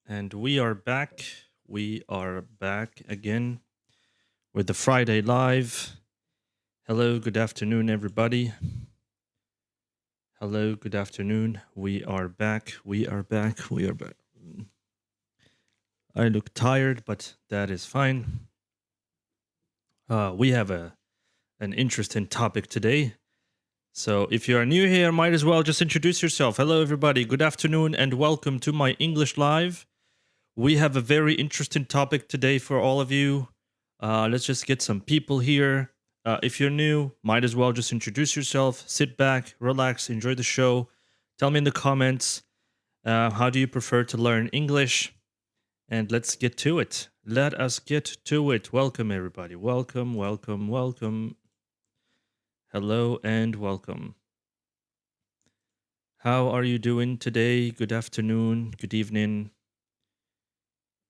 And we are back. We are back again with the Friday Live. Hello, good afternoon, everybody. Hello, good afternoon. We are back. We are back. We are back. I look tired, but that is fine. We have an interesting topic today. So if you are new here, might as well just introduce yourself. Hello, everybody. Good afternoon, and welcome to my English Live. We have a very interesting topic today for all of you. Let's just get some people here. If you're new, might as well just introduce yourself, sit back, relax, enjoy the show. Tell me in the comments, how do you prefer to learn English? And let's get to it. Let us get to it. Welcome, everybody. Welcome, welcome, welcome. Hello and welcome. How are you doing today? Good afternoon, good evening,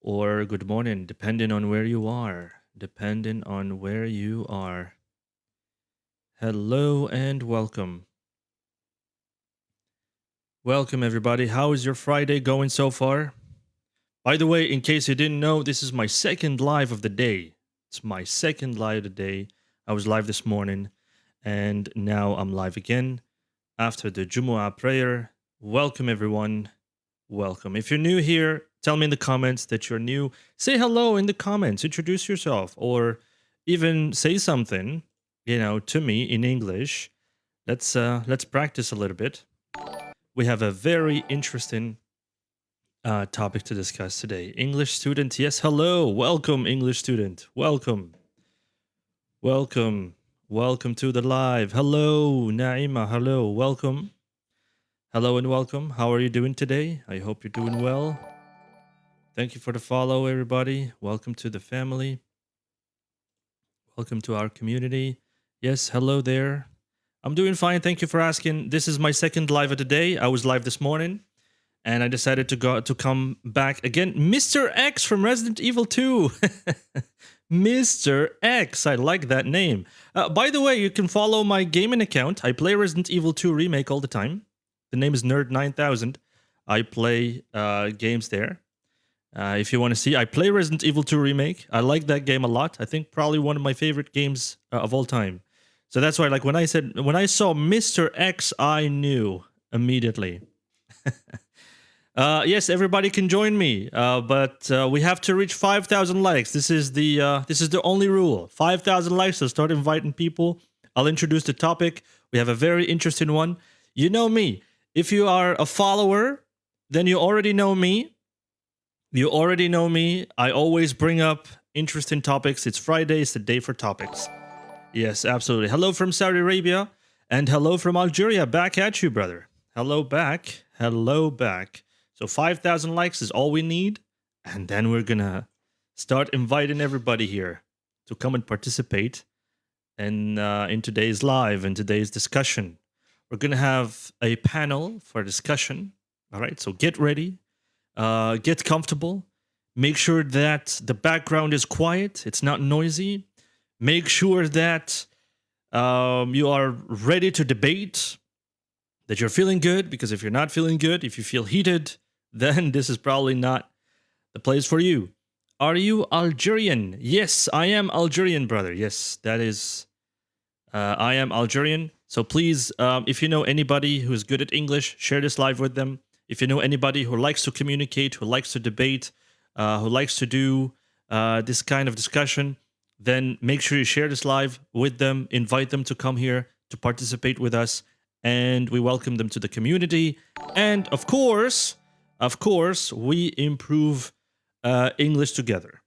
or good morning, depending on where you are. Depending on where you are. Hello and welcome. Welcome, everybody. How is your Friday going so far? By the way, in case you didn't know, this is my second live of the day. It's my second live of the day. I was live this morning, and now I'm live again after the Jumu'ah prayer. Welcome, everyone. Welcome. If you're new here, tell me in the comments that you're new. Say hello in the comments. Introduce yourself, or even say something, to me in English. Let's practice a little bit. We have a very interesting topic to discuss today. English student, yes, hello. Welcome, English student. Welcome. Welcome. Welcome to the live. Hello, Naima. Hello. Welcome. Hello and welcome. How are you doing today? I hope you're doing well. Thank you for the follow, everybody. Welcome to the family. Welcome to our community. Yes, hello there. I'm doing fine. Thank you for asking. This is my second live of the day. I was live this morning, and I decided to come back again. Mr. X from Resident Evil 2. Mr. X. I like that name. By the way, you can follow my gaming account. I play Resident Evil 2 Remake all the time. The name is Nerd9000. I play games there. If you want to see, I play Resident Evil 2 Remake. I like that game a lot. I think probably one of my favorite games of all time. So that's why, like, when I saw Mr. X, I knew immediately. Yes, everybody can join me, but we have to reach 5,000 likes. This is the only rule. 5,000 likes. So start inviting people. I'll introduce the topic. We have a very interesting one. You know me. If you are a follower, then you already know me. You already know me. I always bring up interesting topics. It's Friday. It's the day for topics. Yes, absolutely. Hello from Saudi Arabia and hello from Algeria. Back at you, brother. Hello back. Hello back. So 5,000 likes is all we need. And then we're going to start inviting everybody here to come and participate in today's live and today's discussion. We're going to have a panel for discussion. All right, so get ready. Get comfortable. Make sure that the background is quiet. It's not noisy. Make sure that you are ready to debate, that you're feeling good, because if you're not feeling good, if you feel heated, then this is probably not the place for you. Are you Algerian? Yes, I am Algerian, brother. Yes, that is... I am Algerian. So please, if you know anybody who's good at English, share this live with them. If you know anybody who likes to communicate, who likes to debate, who likes to do this kind of discussion, then make sure you share this live with them. Invite them to come here to participate with us. And we welcome them to the community. And of course, we improve English together.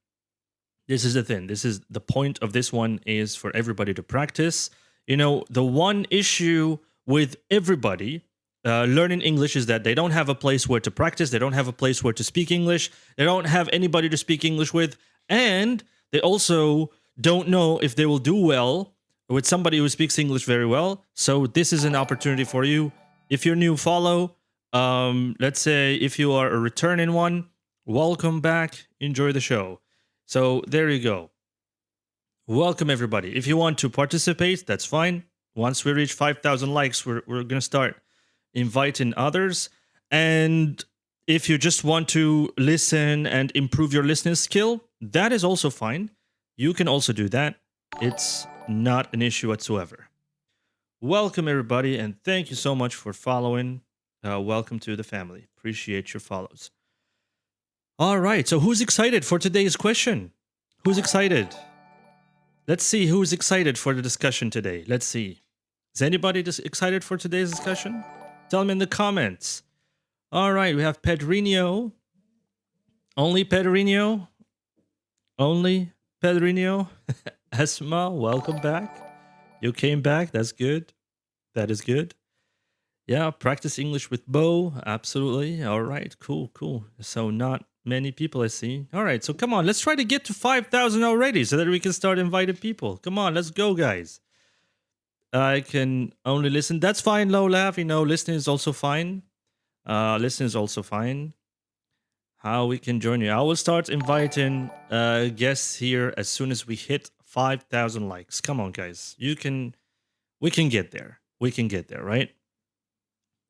This is the thing. This is the point of this one, is for everybody to practice. You know, the one issue with everybody learning English is that they don't have a place where to practice. They don't have a place where to speak English. They don't have anybody to speak English with. And they also don't know if they will do well with somebody who speaks English very well. So this is an opportunity for you. If you're new, follow. Let's say if you are a returning one, welcome back. Enjoy the show. So there you go. Welcome, everybody. If you want to participate, that's fine. Once we reach 5,000 likes, we're going to start inviting others. And If you just want to listen and improve your listening skill, that is also fine. You can also do that. It's not an issue whatsoever. Welcome, everybody, and thank you so much for following. Welcome to the family. Appreciate your follows. All right, so who's excited for today's question? Who's excited? Let's see who's excited for the discussion today. Let's see. Is anybody excited for today's discussion? Tell me in the comments. All right, we have Pedrinho. Only Pedrinho? Only Pedrinho? Esma, welcome back. You came back. That's good. That is good. Yeah, practice English with Bo. Absolutely. All right, cool, cool. So not many people I see. All right, so come on. Let's try to get to 5,000 already so that we can start inviting people. Come on, let's go, guys. I can only listen. That's fine, Lolaf. You know, listening is also fine. Listening is also fine. How we can join you. I will start inviting guests here as soon as we hit 5,000 likes. Come on, guys. We can get there. We can get there, right?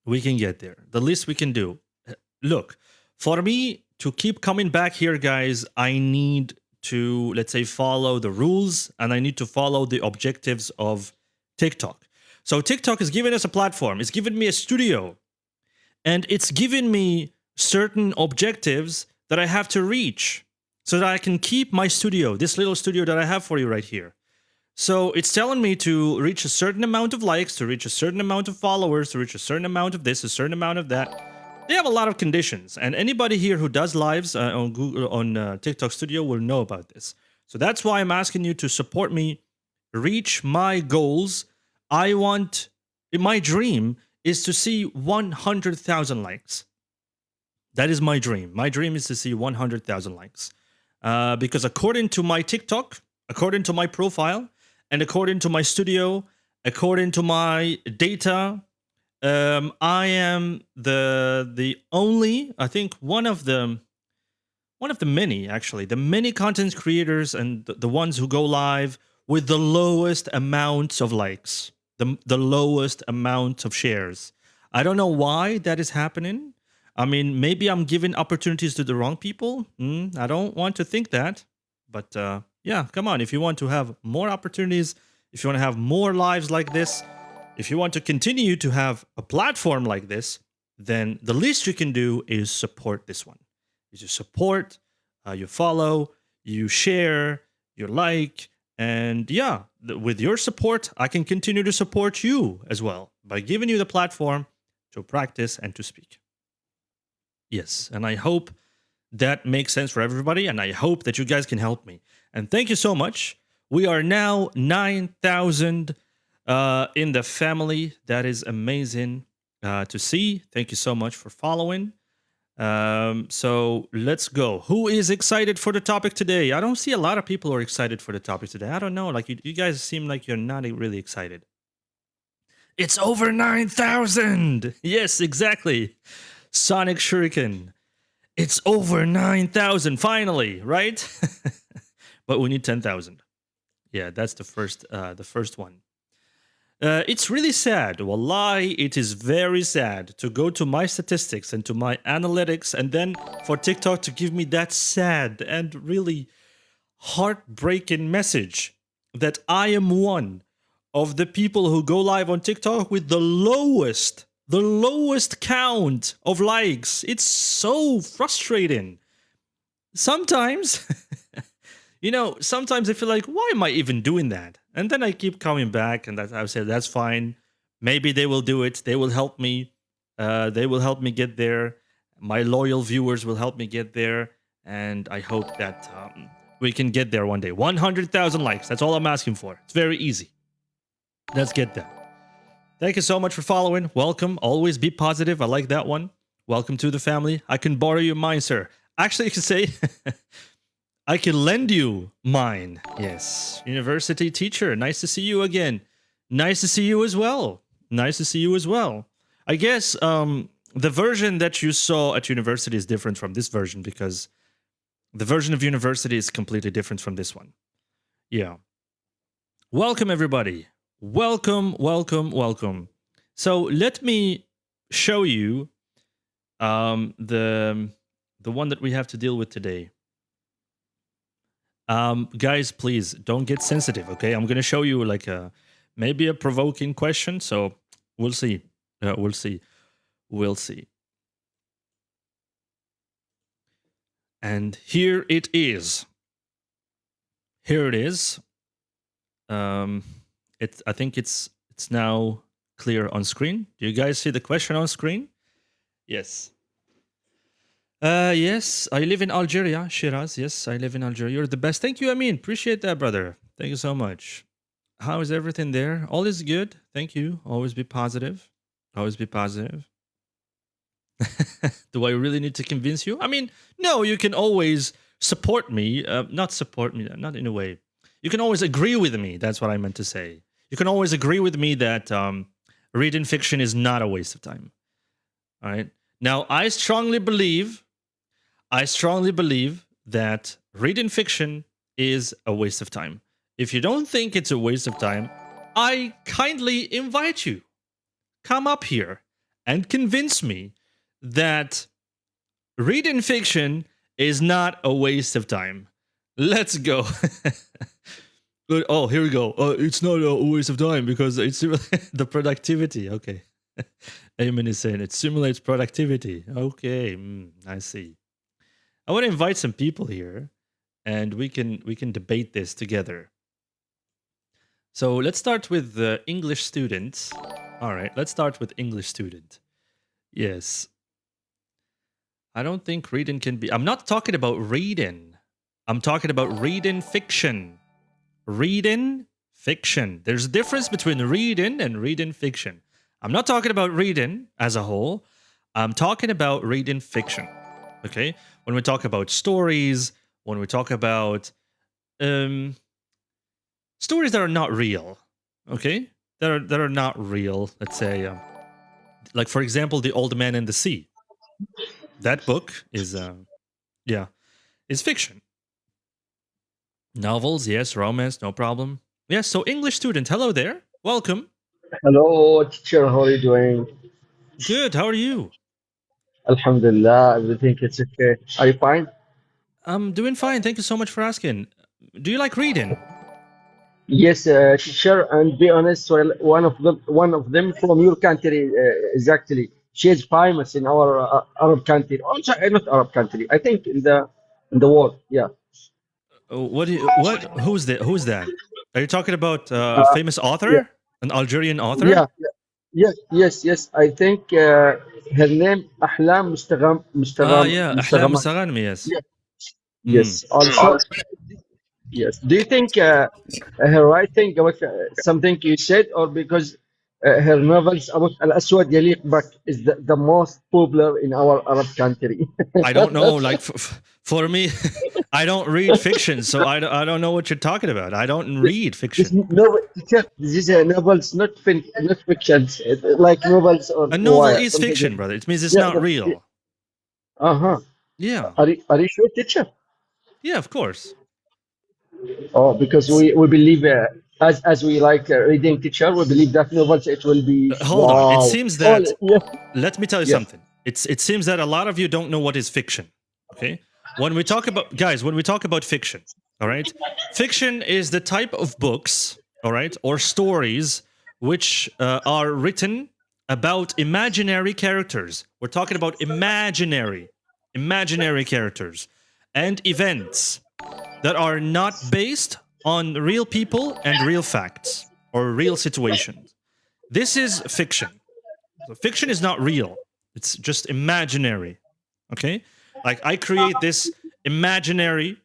We can get there. The least we can do. Look, for me to keep coming back here, guys, I need to, let's say, follow the rules, and I need to follow the objectives of TikTok. So TikTok is giving us a platform. It's giving me a studio. And it's given me certain objectives that I have to reach so that I can keep my studio, this little studio that I have for you right here. So it's telling me to reach a certain amount of likes, to reach a certain amount of followers, to reach a certain amount of this, a certain amount of that. They have a lot of conditions. And anybody here who does lives on Google, on TikTok Studio will know about this. So that's why I'm asking you to support me, reach my goals. My dream is to see 100,000 likes. That is my dream. My dream is to see 100,000 likes. Because according to my TikTok, according to my profile, and according to my studio, according to my data, I am the only, I think one of the many, actually, the many content creators and the ones who go live with the lowest amounts of likes. The lowest amount of shares. I don't know why that is happening. I mean, maybe I'm giving opportunities to the wrong people. I don't want to think that. But yeah, come on. If you want to have more opportunities, if you want to have more lives like this, if you want to continue to have a platform like this, then the least you can do is support this one. Is you support, you follow, you share, you like, and yeah, with your support, I can continue to support you as well by giving you the platform to practice and to speak. Yes, and I hope that makes sense for everybody, and I hope that you guys can help me. And thank you so much. We are now 9,000 in the family. That is amazing to see. Thank you so much for following. So let's go. Who is excited for the topic today? I don't see a lot of people who are excited for the topic today. I don't know. Like you guys seem like you're not really excited. It's over 9,000. Yes, exactly. Sonic Shuriken. It's over 9,000 finally, right? But we need 10,000. Yeah, that's the first one. It's really sad. Wallahi, it is very sad to go to my statistics and to my analytics and then for TikTok to give me that sad and really heartbreaking message that I am one of the people who go live on TikTok with the lowest count of likes. It's so frustrating. Sometimes, sometimes I feel like, why am I even doing that? And then I keep coming back, and I say, that's fine. Maybe they will do it. They will help me. They will help me get there. My loyal viewers will help me get there. And I hope that we can get there one day. 100,000 likes. That's all I'm asking for. It's very easy. Let's get there. Thank you so much for following. Welcome. Always be positive. I like that one. Welcome to the family. I can borrow your mine, sir. Actually, you can say... I can lend you mine. Yes. University teacher. Nice to see you again. Nice to see you as well. Nice to see you as well. I guess the version that you saw at university is different from this version because the version of university is completely different from this one. Yeah. Welcome, everybody. Welcome, welcome, welcome. So let me show you The one that we have to deal with today. Guys, please don't get sensitive. Okay, I'm gonna show you like maybe a provoking question. So we'll see. We'll see. We'll see. And here it is. Here it is. I think it's now clear on screen. Do you guys see the question on screen? Yes. Yes, I live in Algeria, Shiraz. Yes, I live in Algeria. You're the best. Thank you, Amin. Appreciate that, brother. Thank you so much. How is everything there? All is good. Thank you. Always be positive. Always be positive. Do I really need to convince you? I mean, no, you can always support me. Not support me, not in a way. You can always agree with me. That's what I meant to say. You can always agree with me that reading fiction is not a waste of time. All right. Now, I strongly believe that reading fiction is a waste of time. If you don't think it's a waste of time, I kindly invite you, come up here and convince me that reading fiction is not a waste of time. Let's go. Oh, here we go. It's not a waste of time because it's the productivity. Okay. Eamon is saying it simulates productivity. Okay, I see. I want to invite some people here, and we can debate this together. So let's start with the English students. All right, let's start with English student. Yes. I don't think reading can be... I'm not talking about reading. I'm talking about reading fiction. Reading fiction. There's a difference between reading and reading fiction. I'm not talking about reading as a whole. I'm talking about reading fiction. Okay? When we talk about stories, when we talk about stories that are not real, okay? That are not real, let's say, like, for example, The Old Man and the Sea. That book is, is fiction. Novels, yes. Romance, no problem. Yes, so English student, hello there. Welcome. Hello, teacher. How are you doing? Good, how are you? Alhamdulillah, everything is okay. Are you fine? I'm doing fine, thank you so much for asking. Do you like reading? Yes, teacher. And be honest, well, one of them from your country, exactly. She is famous in our Arab country. Also, not Arab country. I think in the world. Yeah. Who's that? Are you talking about a Uh, famous yeah. author? An Algerian author? Yeah. Yes. I think her name Ahlam Yeah, Ahlam Mustaghaman. Musaghanmi, yes. Yeah. Mm. Yes. Also, yes. Do you think her writing about something you said, or because her novels about Al Aswad Yaliq Bak is the most popular in our Arab country? I don't know, like for me, I don't read fiction, so I don't know what you're talking about. I don't read This fiction. novel, these novels, not fictions, like novels or A novel wire, is something. fiction, brother. It means it's Yeah. not real. Uh-huh. Yeah. Are you sure, teacher? Yeah, of course. Oh, because It's we believe as we like reading teacher, we believe that novels it will be hold on. It wow. seems Oh, that yeah. let me tell you Yes. something. It seems that a lot of you don't know what is fiction. Okay? When we talk about fiction, all right? Fiction is the type of books, all right, or stories which are written about imaginary characters. We're talking about imaginary characters and events that are not based on real people and real facts or real situations. This is fiction. So fiction is not real. It's just imaginary. Okay? Like I create this imaginary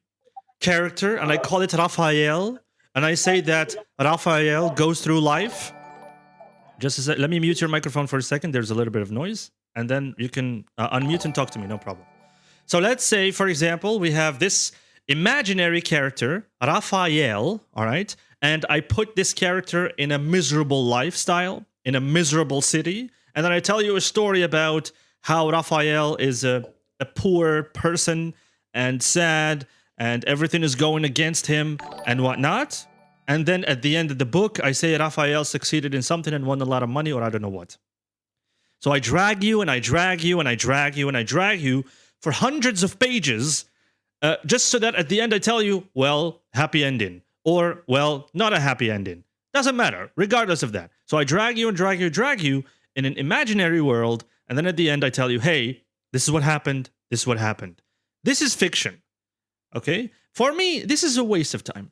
character and I call it Raphael and I say that Raphael goes through life. Let me mute your microphone for a second. There's a little bit of noise and then you can unmute and talk to me, no problem. So let's say, for example, we have this imaginary character, Raphael, all right? And I put this character in a miserable lifestyle, in a miserable city. And then I tell you a story about how Raphael is a poor person and sad and everything is going against him and whatnot. And then at the end of the book, I say Raphael succeeded in something and won a lot of money or I don't know what. So I drag you and I drag you and I drag you and I drag you for hundreds of pages, just so that at the end I tell you, well, happy ending, or well, not a happy ending. Doesn't matter, regardless of that. So I drag you and drag you and drag you in an imaginary world, and then at the end I tell you, hey, this is what happened, this is what happened. This is fiction, okay? For me, this is a waste of time.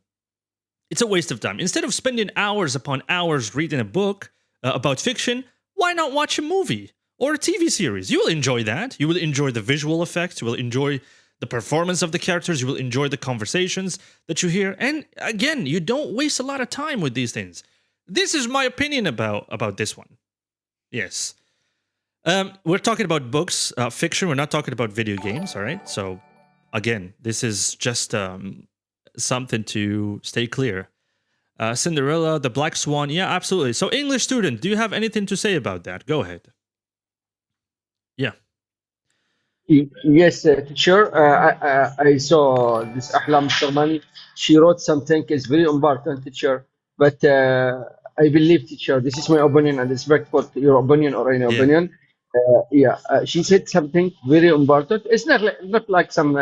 It's a waste of time. Instead of spending hours upon hours reading a book about fiction, why not watch a movie or a TV series? You will enjoy that. You will enjoy the visual effects. You will enjoy the performance of the characters. You will enjoy the conversations that you hear. And again, you don't waste a lot of time with these things. This is my opinion about this one. Yes. We're talking about books, fiction. We're not talking about video games, all right? So, again, this is just something to stay clear. Cinderella, the Black Swan. Yeah, absolutely. So, English student, do you have anything to say about that? Go ahead. Yeah. Yes, teacher. I saw this Ahlam Sharmani. She wrote something is very important, teacher. But I believe, teacher, this is my opinion and respect for your opinion or any Yeah. opinion. She said something very important. It's not like some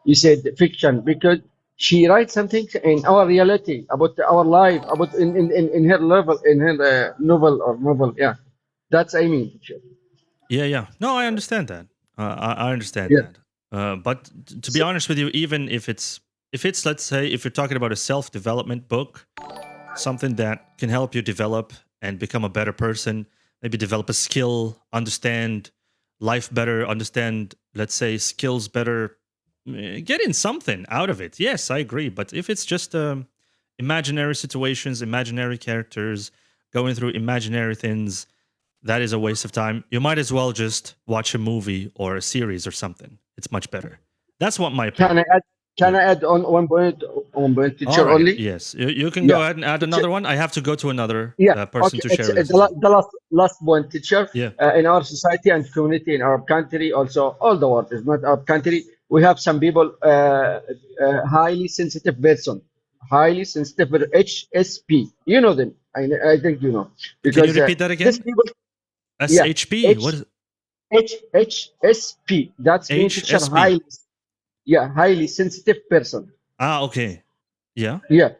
you said fiction because she writes something in our reality about our life about in her level in her novel. Yeah, that's I mean, teacher. Yeah. No, I understand that. I understand Yeah. that. But to be honest with you, even if it's let's say if you're talking about a self-development book, something that can help you develop and become a better person, maybe develop a skill, understand life better, understand, let's say, skills better, getting something out of it. Yes, I agree. But if it's just imaginary situations, imaginary characters, going through imaginary things, that is a waste of time. You might as well just watch a movie or a series or something. It's much better. That's what my opinion. Can I add on one point, All teacher right. only? Yes, you can Yeah. go ahead and add another one. I have to go to another Yeah. person Okay. to It's share this as well. the last point, teacher. Yeah. In our society and community, in our country, also all the world is not our country. We have some people highly sensitive person, highly sensitive HSP. You know them. I think you know Can you because repeat that these again? people. Yeah. SHP. What is HSP. That means teacher HSP? highly sensitive person. Ah, okay. Yeah. Yeah.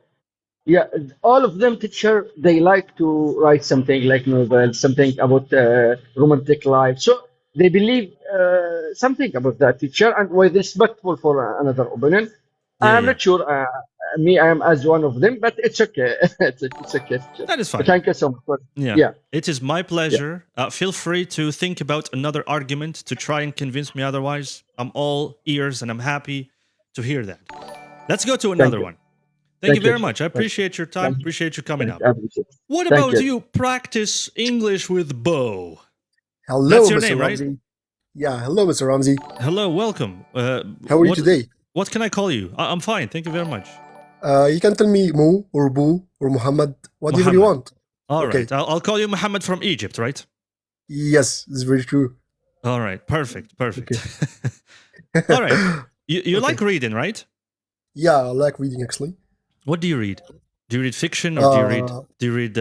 Yeah, all of them, teacher, they like to write something like novels, something about romantic life. So they believe something about that, teacher, and with respectful for another opinion. I'm Yeah. not sure. Me, I am as one of them, but it's okay. It's okay, teacher. That is fine. Thank you so much. Yeah. Yeah, It is my pleasure. Feel free to think about another argument to try and convince me otherwise. I'm all ears and I'm happy to hear that. Let's go to another you. one. Thank you Thank you, very teacher. much. I appreciate your time. Thank you. Appreciate you coming up. I appreciate it. What Thank about you. you? Practice English with Bo. Hello, That's your Mr. name, right? Ramsey. Yeah, hello, Mr. Ramsey. Hello, welcome. How are you today? What can I call you? I'm fine. Thank you very much. You can tell me Mo or Boo or Muhammad, whatever you Muhammad. want. All Okay. right. I'll call you Muhammad from Egypt, right? Yes, it's very true. All right. Perfect. All right. You Okay. like reading, right? Yeah, I like reading actually. What do you read? Do you read fiction or do you read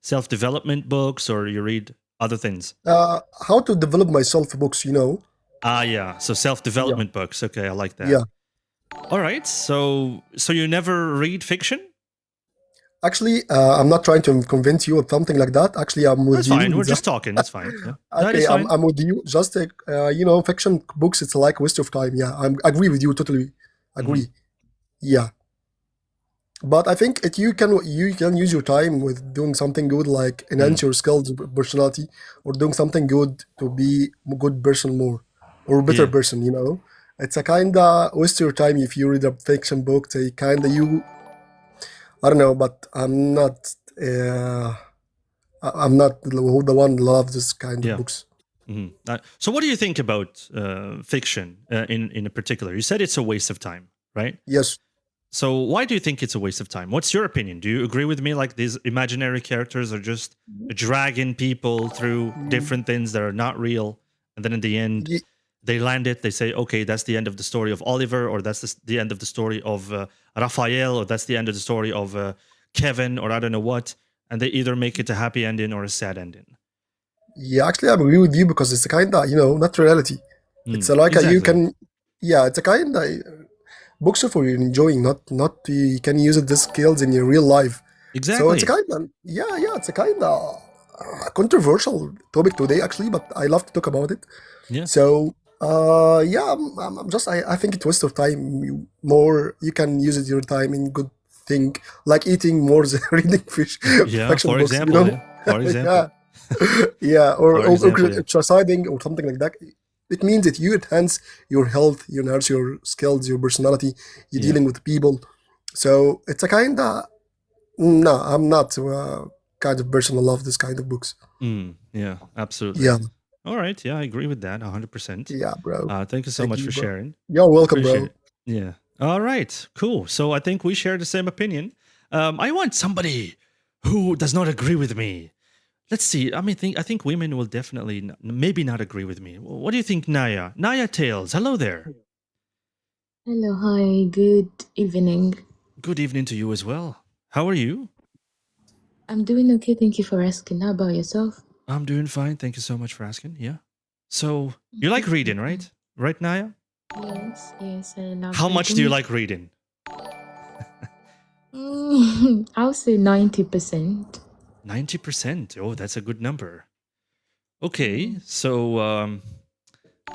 self-development books or you read other things? How to develop myself books, you know? Ah, yeah. So self-development books. Okay, I like that. Yeah. All right. So you never read fiction? Actually, I'm not trying to convince you of something like that. Actually, I'm with That's you. fine. We're with just that. talking. That's fine. Yeah. That Okay, is fine. I'm with you. Just you know, fiction books, it's like a waste of time. Yeah, I agree with you totally. Agree. Yeah. But I think you can use your time with doing something good, like enhance your skills, personality, or doing something good to be a good person more, or a better Yeah. person. You know, it's a kinda waste your time if you read a fiction book. They kinda I don't know, but I'm not. I'm not the one who loves this kind Yeah. of books. So what do you think about fiction in particular? You said it's a waste of time, right? Yes. So why do you think it's a waste of time? What's your opinion? Do you agree with me? Like these imaginary characters are just dragging people through different things that are not real, and then in the end, Ye- they land it. They say, "Okay, that's the end of the story of Oliver, or that's the end of the story of Raphael, or that's the end of the story of Kevin, or I don't know what." And they either make it a happy ending or a sad ending. Yeah, actually, I agree with you because it's a kind of, not reality. It's a, like a, you Exactly. can, yeah, it's a kind of books for you enjoying, not you can use it these skills in your real life. So it's a Exactly. kind of, yeah, it's a kind of controversial topic today, actually, but I love to talk about it. Yeah. So, yeah, I'm just, I think it's waste of time. You can use it your time in good thing, like eating more than reading Yeah. fiction For books, example. Yeah. For yeah, example. yeah, For example. or Yeah. exercising or something like that. It means that you enhance your health, you enhance your skills, your personality, you're Yeah. dealing with people. So it's a kind of, no, I'm not kind of person who love this kind of books. Yeah. Absolutely. Yeah, All right. Yeah, I agree with that 100%. yeah, bro. Thank you so Thank much you, for bro. sharing. You're welcome, Appreciate bro. it. Yeah. All right. Cool. So I think we share the same opinion. I want somebody who does not agree with me. Let's see. I think women will definitely maybe not agree with me. What do you think, Naya? Naya Tales. Hello there. Hello, hi, good evening. Good evening to you as well. How are you? I'm doing okay, thank you for asking. How about yourself? I'm doing fine. Thank you so much for asking. Yeah. So you like reading, right? Right, Naya? Yes, I love How much do you reading. like reading? I'll say 90%. 90%. Oh, that's a good number. Okay. So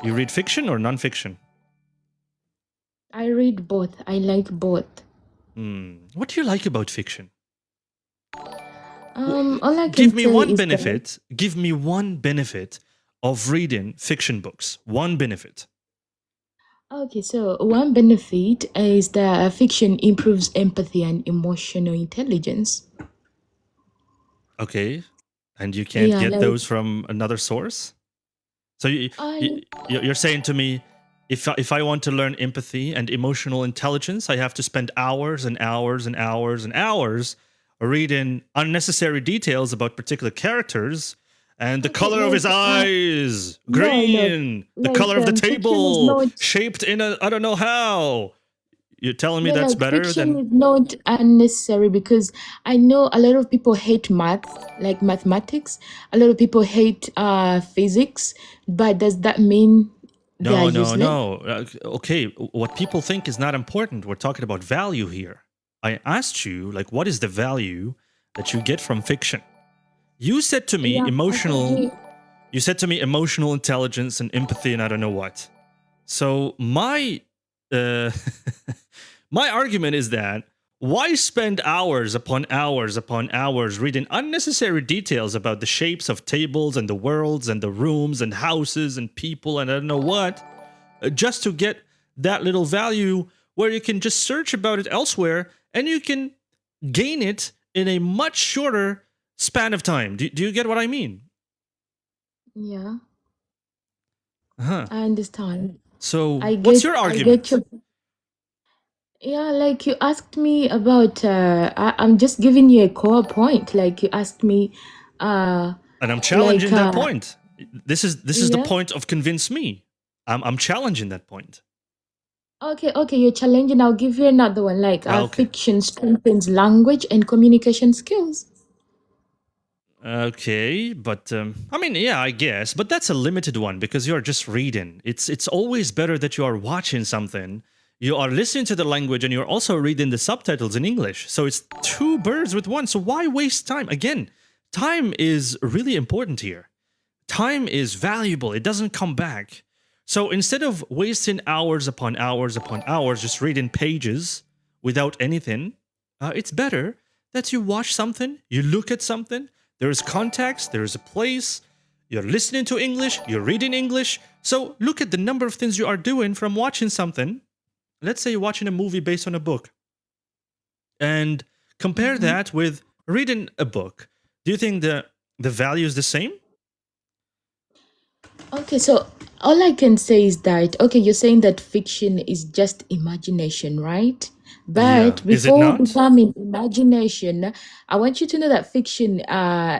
you read fiction or nonfiction? I read both. I like both. What do you like about fiction? All I Give can me say one is that benefit. Give me one benefit of reading fiction books. One benefit. okay, so one benefit is that fiction improves empathy and emotional intelligence. Okay. And you can't Yeah, get like those from another source? So I you're saying to me, if I want to learn empathy and emotional intelligence, I have to spend hours and hours and hours and hours reading unnecessary details about particular characters and the okay, color of his like eyes, no, green, the like color of the fiction is table, not. shaped in a I don't know how. You're telling me Yeah, that's like better fiction than is not unnecessary because I know a lot of people hate math, like mathematics. A lot of people hate physics, but does that mean they are no, no, useless? no. Okay, what people think is not important. We're talking about value here. I asked you, like, what is the value that you get from fiction? You said to me Yeah, I told emotional. you. You said to me emotional intelligence and empathy, and I don't know what. So uh, my argument is that why spend hours upon hours upon hours reading unnecessary details about the shapes of tables and the worlds and the rooms and houses and people and I don't know what, just to get that little value where you can just search about it elsewhere and you can gain it in a much shorter span of time. Do you get what I mean? Yeah, Uh-huh. I understand. So, I what's get, your I get argument? your. Yeah, like you asked me about. I'm just giving you a core point. Like you asked me, And I'm like challenging that point. This is the yeah. point of convince me. I'm challenging that point. Okay, you're challenging. I'll give you another one. Like Okay. fiction strengthens language and communication skills. Okay, but I mean, yeah, I guess, but that's a limited one because you're just reading. It's always better that you are watching something. You are listening to the language and you're also reading the subtitles in English. So it's two birds with one. So why waste time? Again, time is really important here. Time is valuable. It doesn't come back. So instead of wasting hours upon hours upon hours just reading pages without anything, it's better that you watch something, you look at something, there is context, there is a place, you're listening to English, you're reading English. So look at the number of things you are doing from watching something. Let's say you're watching a movie based on a book and compare that with reading a book. Do you think the value is the same? Okay, so all I can say is that okay, you're saying that fiction is just imagination, right? Yeah. But Is it before not? becoming imagination, I want you to know that fiction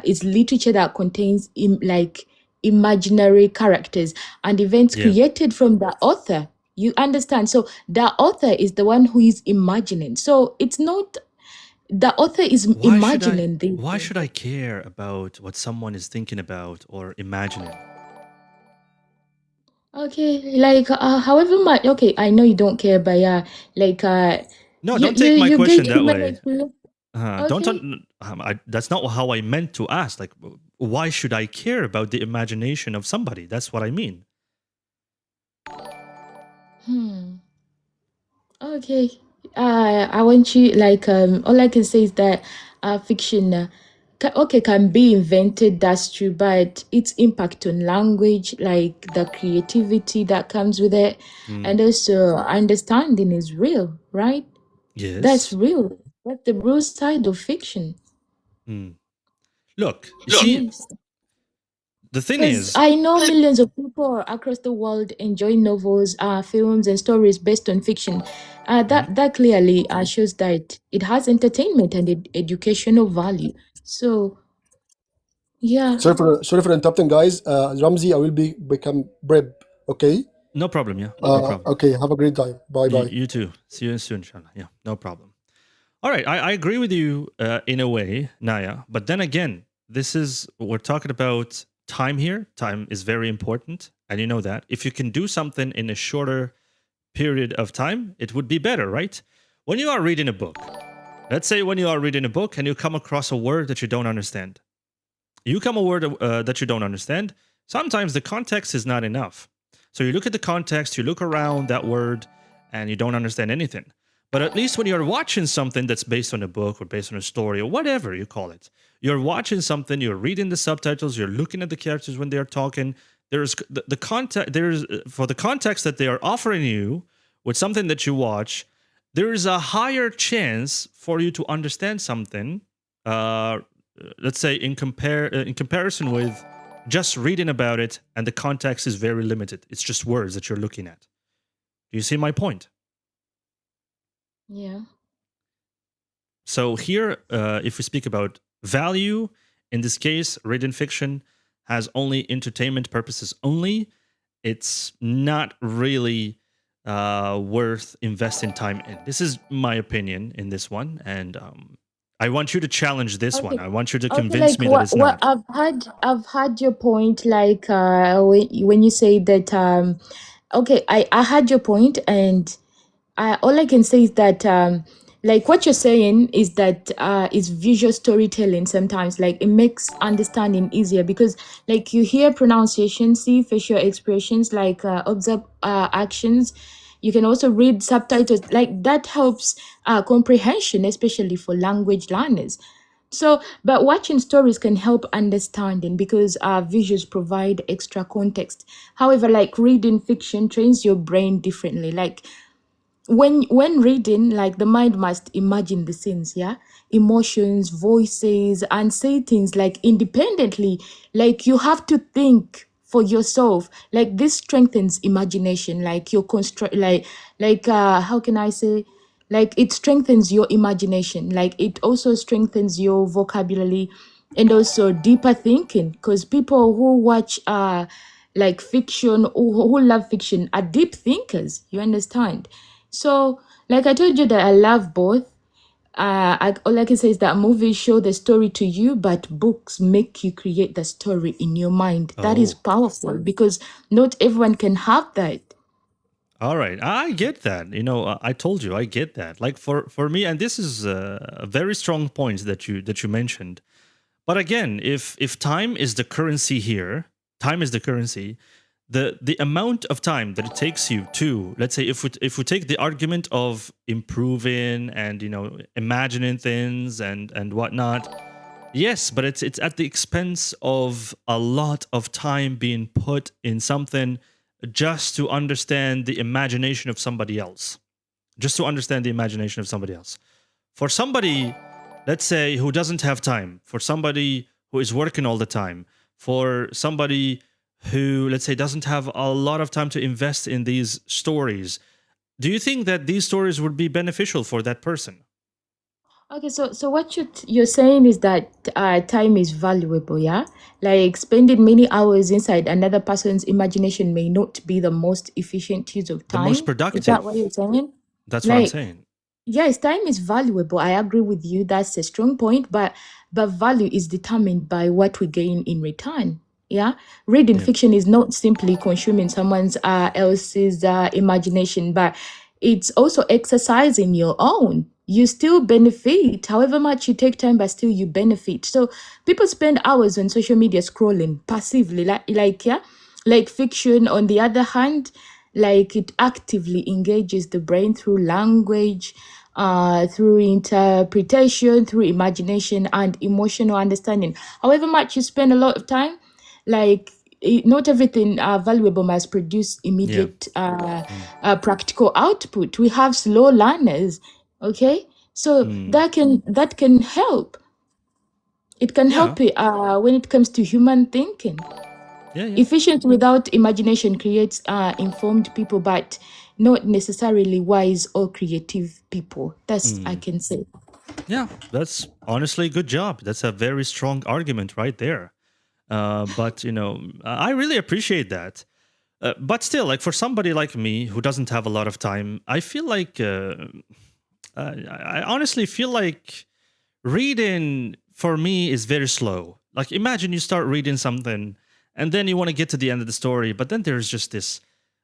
is literature that contains like imaginary characters and events Yeah. created from the author. You understand? So the author is the one who is imagining. So it's not The author is imagining this. Why should I care about what someone is thinking about or imagining? Okay, like however much. Okay, I know you don't care, but yeah, like No, you don't take my you question gain that human way. experience. Don't. Okay. That's not how I meant to ask. Like, why should I care about the imagination of somebody? That's what I mean. Okay. I want you like all I can say is that fiction can be invented, that's true, but its impact on language, like the creativity that comes with it, and also understanding is real, right? That's Yes. real. That's the real side of fiction. Look, you see, Yes. the thing Because is, I know millions of people across the world enjoy novels, films, and stories based on fiction. That clearly shows that it has entertainment and educational value. So yeah, Sorry for interrupting, guys. Ramzi, I will become Brib. Okay. no problem. Yeah, no problem. Okay. Have a great time. Bye bye. You too. See you soon, inshallah. Yeah, no problem. All right, I agree with you in a way, Naya. But then again, we're talking about time here. Time is very important, and you know that. If you can do something in a shorter period of time, it would be better, right? When you are reading a book, let's say when you are reading a book and you come across a word that you don't understand, that you don't understand, sometimes the context is not enough. So you look at the context, you look around that word, and you don't understand anything. But at least when you're watching something that's based on a book or based on a story or whatever you call it, you're watching something, you're reading the subtitles, you're looking at the characters when they're talking. There's the context. There's for the context that they are offering you with something that you watch. There is a higher chance for you to understand something. Let's say in comparison with just reading about it, and the context is very limited. It's just words that you're looking at. Do you see my point? yeah. So here, if we speak about value, in this case, written fiction has only entertainment purposes only. It's not really worth investing time in. This is my opinion in this one, and I want you to challenge this one. I want you to convince like me that it's what not. I've had your point, like when you say that okay, I had your point, and all I can say is that like what you're saying is that is visual storytelling sometimes, like it makes understanding easier because like you hear pronunciation, see facial expressions, like observe actions. You can also read subtitles, like that helps comprehension, especially for language learners. So, but watching stories can help understanding because visuals provide extra context. However, like reading fiction trains your brain differently. Like when reading, like the mind must imagine the scenes, yeah, emotions, voices, and say things like independently. Like you have to think for yourself. Like this strengthens imagination. Like your construct, how can I say? Like it strengthens your imagination. Like it also strengthens your vocabulary and also deeper thinking. Because people who watch like fiction, who love fiction, are deep thinkers. You understand? So, like I told you that I love both. All I can say is that movies show the story to you, but books make you create the story in your mind. That is Oh. powerful because not everyone can have that. All right, I get that. You know, I told you I get that. Like for me, and this is a very strong point that you mentioned. But again, if time is the currency here, time is the currency. The amount of time that it takes you to, let's say, if we take the argument of improving and imagining things and whatnot, yes, but it's at the expense of a lot of time being put in something just to understand the imagination of somebody else. Just to understand the imagination of somebody else. For somebody, let's say, who doesn't have time, for somebody who is working all the time, for somebody who, let's say, doesn't have a lot of time to invest in these stories, do you think that these stories would be beneficial for that person? Okay, so what you're saying is that time is valuable, yeah? Like spending many hours inside another person's imagination may not be the most efficient use of The time. most Is that productive. what you're saying? That's what I'm Like, saying. Yes, time is valuable. I agree with you. That's a strong point, but value is determined by what we gain in return. Yeah, reading Yeah. fiction is not simply consuming someone's else's imagination, but it's also exercising your own. You still benefit, however much you take time, but still you benefit. So people spend hours on social media scrolling passively, like fiction. On the other hand, like it actively engages the brain through language, through interpretation, through imagination and emotional understanding. However much you spend a lot of time, like not everything valuable must produce Yeah. immediate practical output. We have slow learners, okay? So that can help. It can Yeah. help when it comes to human thinking. Yeah. Yeah. Efficient without imagination creates informed people, but not necessarily wise or creative people. That's I can say. Yeah. That's honestly good job. That's a very strong argument right there. But I really appreciate that. But still, like for somebody like me who doesn't have a lot of time, I feel like I honestly feel like reading for me is very slow. Like imagine you start reading something and then you want to get to the end of the story, but then there's just this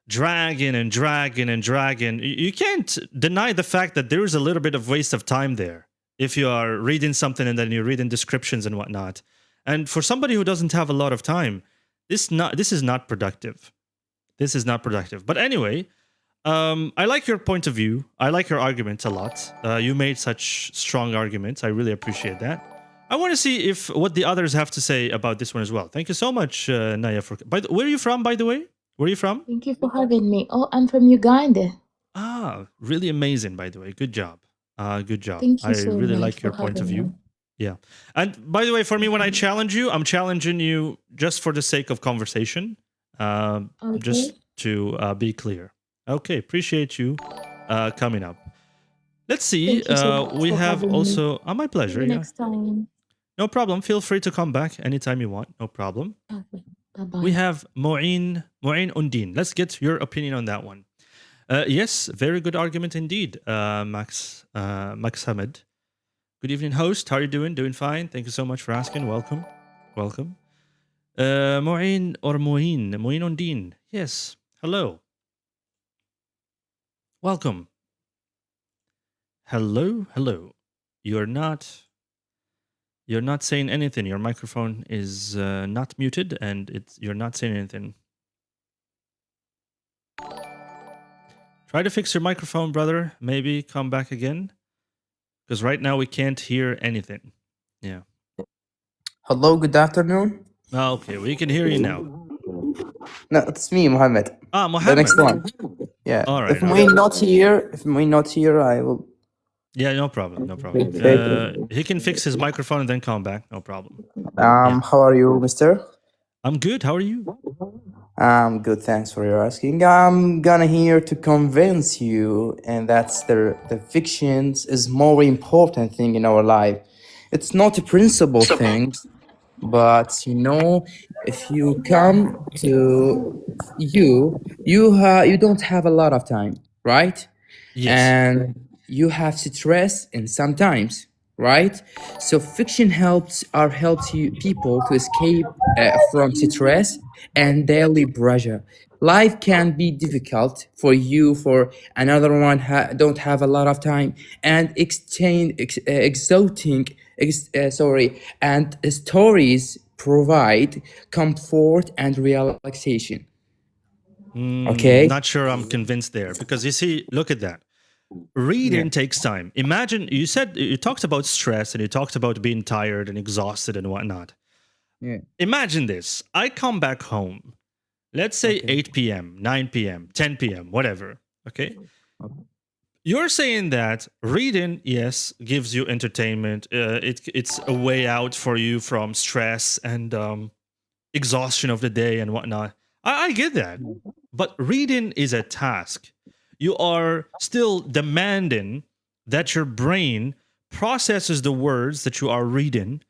dragging and dragging and dragging. You can't deny the fact that there is a little bit of waste of time there if you are reading something and then you're reading descriptions and whatnot. And for somebody who doesn't have a lot of time, this is not productive. This is not productive. But anyway, I like your point of view. I like your argument a lot. You made such strong arguments. I really appreciate that. I want to see if what the others have to say about this one as well. Thank you so much, Naya. Where are you from, by the way? Where are you from? Thank you for having me. Oh, I'm from Uganda. Ah, really amazing, by the way. Good job. Good job. Thank I you so really much like your for point of having me. view. Yeah. And by the way, for me, when I challenge you, I'm challenging you just for the sake of conversation. Just Okay. to be clear. Okay, appreciate you coming up. Let's see. Thank you so much We for have having me. also. My See pleasure. you Yeah. next time. No problem. Feel free to come back anytime you want. No problem. Okay. Bye We bye. have Moin Undin. Let's get your opinion on that one. Yes, very good argument indeed, Max Hamid. Good evening, host. How are you doing? Doing fine. Thank you so much for asking. Welcome. Welcome. Moin Undin. Yes. Hello. Welcome. Hello. You're not saying anything. Your microphone is not muted, and you're not saying anything. Try to fix your microphone, brother. Maybe come back again, because right now we can't hear anything. Yeah. Hello, good afternoon. Okay, we can hear you now. No, it's me, Mohammed. Ah, The next Mohammed. one. Yeah. All right. If All we right. not here, I will. Yeah, no problem. No problem. He can fix his microphone and then come back. No problem. Yeah. How are you, Mister? I'm good. How are you? I'm good. Thanks for your asking. I'm gonna here to convince you, and that's the fictions is more important thing in our life. It's not a principal thing, but if you come to you don't have a lot of time, right? Yes. And you have stress and sometimes, right? So fiction helps you people to escape from stress and daily pressure. Life can be difficult for you, for another one don't have a lot of time, and exhausting and stories provide comfort and relaxation. Okay. Not sure I'm convinced there, because you see, look at that. Reading Yeah. takes time. Imagine you talked about stress and you talked about being tired and exhausted and whatnot. Yeah. Imagine this. I come back home, let's say Okay. 8 p.m., 9 p.m., 10 p.m., whatever. Okay. You're saying that reading, yes, gives you entertainment. It's a way out for you from stress and exhaustion of the day and whatnot. I get that. But reading is a task. You are still demanding that your brain processes the words that you are reading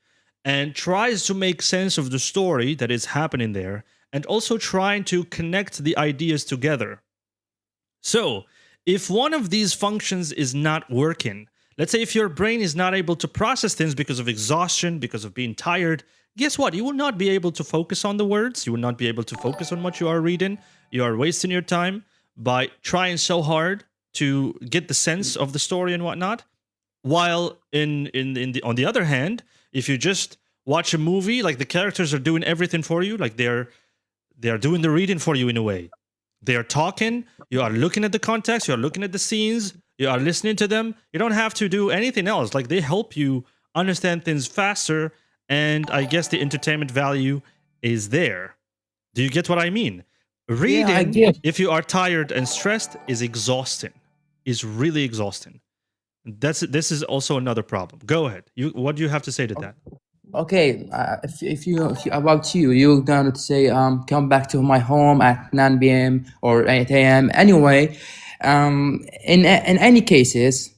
and tries to make sense of the story that is happening there, and also trying to connect the ideas together. So, if one of these functions is not working, let's say if your brain is not able to process things because of exhaustion, because of being tired, guess what? You will not be able to focus on the words. You will not be able to focus on what you are reading. You are wasting your time by trying so hard to get the sense of the story and whatnot. While on the other hand, if you just watch a movie, like the characters are doing everything for you, like they're doing the reading for you in a way. They are talking, you are looking at the context, you are looking at the scenes, you are listening to them. You don't have to do anything else. Like they help you understand things faster, and I guess the entertainment value is there. Do you get what I mean? Reading, Yeah, I get. if you are tired and stressed, is exhausting. Is really exhausting. This is also another problem. Go ahead. What do you have to say to that? Okay, if you about you, you're gonna say come back to my home at 9 p.m. or 8 a.m. Anyway, in any cases,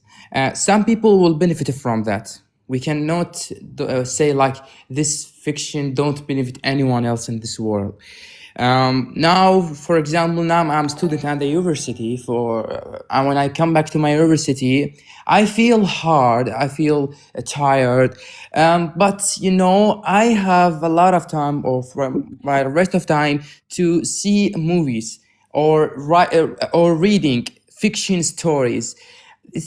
some people will benefit from that. We cannot say like this fiction don't benefit anyone else in this world. Now, for example, now I'm a student at the university. When I come back to my university, I feel hard. I feel tired. But you know, I have a lot of time, or from my rest of time, to see movies or reading fiction stories.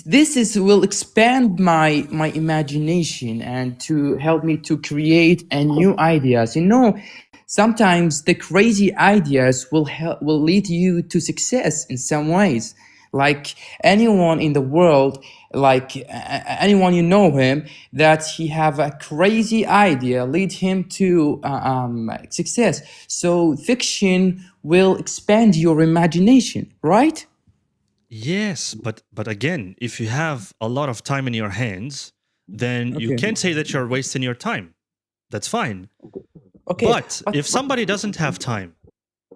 This will expand my imagination and to help me to create new ideas. You know, sometimes the crazy ideas will lead you to success in some ways. Like anyone in the world, like anyone you know him, that he have a crazy idea lead him to success. So fiction will expand your imagination, right? Yes, but again, if you have a lot of time in your hands, then you Okay. can't say that you're wasting your time. That's fine. Okay, But if somebody doesn't have time,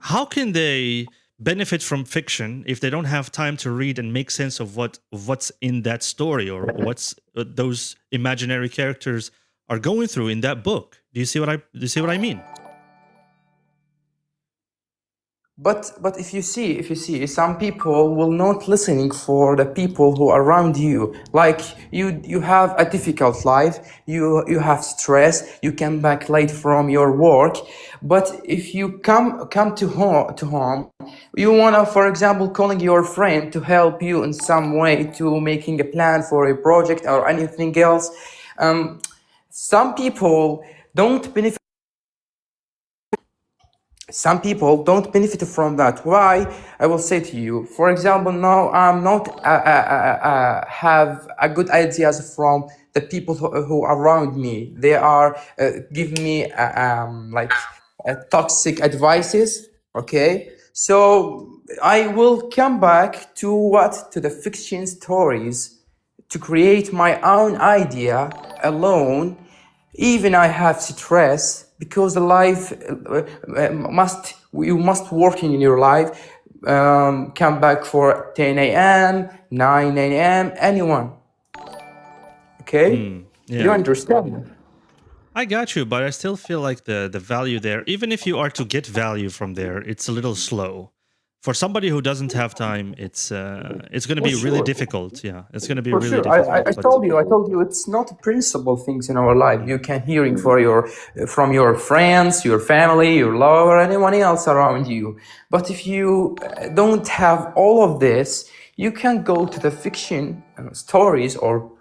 how can they benefit from fiction if they don't have time to read and make sense of what's in that story, or what's those imaginary characters are going through in that book? Do you see what I mean? But if you see, some people will not listening for the people who are around you. Like you have a difficult life, you have stress, you come back late from your work. But if you come to home, you wanna, for example, calling your friend to help you in some way to making a plan for a project or anything else. Some people don't benefit. Some people don't benefit from that. Why? I will say to you, for example, now I'm not have a good ideas from the people who are around me. They are giving me like toxic advices. Okay, so I will come back to the fiction stories to create my own idea alone. Even I have stress because the life you must work in your life. Come back for 10 a.m., 9 a.m., anyone. Okay? Yeah. You understand? I got you, but I still feel like the value there, even if you are to get value from there, it's a little slow. For somebody who doesn't have time, it's going to be really sure. difficult. Yeah, it's going to be For really sure, difficult. I but- told you, it's not principal things in our life. You can hearing from your friends, your family, your lover, anyone else around you. But if you don't have all of this, you can go to the fiction stories or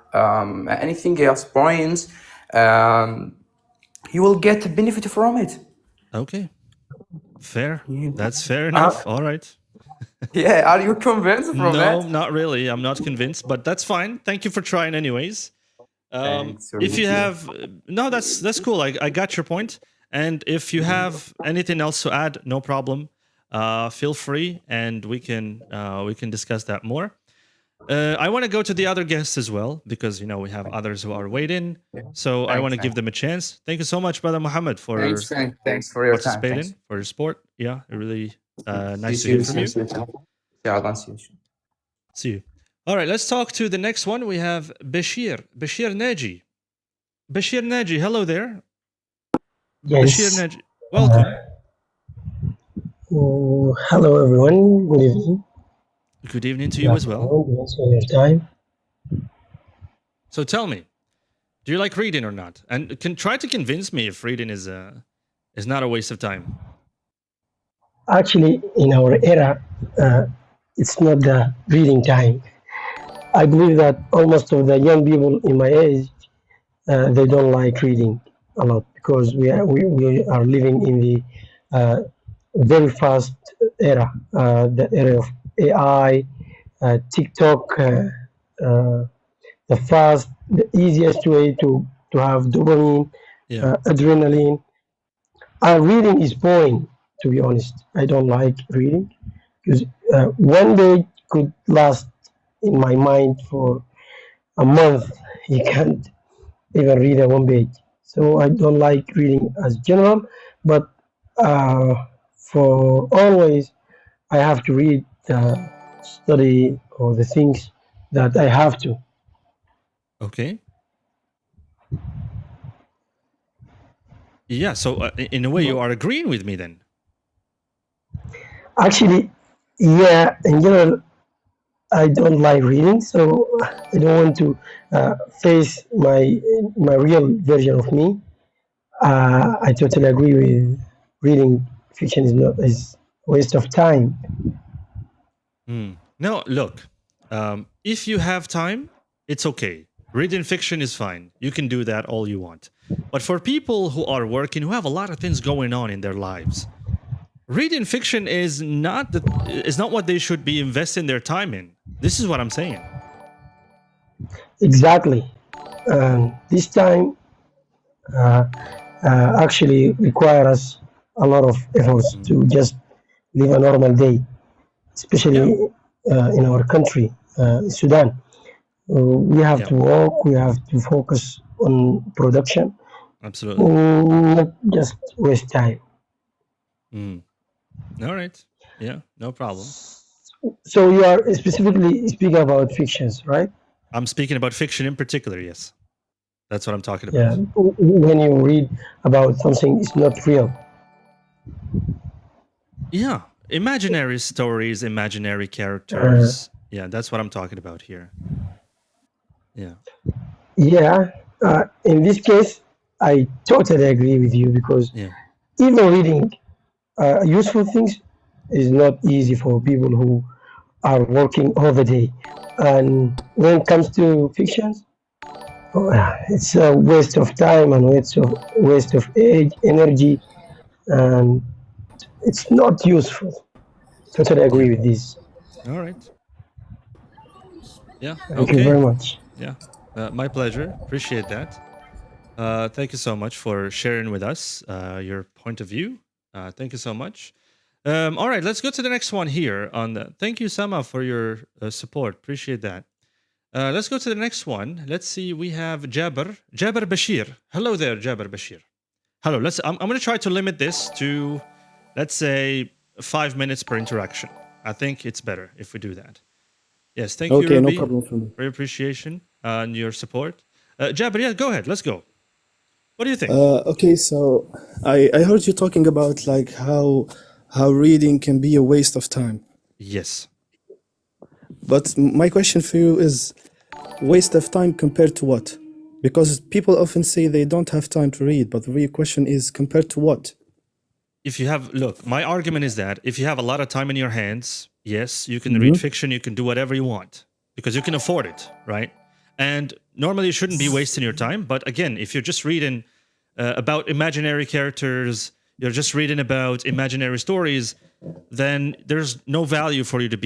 anything else, poems. You will get a benefit from it. Okay, fair. That's fair enough. All right. Yeah, are you convinced from No, that? not really. I'm not convinced, but that's fine. Thank you for trying, anyways. Thanks. If you have no, that's cool. I got your point. And if you have anything else to add, no problem. Feel free, and we can discuss that more. I want to go to the other guests as well, because we have others who are waiting. So I want to give them a chance. Thank you so much, brother Muhammad, for Thanks for your time. participating, Thanks. for your support. Yeah, really nice to hear from you. See you. All right, let's talk to the next one. We have Bashir Naji. Bashir Naji, hello there. Yes. Bashir Naji, welcome. Hello, everyone. Good evening. Good evening to you as well. Thanks for your time. So tell me, do you like reading or not? And can try to convince me if reading is not a waste of time. Actually, in our era, it's not the reading time. I believe that almost of the young people in my age, they don't like reading a lot because we are living in the very fast era, the era of AI, TikTok, the easiest way to have dopamine, Yeah. adrenaline. Reading is boring, to be honest. I don't like reading because one day could last in my mind for a month. You can't even read a one page. So I don't like reading as general, but for always, I have to read the study or the things that I have to. Okay. Yeah. So in a way, you are agreeing with me then. Actually, yeah, in general, I don't like reading, so I don't want to face my real version of me. I totally agree with reading fiction is a waste of time. No, look. If you have time, it's okay. Reading fiction is fine. You can do that all you want. But for people who are working, who have a lot of things going on in their lives, reading fiction is not what they should be investing their time in. This is what I'm saying. Exactly. This time actually requires a lot of efforts to just live a normal day, especially in our country, Sudan. We have to work, we have to focus on production. Absolutely. Not just waste time. All right. Yeah, no problem. So you are specifically speaking about fictions, right? I'm speaking about fiction in particular, yes. That's what I'm talking about. Yeah, when you read about something it's not real. Yeah, imaginary stories, imaginary characters. Yeah, that's what I'm talking about here. Yeah. Yeah, in this case, I totally agree with you because even reading useful things is not easy for people who are working all the day. And when it comes to fictions, it's a waste of time and waste of age, energy, and it's not useful. Totally agree with this. All right. Yeah. Thank you very much. Yeah. My pleasure. Appreciate that. Thank you so much for sharing with us your point of view. Thank you so much. All right, let's go to the next one here. Thank you, Sama, for your support. Appreciate that. Let's go to the next one. Let's see. We have Jabir Bashir. Hello there, Jabir Bashir. Hello. I'm going to try to limit this to, let's say, 5 minutes per interaction. I think it's better if we do that. Yes, thank you, Ruby, no problem for me. for your appreciation and your support. Jabir, yeah, go ahead. Let's go. What do you think? Okay, so I heard you talking about like how reading can be a waste of time. Yes. But my question for you is, waste of time compared to what? Because people often say they don't have time to read, but the real question is compared to what? Look, my argument is that if you have a lot of time in your hands, yes, you can read fiction, you can do whatever you want because you can afford it, right? And normally you shouldn't be wasting your time. But again, if you're just reading about imaginary characters, you're just reading about imaginary stories, then there's no value for you to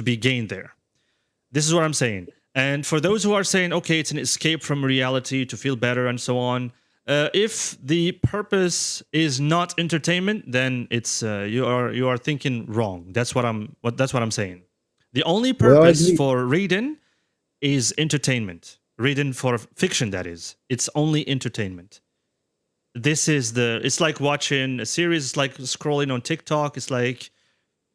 be gained there. This is what I'm saying. And for those who are saying, okay, it's an escape from reality to feel better and so on, if the purpose is not entertainment, then it's you are thinking wrong. That's what I'm saying. The only purpose for reading is entertainment. Reading for fiction, that is. It's only entertainment. It's like watching a series, it's like scrolling on TikTok. It's like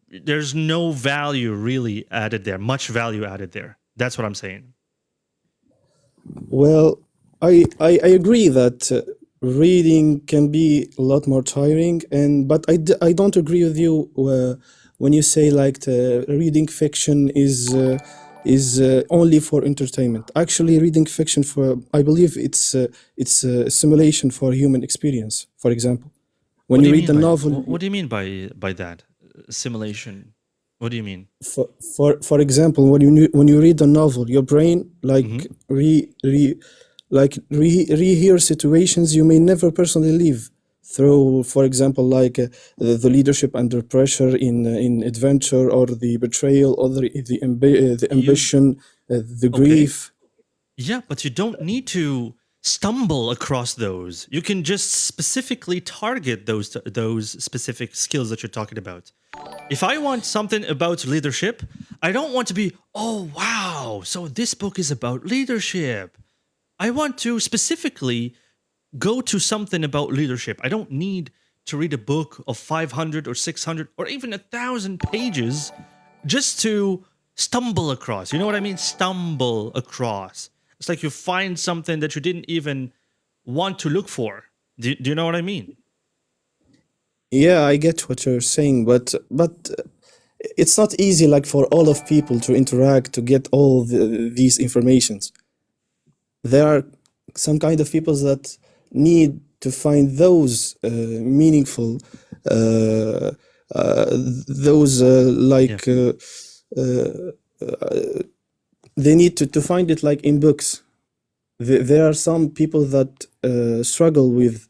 there's no value really added there, much value added there. That's what I'm saying. Well, I agree that reading can be a lot more tiring, but I don't agree with you when you say like reading fiction is only for entertainment. Actually, reading fiction I believe it's a simulation for human experience. For example, when What do you you read mean a by novel, what do you mean by that simulation? What do you mean? for example, when you read a novel, your brain like rehear situations you may never personally live through. For example, like the leadership under pressure in adventure, or the betrayal, or the You ambition, the okay? grief. Yeah, but you don't need to stumble across those. You can just specifically target those specific skills that you're talking about. If I want something about leadership, I don't want to be, oh wow, so this book is about leadership. I want to specifically go to something about leadership. I don't need to read a book of 500 or 600 or even 1,000 pages just to stumble across. You know what I mean? Stumble across. It's like you find something that you didn't even want to look for. Do you know what I mean? Yeah, I get what you're saying, but it's not easy like for all of people to interact to get all these informations. There are some kind of people that need to find those meaningful, uh, those they need to find it like in books. There are some people that struggle with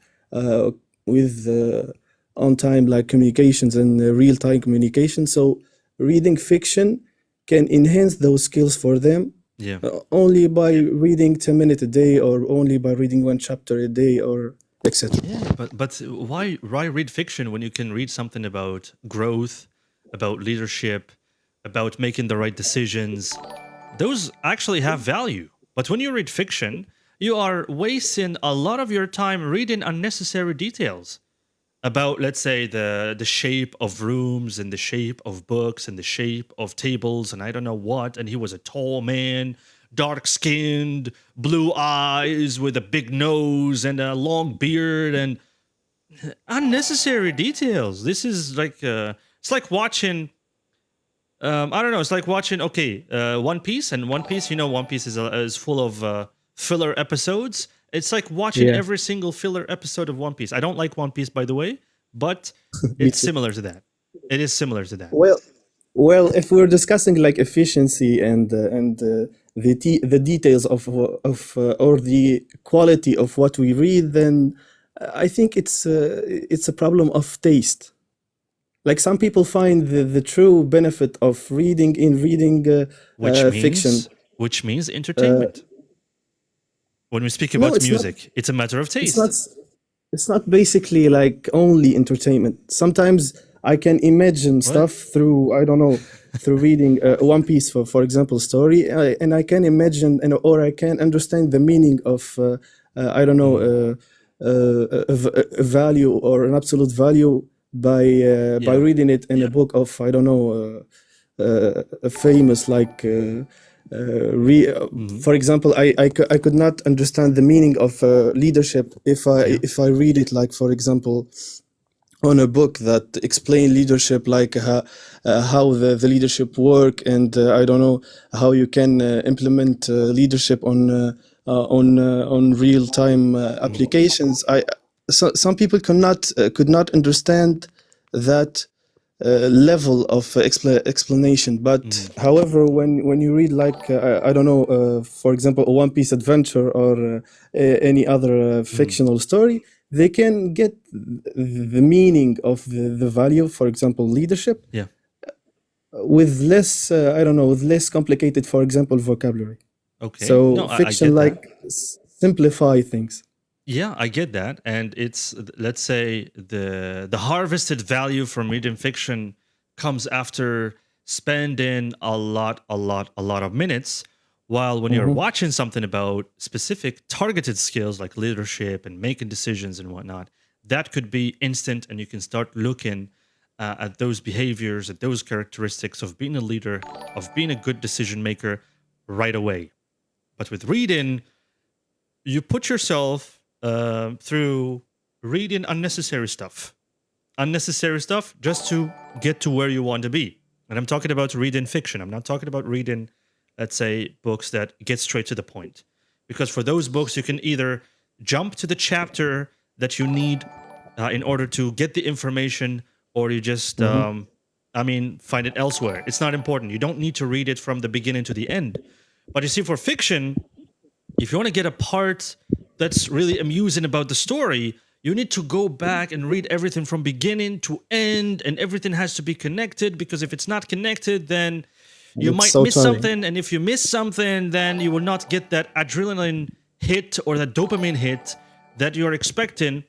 on-time like communications and real-time communication. So reading fiction can enhance those skills for them Yeah. only by reading 10 minutes a day, or only by reading one chapter a day, or etc. Yeah, but why read fiction when you can read something about growth, about leadership, about making the right decisions? Those actually have value. But when you read fiction, you are wasting a lot of your time reading unnecessary details about, let's say, the shape of rooms and the shape of books and the shape of tables and I don't know what. And he was a tall man, dark skinned, blue eyes with a big nose and a long beard, and unnecessary details. This is like it's like watching I don't know. It's like watching One Piece, and One Piece. You know, One Piece is full of filler episodes. It's like watching Yeah, every single filler episode of One Piece. I don't like One Piece, by the way, but me it's too. similar to that. It is similar to that. Well, if we're discussing like efficiency and the details of or the quality of what we read, then I think it's a problem of taste. Like some people find the true benefit of reading Which fiction. means entertainment. When we speak No, about it's not. music, it's a matter of It's not. taste. It's not basically like only entertainment. Sometimes I can imagine What? stuff through, I don't know, through reading One Piece, for example, story, and I can imagine, or I can understand the meaning of I don't know, a value or an absolute value by Yeah. reading it in a book of, I don't know, a famous like. For example, I could not understand the meaning of leadership Yeah. if I read it, like for example, on a book that explain leadership, like how the leadership work, and I don't know how you can implement leadership on real time applications. Some people could not understand that level of explanation. But however, when you read like I don't know, for example, a One Piece adventure, or any other fictional story, they can get the meaning of the value, for example, leadership, Yeah. with less I don't know, with less complicated, for example, vocabulary. Okay. So No, I fiction get that. like simplify things. Yeah, I get that, and it's, let's say, the harvested value from reading fiction comes after spending a lot of minutes, while when you're watching something about specific targeted skills like leadership and making decisions and whatnot, that could be instant, and you can start looking at those behaviors, at those characteristics of being a leader, of being a good decision maker right away. But with reading, you put yourself through reading unnecessary stuff. unnecessary stuff just to get to where you want to be. And I'm talking about reading fiction. I'm not talking about reading, let's say, books that get straight to the point. Because for those books, you can either jump to the chapter that you need in order to get the information, or you just, find it elsewhere. It's not important. You don't need to read it from the beginning to the end. But you see, for fiction, if you want to get a part that's really amusing about the story, you need to go back and read everything from beginning to end, and everything has to be connected, because if it's not connected, then you might miss something, and if you miss something, then you will not get that adrenaline hit or that dopamine hit that you're expecting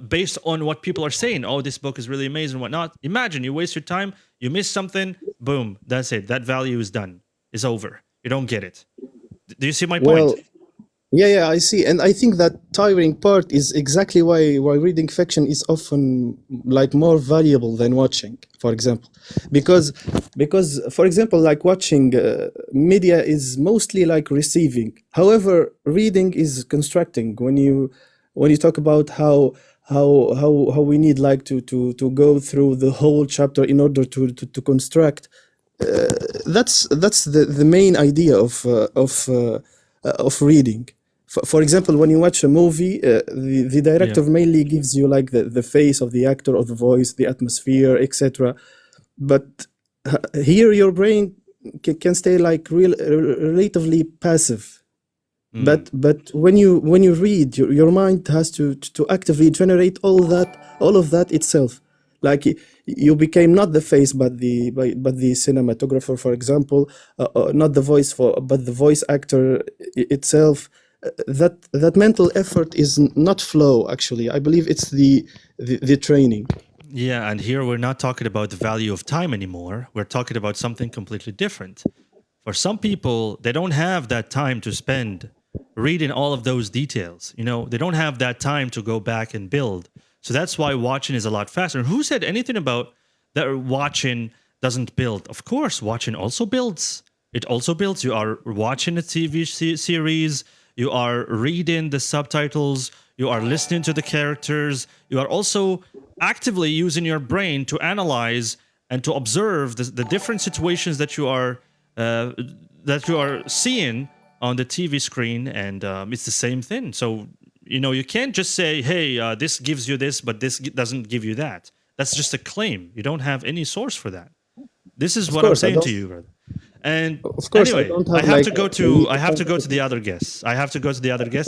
based on what people are saying. Oh, this book is really amazing, whatnot. Imagine you waste your time, you miss something, boom, that's it. That value is done. It's over. You don't get it. Do you see my point? Well, yeah, I see. And I think that tiring part is exactly why reading fiction is often like more valuable than watching, for example. Because for example, like watching media is mostly like receiving. However, reading is constructing. When you talk about how we need like to go through the whole chapter in order to construct, that's the main idea of reading. For example, when you watch a movie, the director mainly gives you like the face of the actor or the voice, the atmosphere, etc. But here your brain can stay like relatively passive. But when you read, your mind has to actively generate all of that itself. Like you became not the face, but the cinematographer, for example, not the voice but the voice actor itself. That mental effort is not flow. Actually, I believe it's the training. Yeah, and here we're not talking about the value of time anymore. We're talking about something completely different. For some people, they don't have that time to spend reading all of those details. They don't have that time to go back and build. So that's why watching is a lot faster. And who said anything about that watching doesn't build? Of course, watching also builds. It also builds. You are watching a TV series. You are reading the subtitles. You are listening to the characters. You are also actively using your brain to analyze and to observe the different situations that you are seeing on the TV screen, and it's the same thing. So you can't just say, hey, this gives you this, but this doesn't give you that. That's just a claim. You don't have any source for that. This is what I'm saying to you, brother. And of course, anyway, I have to go to the other guests. I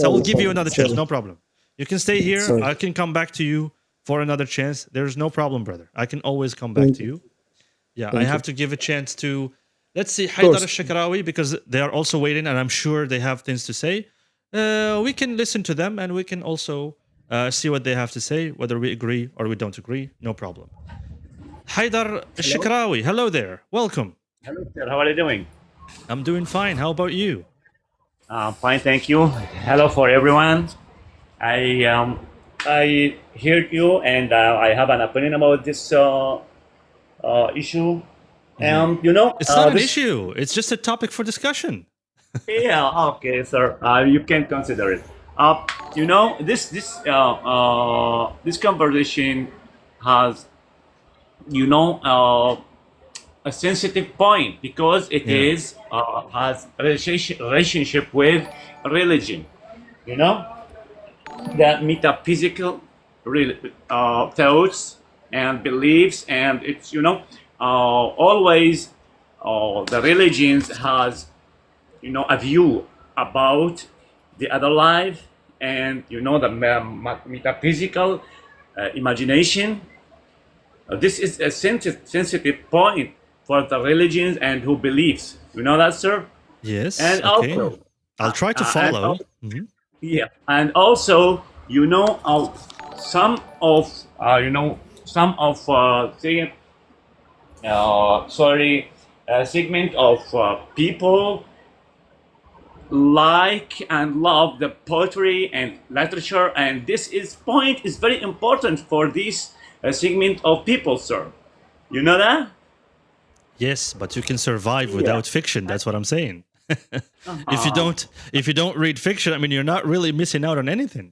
will give you another chance. No problem. You can stay here. Sorry. I can come back to you for another chance. There's no problem, brother. I can always come back to you. Yeah, I have to give a chance to, let's see, Haidar al-Shakrawi, because they are also waiting, and I'm sure they have things to say. We can listen to them, and we can also see what they have to say, whether we agree or we don't agree. No problem. Haidar al-Shakrawi, hello there. Welcome. Hello, sir. How are you doing? I'm doing fine. How about you? Fine, thank you. Hello for everyone. I heard you, and I have an opinion about this issue. It's not an issue. It's just a topic for discussion. Yeah, okay, sir. You can consider it. This conversation has, a sensitive point, because it is has relationship with religion. The metaphysical thoughts and beliefs, and it's always the religions has a view about the other life, and the metaphysical imagination. This is a sensitive point for the religions and who believes. You know that, sir? Yes. And okay. also, I'll try to follow. Yeah, and also, some of segment of people like and love the poetry and literature, and this point is very important for this segment of people, sir. You know that? Yes, but you can survive without fiction. That's what I'm saying. If you don't read fiction, you're not really missing out on anything.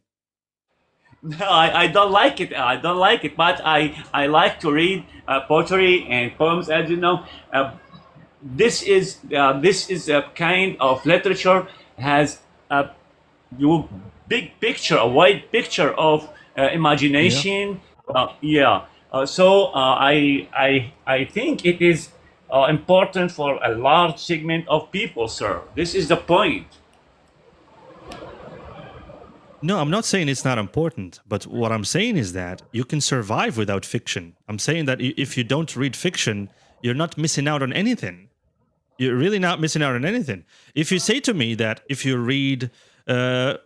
No, I don't like it. I don't like it. But I like to read poetry and poems. As you know, this is a kind of literature has a you big picture, a wide picture of Yeah. imagination. Yeah. I think it is important for a large segment of people, sir. This is the point. No, I'm not saying it's not important, but what I'm saying is that you can survive without fiction. I'm saying that if you don't read fiction, you're not missing out on anything. You're really not missing out on anything. If you say to me that if you read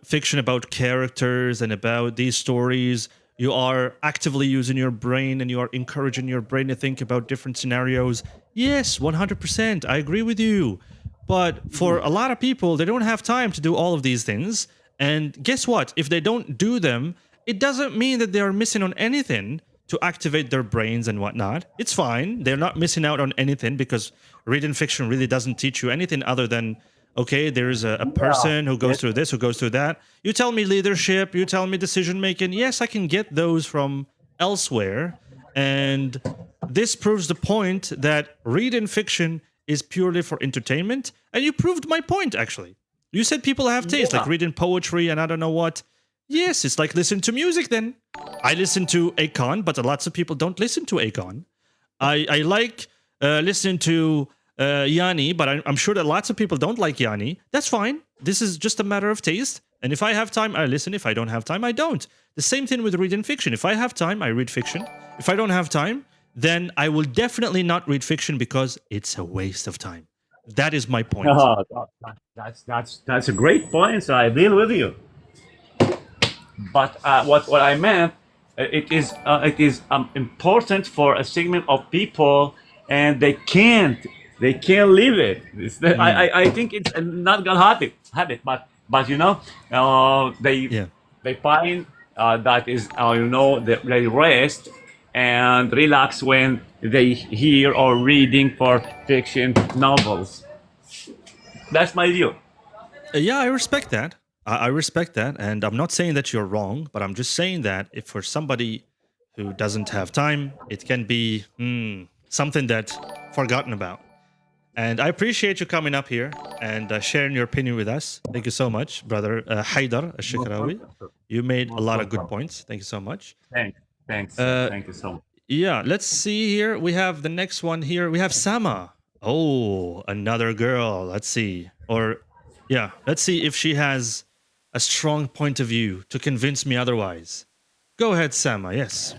fiction about characters and about these stories, you are actively using your brain and you are encouraging your brain to think about different scenarios, yes, 100%, I agree with you. But for a lot of people, they don't have time to do all of these things. And guess what? If they don't do them, it doesn't mean that they are missing on anything to activate their brains and whatnot. It's fine. They're not missing out on anything because reading fiction really doesn't teach you anything other than, okay, there's a person who goes through this, who goes through that. You tell me leadership, you tell me decision making. Yes, I can get those from elsewhere. And this proves the point that reading fiction is purely for entertainment. And you proved my point, actually. You said people have taste, like reading poetry and I don't know what. Yes, it's like listening to music then. I listen to Akon, but lots of people don't listen to Akon. I like listening to Yanni, but I'm sure that lots of people don't like Yanni. That's fine. This is just a matter of taste. And if I have time, I listen. If I don't have time, I don't. The same thing with reading fiction. If I have time, I read fiction. If I don't have time, then I will definitely not read fiction because it's a waste of time. That is my point. That's a great point. So I agree with you. But what I meant, it is important for a segment of people, and they can't leave it. I think it's not gonna habit, but you know, they find that is you know they rest and relax when they hear or reading for fiction novels. That's my view. Yeah, I respect that. I respect that. And I'm not saying that you're wrong, but I'm just saying that if for somebody who doesn't have time, it can be something that's forgotten about. And I appreciate you coming up here and sharing your opinion with us. Thank you so much, brother Haidar Al-Shikrawi. You made a lot of good points. Thank you so much. Thanks. Thank you so much. Yeah, let's see here. We have the next one here. We have Sama. Oh, another girl. Let's see. Let's see if she has a strong point of view to convince me otherwise. Go ahead, Sama. Yes.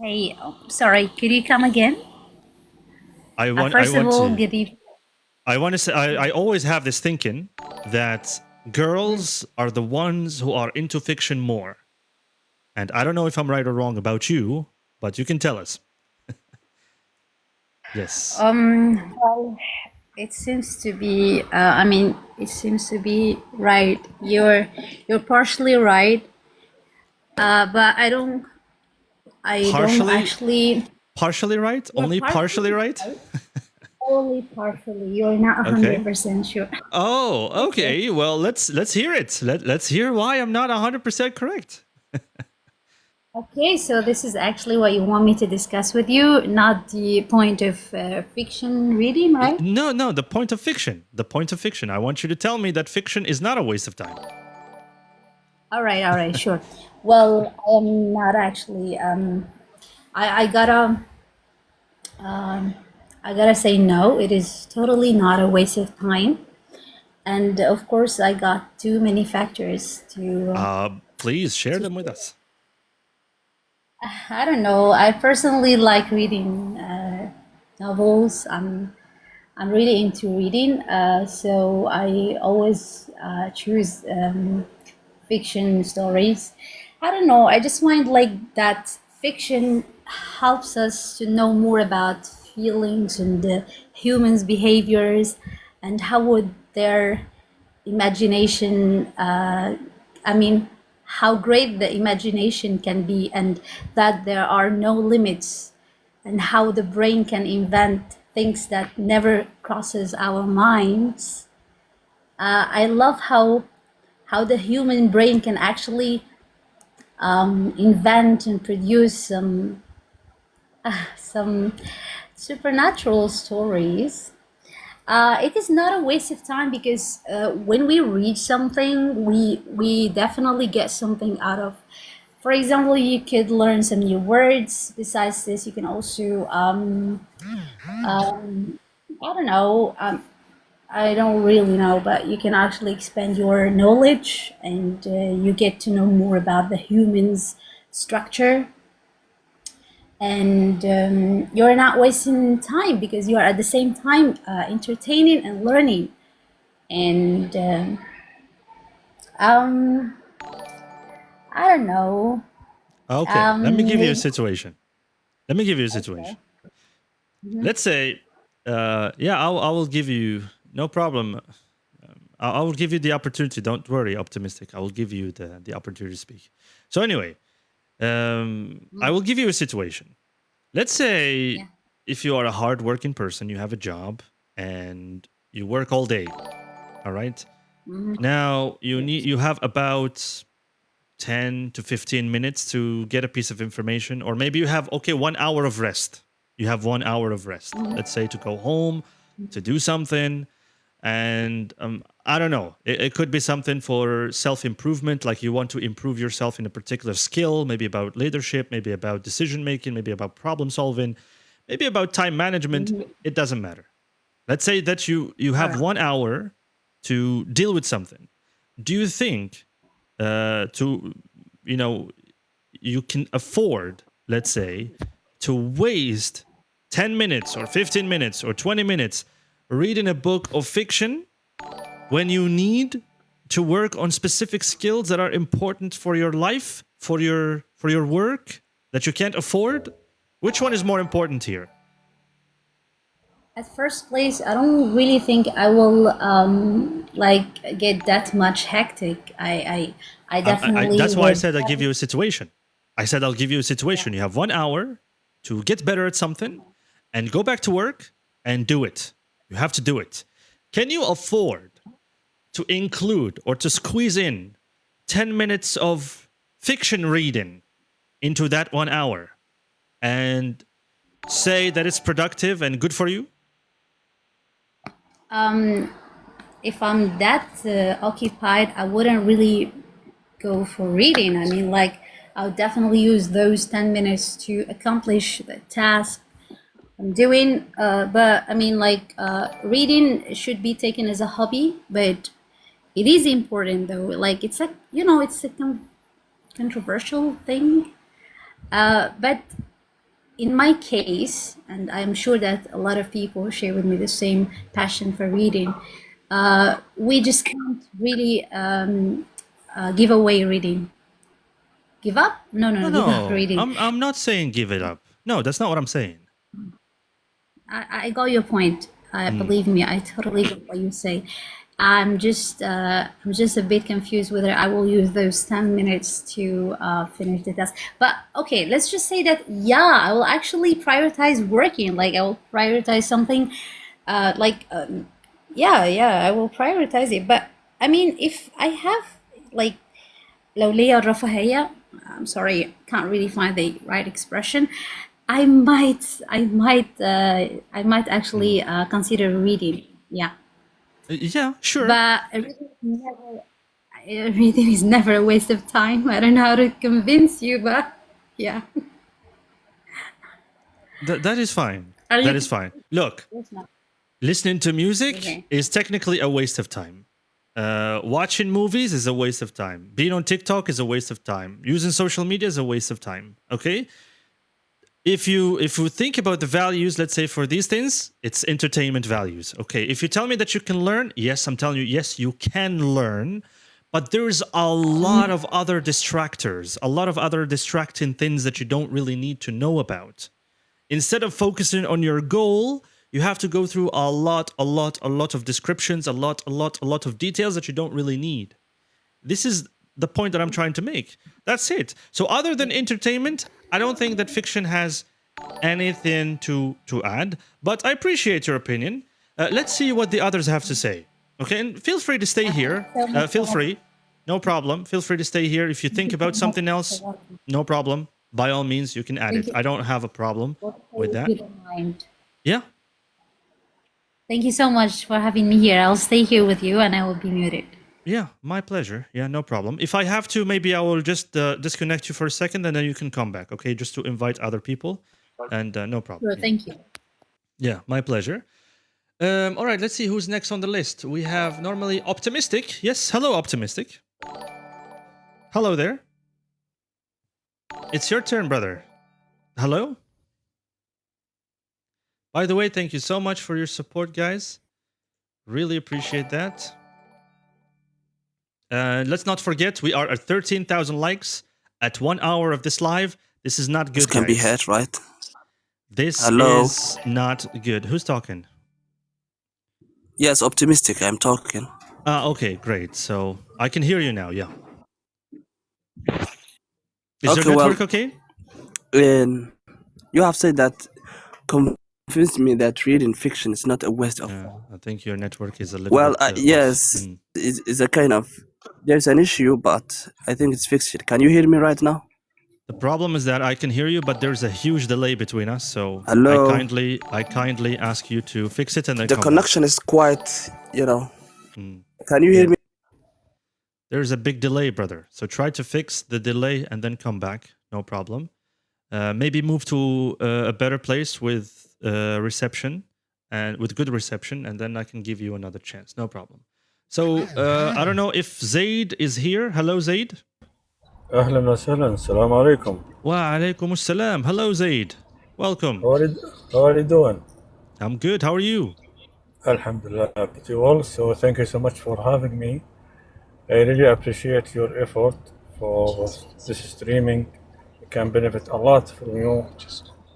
Hey, sorry, could you come again? I want to say I always have this thinking that girls are the ones who are into fiction more. And I don't know if I'm right or wrong about you, but you can tell us. Yes. Well, it seems to be. It seems to be right. You're partially right, but I don't actually. Partially right? Only partially right? Only partially. You're not 100% sure. Oh, okay. Well, let's hear it. Let's hear why I'm not 100% correct. Okay, so this is actually what you want me to discuss with you, not the point of fiction reading, right? No, the point of fiction. The point of fiction. I want you to tell me that fiction is not a waste of time. All right, sure. Well, I am not actually. I gotta say no. It is totally not a waste of time, and of course, I got too many factors to. Please share them with us. I don't know. I personally like reading novels. I'm really into reading, so I always choose fiction stories. I don't know. I just find like that fiction helps us to know more about feelings and humans' behaviors and how would their imagination. How great the imagination can be, and that there are no limits, and how the brain can invent things that never crosses our minds. I love how the human brain can actually invent and produce some supernatural stories, it is not a waste of time, because when we read something, we definitely get something out of. For example, you could learn some new words. Besides this, you can also I don't know. I don't really know, but you can actually expand your knowledge, and you get to know more about the human's structure. And you're not wasting time, because you are at the same time entertaining and learning. And I don't know. Okay, let me give you a Maybe, situation. Let me give you a situation. Let's say, yeah, I will give you, no problem. I will give you the opportunity. Don't worry, optimistic. I will give you the opportunity to speak. So anyway, I will give you a situation. Let's say if you are a hardworking person, you have a job and you work all day. All right. Now you have about 10 to 15 minutes to get a piece of information, or maybe you have 1 hour of rest. You have 1 hour of rest. Let's say to go home, to do something. And I don't know, it could be something for self-improvement, like you want to improve yourself in a particular skill, maybe about leadership, maybe about decision making, maybe about problem solving, maybe about time management. It doesn't matter. Let's say that you have 1 hour to deal with something. Do you think you can afford, let's say, to waste 10 minutes or 15 minutes or 20 minutes reading a book of fiction when you need to work on specific skills that are important for your life, for your work, that you can't afford? Which one is more important here? at first place, I don't really think I will like get that much hectic. I definitely That's why I would. said I'll give you a situation. I said I'll give you a situation. You have 1 hour to get better at something and go back to work and do it. You have to do it. Can you afford to include or to squeeze in 10 minutes of fiction reading into that 1 hour and say that it's productive and good for you? If I'm that occupied, I wouldn't really go for reading. I mean, like, I would definitely use those 10 minutes to accomplish the task I'm doing. But I mean, like, reading should be taken as a hobby, but it is important though. Like, it's like, it's a controversial thing. But in my case, and I'm sure that a lot of people share with me the same passion for reading, we just can't really give away reading. Give up? No, give up No, reading. I'm not saying give it up. No, that's not what I'm saying. I got your point. Believe me, I totally get what you say. I'm just a bit confused whether I will use those 10 minutes to finish the task. But okay, let's just say that, yeah, I will actually prioritize working. Like, I will prioritize something yeah, I will prioritize it. But I mean, if I have like لو ليا الرفاهية, I'm sorry, can't really find the right expression. I might actually consider reading. Yeah. Yeah, sure. But reading is never a waste of time. I don't know how to convince you, but yeah. That is fine. Are That you? is fine. Look, It's not. listening to music Okay. is technically a waste of time. Watching movies is a waste of time. Being on TikTok is a waste of time. Using social media is a waste of time. Okay? If you think about the values, let's say for these things, it's entertainment values. Okay. If you tell me that you can learn, yes, I'm telling you, yes, you can learn. But there's a lot of other distractors, a lot of other distracting things that you don't really need to know about. Instead of focusing on your goal, you have to go through a lot of descriptions, a lot of details that you don't really need. This is the point that I'm trying to make. That's it. So other than entertainment, I don't think that fiction has anything to add, but I appreciate your opinion. Let's see what the others have to say. Okay, and feel free to stay here. Feel free. no problem. Feel free to stay here. If you think about something else, no problem. By all means, you can add it. I don't have a problem with that. Yeah. Thank you so much for having me here. I'll stay here with you and I will be muted. Yeah, my pleasure. Yeah, no problem. If I have to, maybe I will just disconnect you for a second and then you can come back, okay? Just to invite other people. And no problem. Sure, thank you. Yeah, my pleasure. All right, let's see who's next on the list. We have normally Optimistic. Yes, hello, Optimistic. Hello there. It's your turn, brother. Hello? By the way, thank you so much for your support, guys. Really appreciate that. Let's not forget, we are at 13,000 likes at 1 hour of this live. This is not good, This can be guys. heard, right? This Hello? is not good. Who's talking? Yes, Optimistic, I'm talking. Okay, great. So I can hear you now, yeah. Is Okay, your well, network okay? you have said that convinced me that reading fiction is not a waste of... I think your network is a little Well, bit yes, it's a kind of... There's an issue, but I think it's fixed. Can you hear me right now? The problem is that I can hear you, but there's a huge delay between us. So Hello? I kindly ask you to fix it and then The come connection is quite, Can you hear me? There's a big delay, brother. So try to fix the delay and then come back. No problem. Maybe move to a better place with reception and with good reception, and then I can give you another chance. No problem. So I don't know if Zaid is here. Hello, Zaid. أهلا وسهلا السلام عليكم. وعليكم السلام. Hello, Zaid. Welcome. How are you doing? I'm good. How are you? Alhamdulillah, pretty well. So thank you so much for having me. I really appreciate your effort for this streaming. It can benefit a lot from you.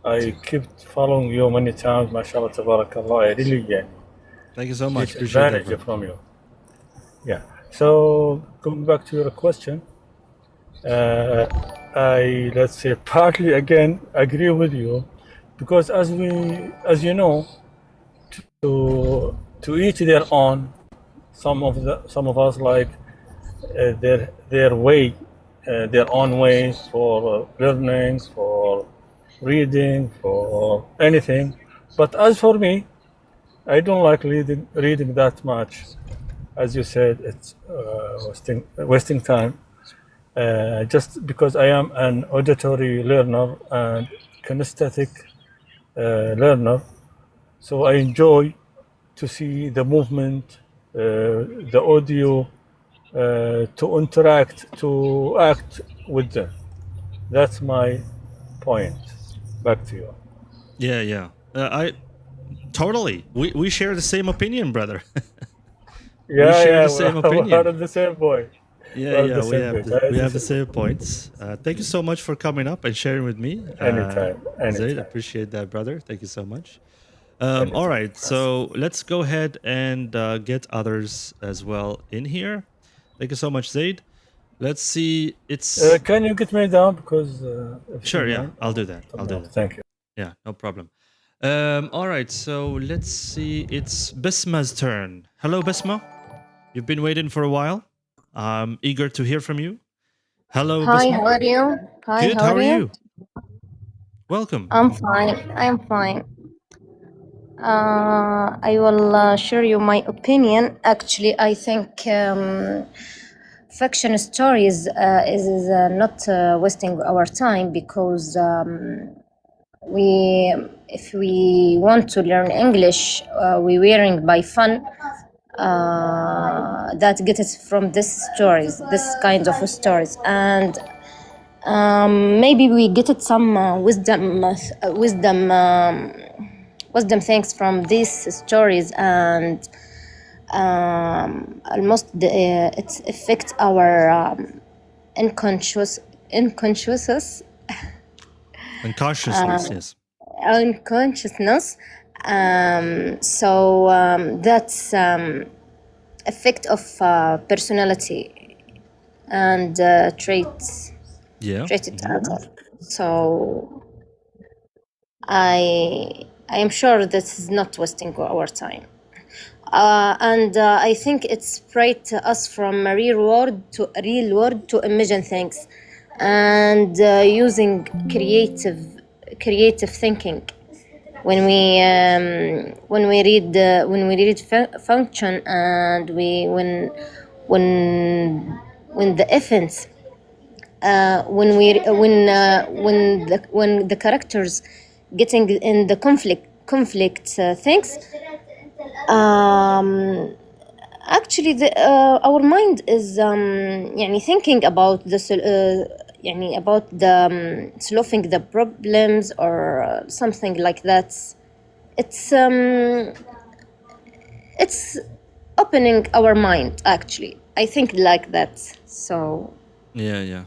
I keep following you many times. MashaAllah, tabarakallah. I really Thank you so much. get Appreciate that, advantage brother. from you. Yeah. So going back to your question, I, let's say, partly again agree with you, because as you know, to each their own. Some of us like their way, their own ways for learning, for reading, for anything. But as for me, I don't like reading that much. As you said, it's wasting time. Just because I am an auditory learner and kinesthetic learner, so I enjoy to see the movement, the audio, to interact, to act with them. That's my point. Back to you. Yeah. I totally. We share the same opinion, brother. We share the same opinion. We're on the same point. Yeah, we have the same points. Thank you so much for coming up and sharing with me. Anytime. Zaid, appreciate that, brother. Thank you so much. All right, so let's go ahead and get others as well in here. Thank you so much, Zaid. Let's see. It's Can you get me down, because sure. Yeah, I'll do that. I'll do that. Thank you. Yeah, no problem. All right, so let's see. It's Besma's turn. Hello, Besma. You've been waiting for a while. I'm eager to hear from you. Hello, Hi, Besma. how are you? Hi, Good. How are you? Welcome. I'm fine. I'm fine. I will share you my opinion. Actually, I think fiction stories is not wasting our time, because if we want to learn English, we wearing by fun. That gets from this kind of stories, and maybe we get it some wisdom things from these stories, and almost it affects our unconsciousness. Unconsciousness, yes. Unconsciousness. That's effect of personality and traits. Yeah. Trait So I am sure this is not wasting our time. And I think it spread us from a real world to imagine things, and using creative thinking when we read function, and when the events when the characters getting in the conflict things. Actually our mind is يعني thinking about the يعني about the solving the problems or something like that. It's opening our mind, actually. I think like that. So Yeah.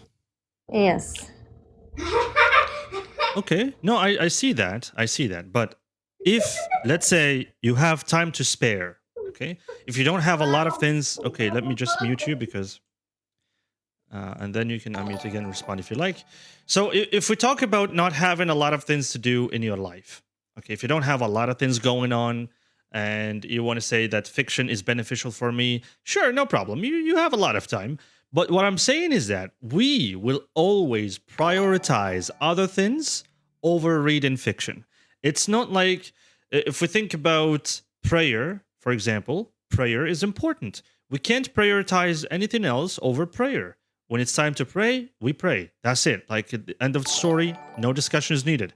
yes. Okay. No, I see that. I see that. But if, let's say, you have time to spare, okay? If you don't have a lot of things, okay, let me just mute you because, and then you can unmute again and respond if you like. So if we talk about not having a lot of things to do in your life, okay, if you don't have a lot of things going on and you want to say that fiction is beneficial for me, sure, no problem. You have a lot of time. But what I'm saying is that we will always prioritize other things over reading fiction. It's not like if we think about prayer, for example, prayer is important. We can't prioritize anything else over prayer. When it's time to pray, we pray. That's it. Like at the end of the story, no discussion is needed.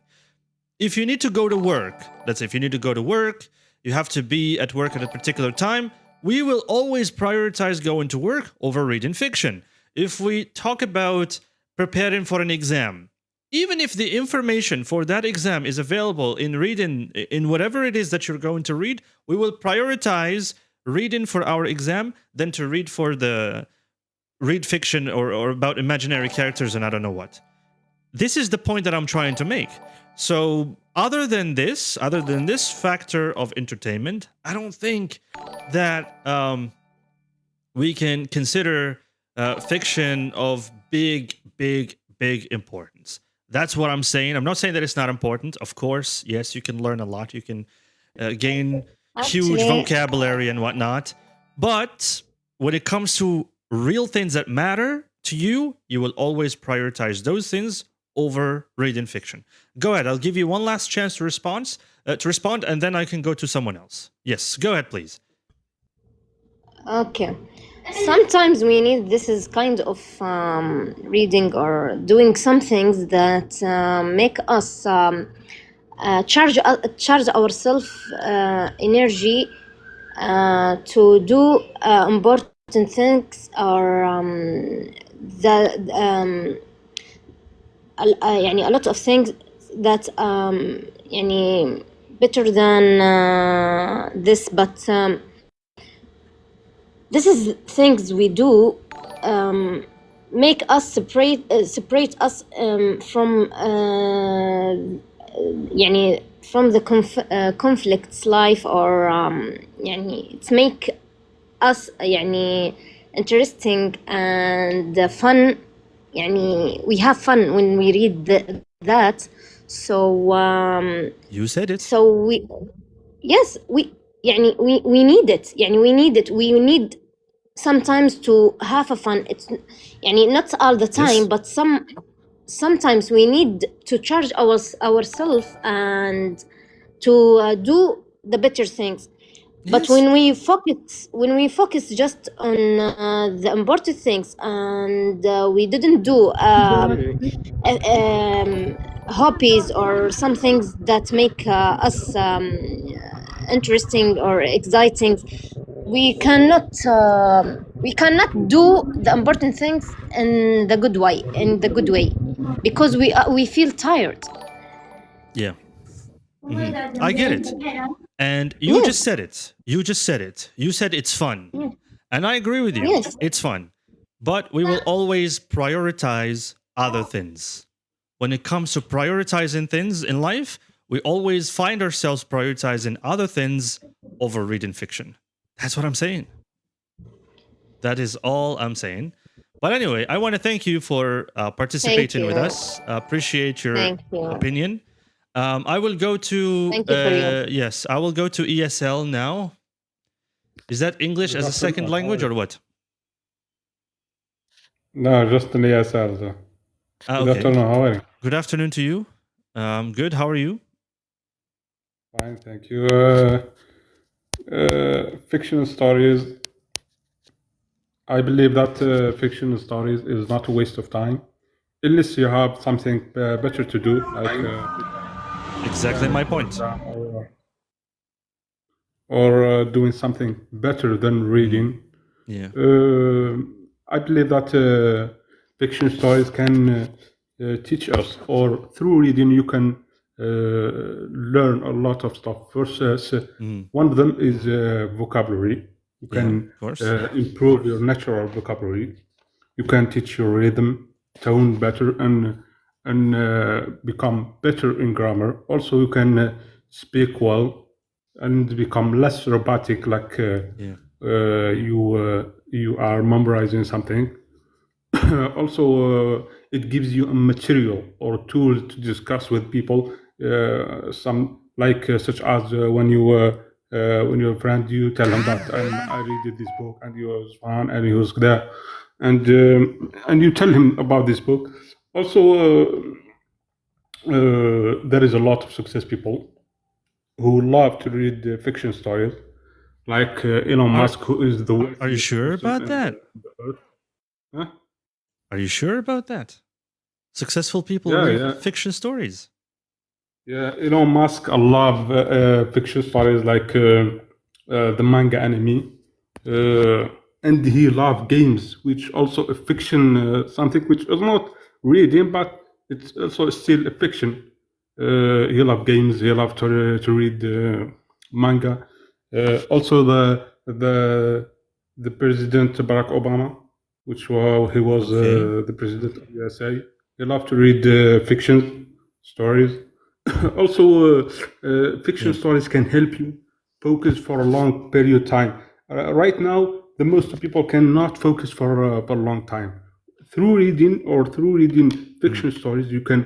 If you need to go to work, let's say if you need to go to work, you have to be at work at a particular time, we will always prioritize going to work over reading fiction. If we talk about preparing for an exam, even if the information for that exam is available in reading, in whatever it is that you're going to read, we will prioritize reading for our exam than to read fiction or about imaginary characters and I don't know what. This is the point that I'm trying to make. So other than this factor of entertainment, I don't think that we can consider fiction of big importance. That's what I'm saying. I'm not saying that it's not important. Of course, yes, you can learn a lot. You can gain huge vocabulary and whatnot. But when it comes to real things that matter to you, you will always prioritize those things over reading fiction. Go ahead. I'll give you one last chance to respond, and then I can go to someone else. Yes, go ahead, please. Okay. Sometimes we need this is kind of reading or doing some things that make us charge ourselves energy to do important things or يعني a lot of things that يعني better than this, but this is things we do make us separate us from يعني from the conflicts life, or يعني it's make us يعني interesting and fun. يعني we have fun when we read that. So you said it. So we يعني we need it. يعني we need it. We need sometimes to have a fun. It's يعني not all the time, yes. But sometimes we need to charge ourselves and to do the better things. Yes. But when we focus just on the important things, and we didn't do hobbies or some things that make us interesting or exciting, we cannot do the important things in the good way, because we feel tired. Yeah. Mm-hmm. I get it. And you yes. just said it. You said it's fun. Yes. And I agree with you. Yes. It's fun. But we will always prioritize other things. When it comes to prioritizing things in life, we always find ourselves prioritizing other things over reading fiction. That's what I'm saying. That is all I'm saying. But anyway, I want to thank you for participating with us. Appreciate your opinion. I will go to Thank you for you. Yes, I will go to ESL now. Is that English as a second language or what? No, just an ESL. Good Okay. afternoon. How are you? Good afternoon to you. Good. How are you? Fine, thank you. Fictional stories. I believe that fictional stories is not a waste of time, unless you have something better to do, like exactly my point. Or doing something better than reading. Yeah. I believe that fiction stories can teach us, or through reading you can learn a lot of stuff. First, one of them is vocabulary. You can improve your natural vocabulary. You can teach your rhythm, tone better, and become better in grammar. Also, you can speak well and become less robotic, like you are memorizing something. Also, it gives you a material or tool to discuss with people. Some like such as when your friend, you tell him that I read this book and he was fun and he was there, and you tell him about this book. Also, there is a lot of success people who love to read fiction stories, like Elon Musk, who is the. Are you sure about that? Huh? Are you sure about that? Successful people read fiction stories. Yeah, Elon Musk, I love fiction stories like the manga anime, and he loves games, which also a fiction, something which is not reading, but it's also still a fiction. He loves games. He loves to read manga. Also, the President Barack Obama, which he was the president of USA. He loved to read fiction stories. Also, fiction stories can help you focus for a long period of time. Right now, the most people cannot focus for a long time. Through reading fiction stories, you can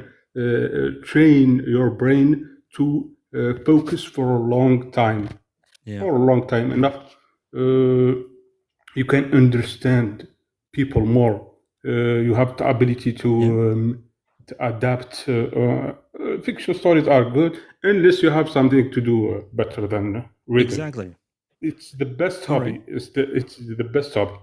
train your brain to focus for a long time. For a long time enough. You can understand people more. You have the ability to adapt. Fiction stories are good unless you have something to do better than reading. Exactly. It's the best hobby. It's the best hobby.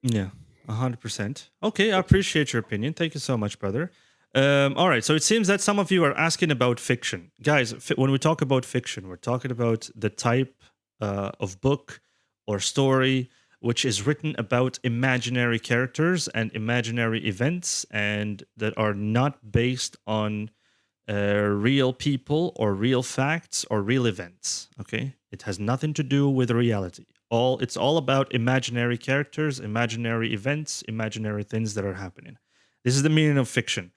Yeah, 100%. Okay, I appreciate your opinion. Thank you so much, brother. All right, so it seems that some of you are asking about fiction. Guys, when we talk about fiction, we're talking about the type of book or story which is written about imaginary characters and imaginary events, and that are not based on real people or real facts or real events. Okay, it has nothing to do with reality. It's all about imaginary characters, imaginary events, imaginary things that are happening. This is the meaning of fiction.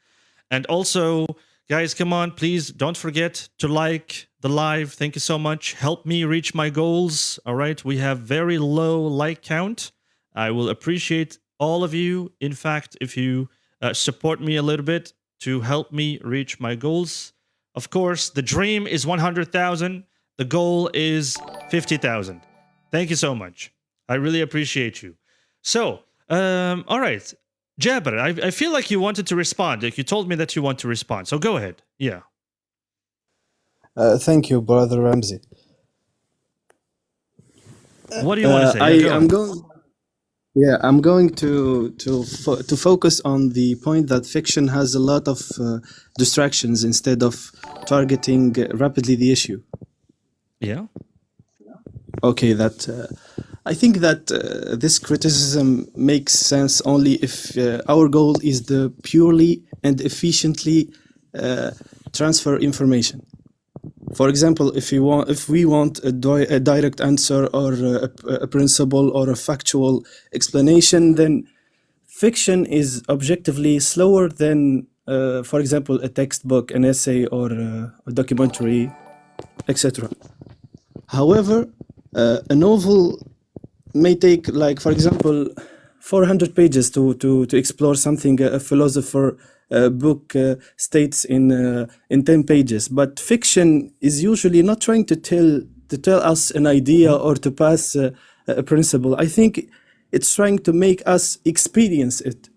And also, guys, come on, please don't forget to like the live. Thank you so much. Help me reach my goals. All right, we have very low like count. I will appreciate all of you. In fact, if you support me a little bit to help me reach my goals. Of course, the dream is 100,000. The goal is 50,000. Thank you so much. I really appreciate you. So, all right. Jabir, I feel like you wanted to respond. Like, you told me that you want to respond. So go ahead. Yeah. Thank you, Brother Ramsey. What do you want to say? I'm going to focus on the point that fiction has a lot of distractions instead of targeting rapidly the issue. Yeah. Okay, I think that this criticism makes sense only if our goal is the purely and efficiently transfer information. For example, if we want a direct answer or a principle or a factual explanation, then fiction is objectively slower than, for example, a textbook, an essay, or a documentary, etc. However, a novel may take, like, for example, 400 pages to explore something a philosopher book states in 10 pages. But fiction is usually not trying to tell us an idea or to pass principle. I think it's trying to make us experience it.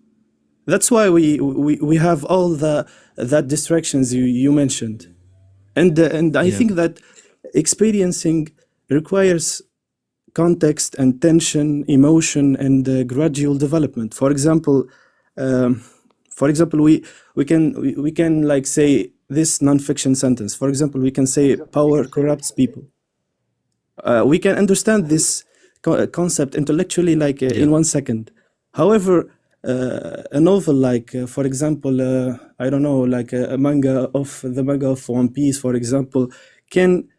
That's why we have all that distractions you mentioned, and I think that experiencing requires context and tension, emotion, and gradual development. For example, we can like say this nonfiction sentence. For example, we can say power corrupts people. We can understand this concept intellectually like in 1 second. However, a novel like, for example, I don't know, like the manga of One Piece, for example, can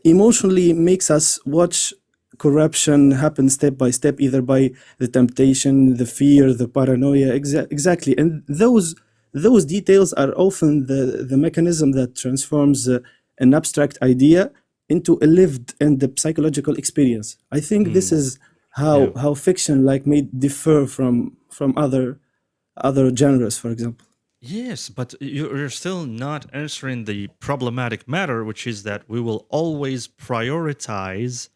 emotionally makes us watch corruption happen step by step, either by the temptation, the fear, the paranoia, exactly. And those details are often the mechanism that transforms an abstract idea into a lived and the psychological experience. I think this is how fiction like may differ from other genres, for example. Yes, but you're still not answering the problematic matter, which is that we will always prioritize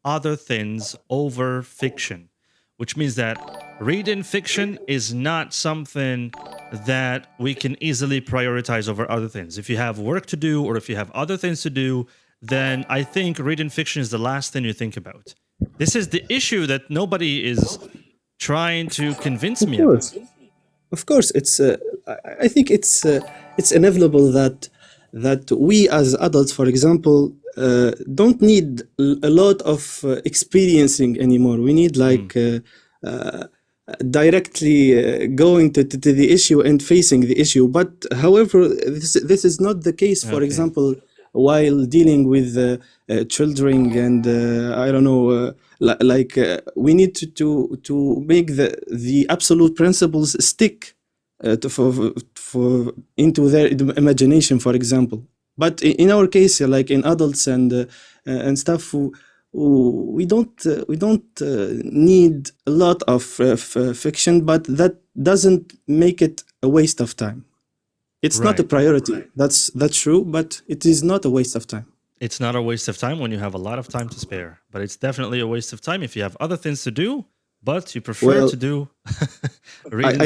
other things over fiction, which means that reading fiction is not something that we can easily prioritize over other things. If you have work to do or if you have other things to do, then I think reading fiction is the last thing you think about. This is the issue that nobody is trying to convince me about. Of course, it's. I think it's inevitable that we as adults, for example, don't need a lot of experiencing anymore. We need like directly going to the issue and facing the issue. But however, this is not the case. For example, while dealing with children and I don't know. We need to make the absolute principles stick for into their imagination, for example. But in our case, like in adults and stuff, we don't need a lot of fiction, but that doesn't make it a waste of time. It's not a priority. That's true, but it is not a waste of time. It's not a waste of time when you have a lot of time to spare, but it's definitely a waste of time if you have other things to do, but you prefer to do reading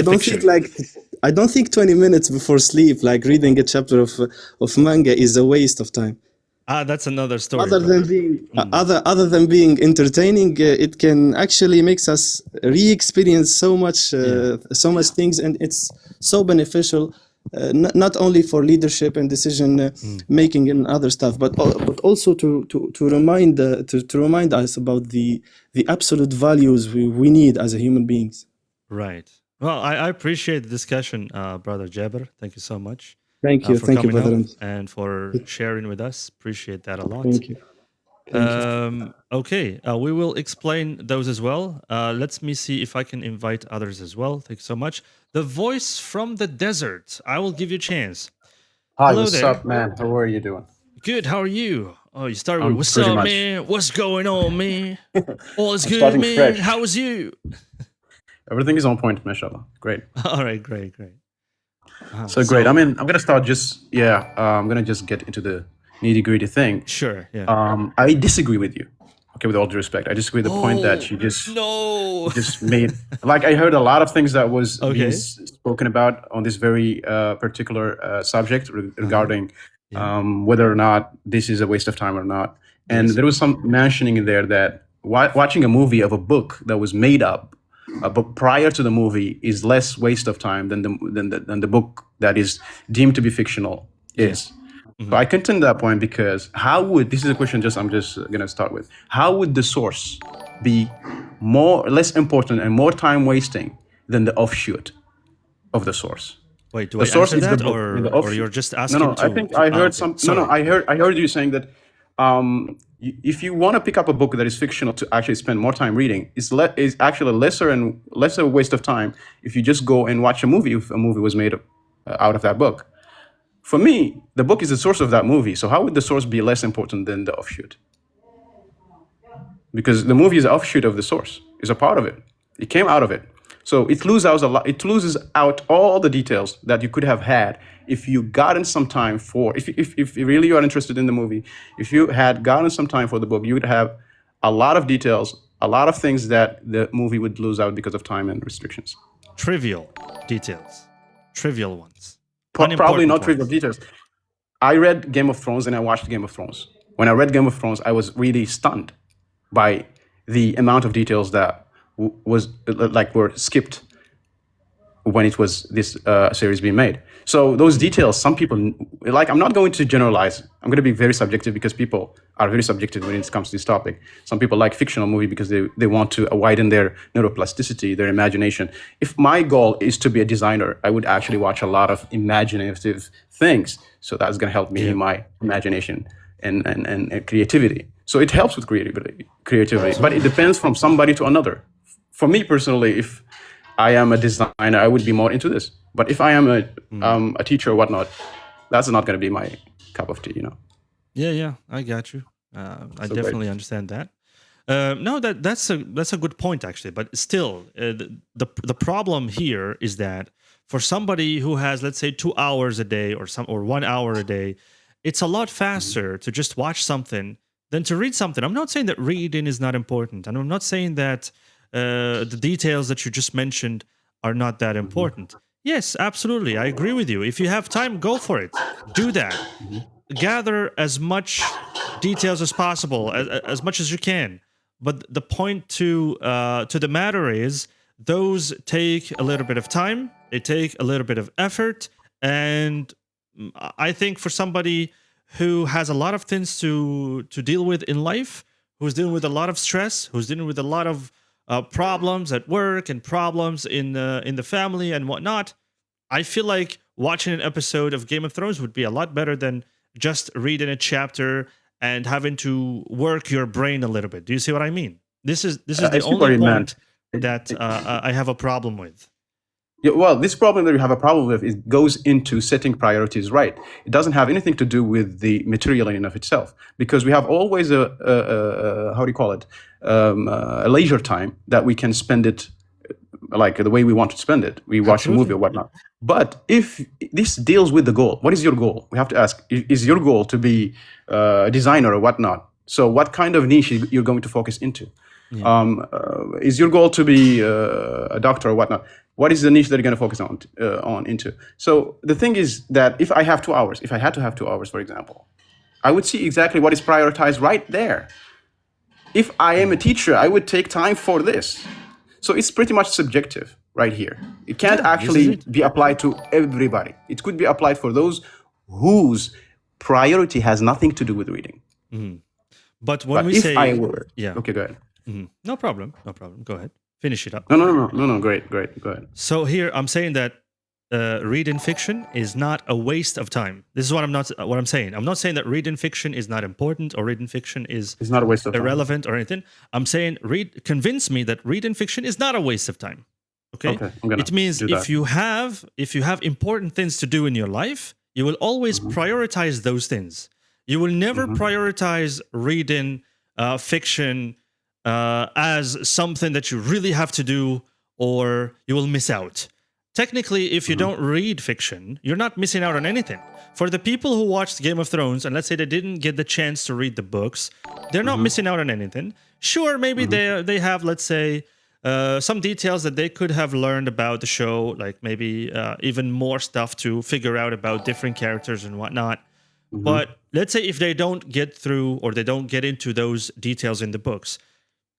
I don't think 20 minutes before sleep, like reading a chapter of manga, is a waste of time. That's another story. Other than being entertaining, it can actually makes us re-experience so much things, and it's so beneficial. Not only for leadership and decision making and other stuff, but also to remind us about the absolute values we need as a human beings. Right. Well, I appreciate the discussion, Brother Jaber. Thank you so much. Thank you, brother, and for sharing with us. Appreciate that a lot. Thank you. Okay, we will explain those as well. Let me see if I can invite others as well. Thank you so much. The voice from the desert. I will give you a chance. Hi, Hello what's there. up, man? How are you doing? Good, how are you? Oh, you started with, what's up, man? What's going on, man? All is good, man. Fresh. How is you? Everything is on point, mashallah. Great. All right, great. So great. I mean, I'm going to start I'm going to just get into the nitty-gritty thing. Sure, yeah. I disagree with you. Okay, with all due respect. I disagree with the point that you just made. Like, I heard a lot of things that was being spoken about on this very particular subject regarding whether or not this is a waste of time or not. And there was some mentioning in there that watching a movie of a book that was made up but prior to the movie is less waste of time than the book that is deemed to be fictional is. So I contend that point because this is a question I'm just going to start with. How would the source be less important and more time wasting than the offshoot of the source? Wait, do I answer that or you're just asking? No, I think I heard I heard you saying that if you want to pick up a book that is fictional to actually spend more time reading, is actually lesser waste of time if you just go and watch a movie if a movie was made out of that book. For me, the book is the source of that movie. So how would the source be less important than the offshoot? Because the movie is an offshoot of the source. It's a part of it. It came out of it. So it loses out all the details that you could have had if you gotten some time for, if really you are interested in the movie, if you had gotten some time for the book, you would have a lot of details, a lot of things that the movie would lose out because of time and restrictions. Trivial details, trivial ones. Probably not trivial details. I read Game of Thrones and I watched Game of Thrones. When I read Game of Thrones, I was really stunned by the amount of details that were skipped when it was this series being made. So those details, some people I'm not going to generalize. I'm going to be very subjective because people are very subjective when it comes to this topic. Some people like fictional movie because they want to widen their neuroplasticity, their imagination. If my goal is to be a designer, I would actually watch a lot of imaginative things. So that's going to help me in my imagination and creativity. So it helps with creativity, but it depends from somebody to another. For me personally, if I am a designer, I would be more into this. But if I am a teacher or whatnot, that's not going to be my cup of tea, Yeah, I got you. I definitely understand that. No, that's a good point actually. But still, the problem here is that for somebody who has, let's say, 2 hours a day or 1 hour a day, it's a lot faster to just watch something than to read something. I'm not saying that reading is not important, and I'm not saying that the details that you just mentioned are not that important. Yes, absolutely. I agree with you. If you have time, go for it. Do that. Gather as much details as possible, as much as you can. But the point to the matter is those take a little bit of time. They take a little bit of effort. And I think for somebody who has a lot of things to deal with in life, who's dealing with a lot of stress, who's dealing with a lot of problems at work and problems in the family and whatnot, I feel like watching an episode of Game of Thrones would be a lot better than just reading a chapter and having to work your brain a little bit. Do you see what I mean? This is the only point that I have a problem with. Yeah, well, this problem that you have a problem with, it goes into setting priorities right. It doesn't have anything to do with the material in and of itself, because we have always a how do you call it, a leisure time that we can spend it like the way we want to spend it. We watch a movie or whatnot. But if this deals with the goal, what is your goal? We have to ask, is your goal to be a designer or whatnot? So what kind of niche you're going to focus into? Yeah. Is your goal to be a doctor or whatnot? What is the niche that you're going to focus on into? So the thing is that if I have 2 hours, if I had to have 2 hours, for example, I would see exactly what is prioritized right there. If I am a teacher, I would take time for this. So it's pretty much subjective right here. It can't actually be applied to everybody. It could be applied for those whose priority has nothing to do with reading. Mm-hmm. But when we say, okay, go ahead. Mm-hmm. No problem. Go ahead. Finish it up. No. Great. Go ahead. So here I'm saying that reading fiction is not a waste of time. This is what I'm saying. I'm not saying that reading fiction is not important or reading fiction is not a waste of irrelevant or anything. I'm saying convince me that reading fiction is not a waste of time. Okay. It means if you have important things to do in your life, you will always prioritize those things. You will never prioritize reading fiction as something that you really have to do, or you will miss out. Technically, if you don't read fiction, you're not missing out on anything. For the people who watched Game of Thrones, and let's say they didn't get the chance to read the books, they're not missing out on anything. Sure, maybe they have, let's say, some details that they could have learned about the show, like maybe even more stuff to figure out about different characters and whatnot. But let's say if they don't get through or they don't get into those details in the books,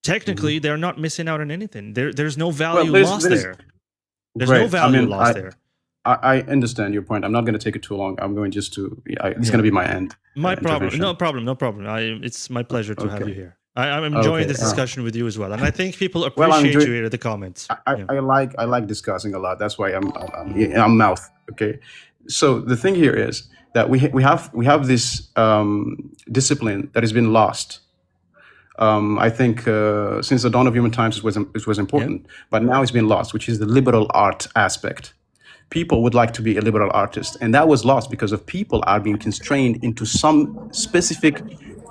technically they're not missing out on anything. There's no value lost there. There's no value lost there. I understand your point. I'm not going to take it too long. I'm going just to, it's going to be my end. My problem. No problem. It's my pleasure to have you here. I'm enjoying this discussion with you as well. And I think people appreciate you here in the comments. I like discussing a lot. That's why I'm mouth. Okay. So the thing here is that we have this discipline that has been lost. I think since the dawn of human times it was important, but now it's been lost, which is the liberal art aspect. People would like to be a liberal artist, and that was lost because of people are being constrained into some specific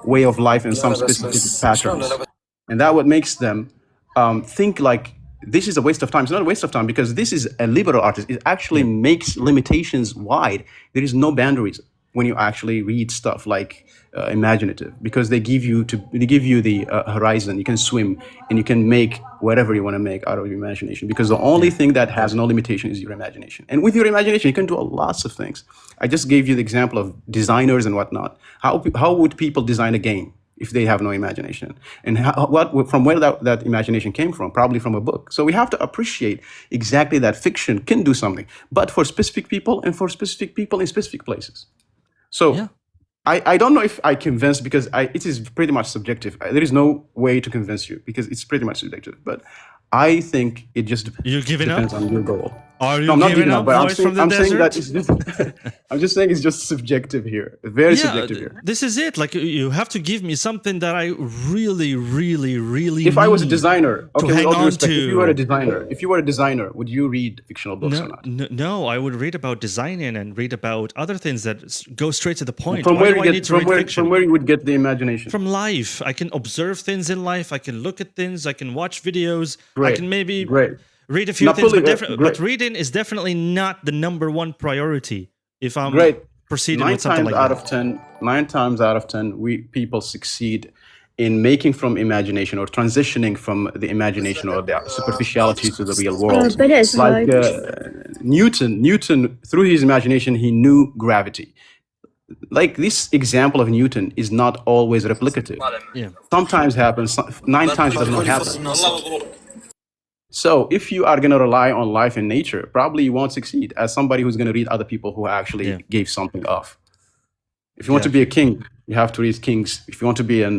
way of life and some specific patterns. And that what makes them think like this is a waste of time. It's not a waste of time because this is a liberal artist. It actually makes limitations wide. There is no boundaries. when you actually read stuff like imaginative, because they give you the horizon. You can swim and you can make whatever you want to make out of your imagination, because the only thing that has no limitation is your imagination. And with your imagination, you can do lots of things. I just gave you the example of designers and whatnot. How would people design a game if they have no imagination? And from where that imagination came from? Probably from a book. So we have to appreciate exactly that fiction can do something, but for specific people and for specific people in specific places. So I don't know if I convinced, because it is pretty much subjective. There is no way to convince you because it's pretty much subjective. But I think it just depends on your goal. Are you no, I'm not giving giving up, but voice from the saying that desert? it's just, I'm just saying it's just subjective here, very subjective here. This is it. Like, you have to give me something that I really, really, really. If I was a designer, to okay, with hang all due on respect, to. if you were a designer, would you read fictional books or not? No, I would read about designing and read about other things that go straight to the point. From Why where do I need to read fiction? from where you would get the imagination? From life. I can observe things in life. I can look at things. I can watch videos. Great. I can maybe read a few Not things, fully, but reading is definitely not the number one priority if I'm proceeding with something like that. 9 times out of 10, people succeed in making from imagination or transitioning from the imagination or the superficiality to the real world. But it's like Newton, through his imagination, he knew gravity. Like, this example of Newton is not always replicative. Sometimes happens, 9 times does not happen. So if you are going to rely on life and nature, probably you won't succeed as somebody who's going to read other people who actually gave something off. If you want to be a king, you have to read kings. If you want to be a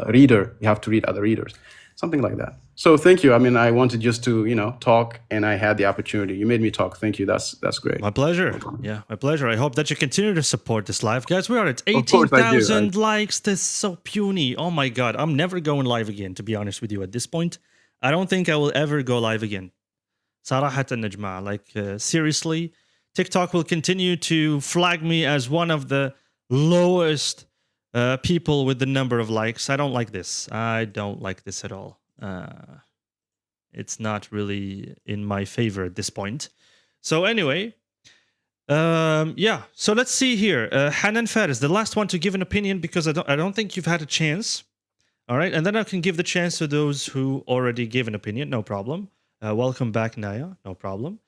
reader, you have to read other readers. Something like that. So thank you. I mean, I wanted just to, talk, and I had the opportunity. You made me talk. Thank you. That's great. My pleasure. Yeah, my pleasure. I hope that you continue to support this live. Guys, we are at 18,000 likes. That's so puny. Oh my God. I'm never going live again, to be honest with you at this point. I don't think I will ever go live again. صراحة النجمة. Like, seriously, TikTok will continue to flag me as one of the lowest people with the number of likes. I don't like this. I don't like this at all. It's not really in my favor at this point. So anyway, so let's see here. Hanan Faris, the last one to give an opinion, because I don't think you've had a chance. All right, and then I can give the chance to those who already gave an opinion. No problem. Welcome back, Naya. No problem.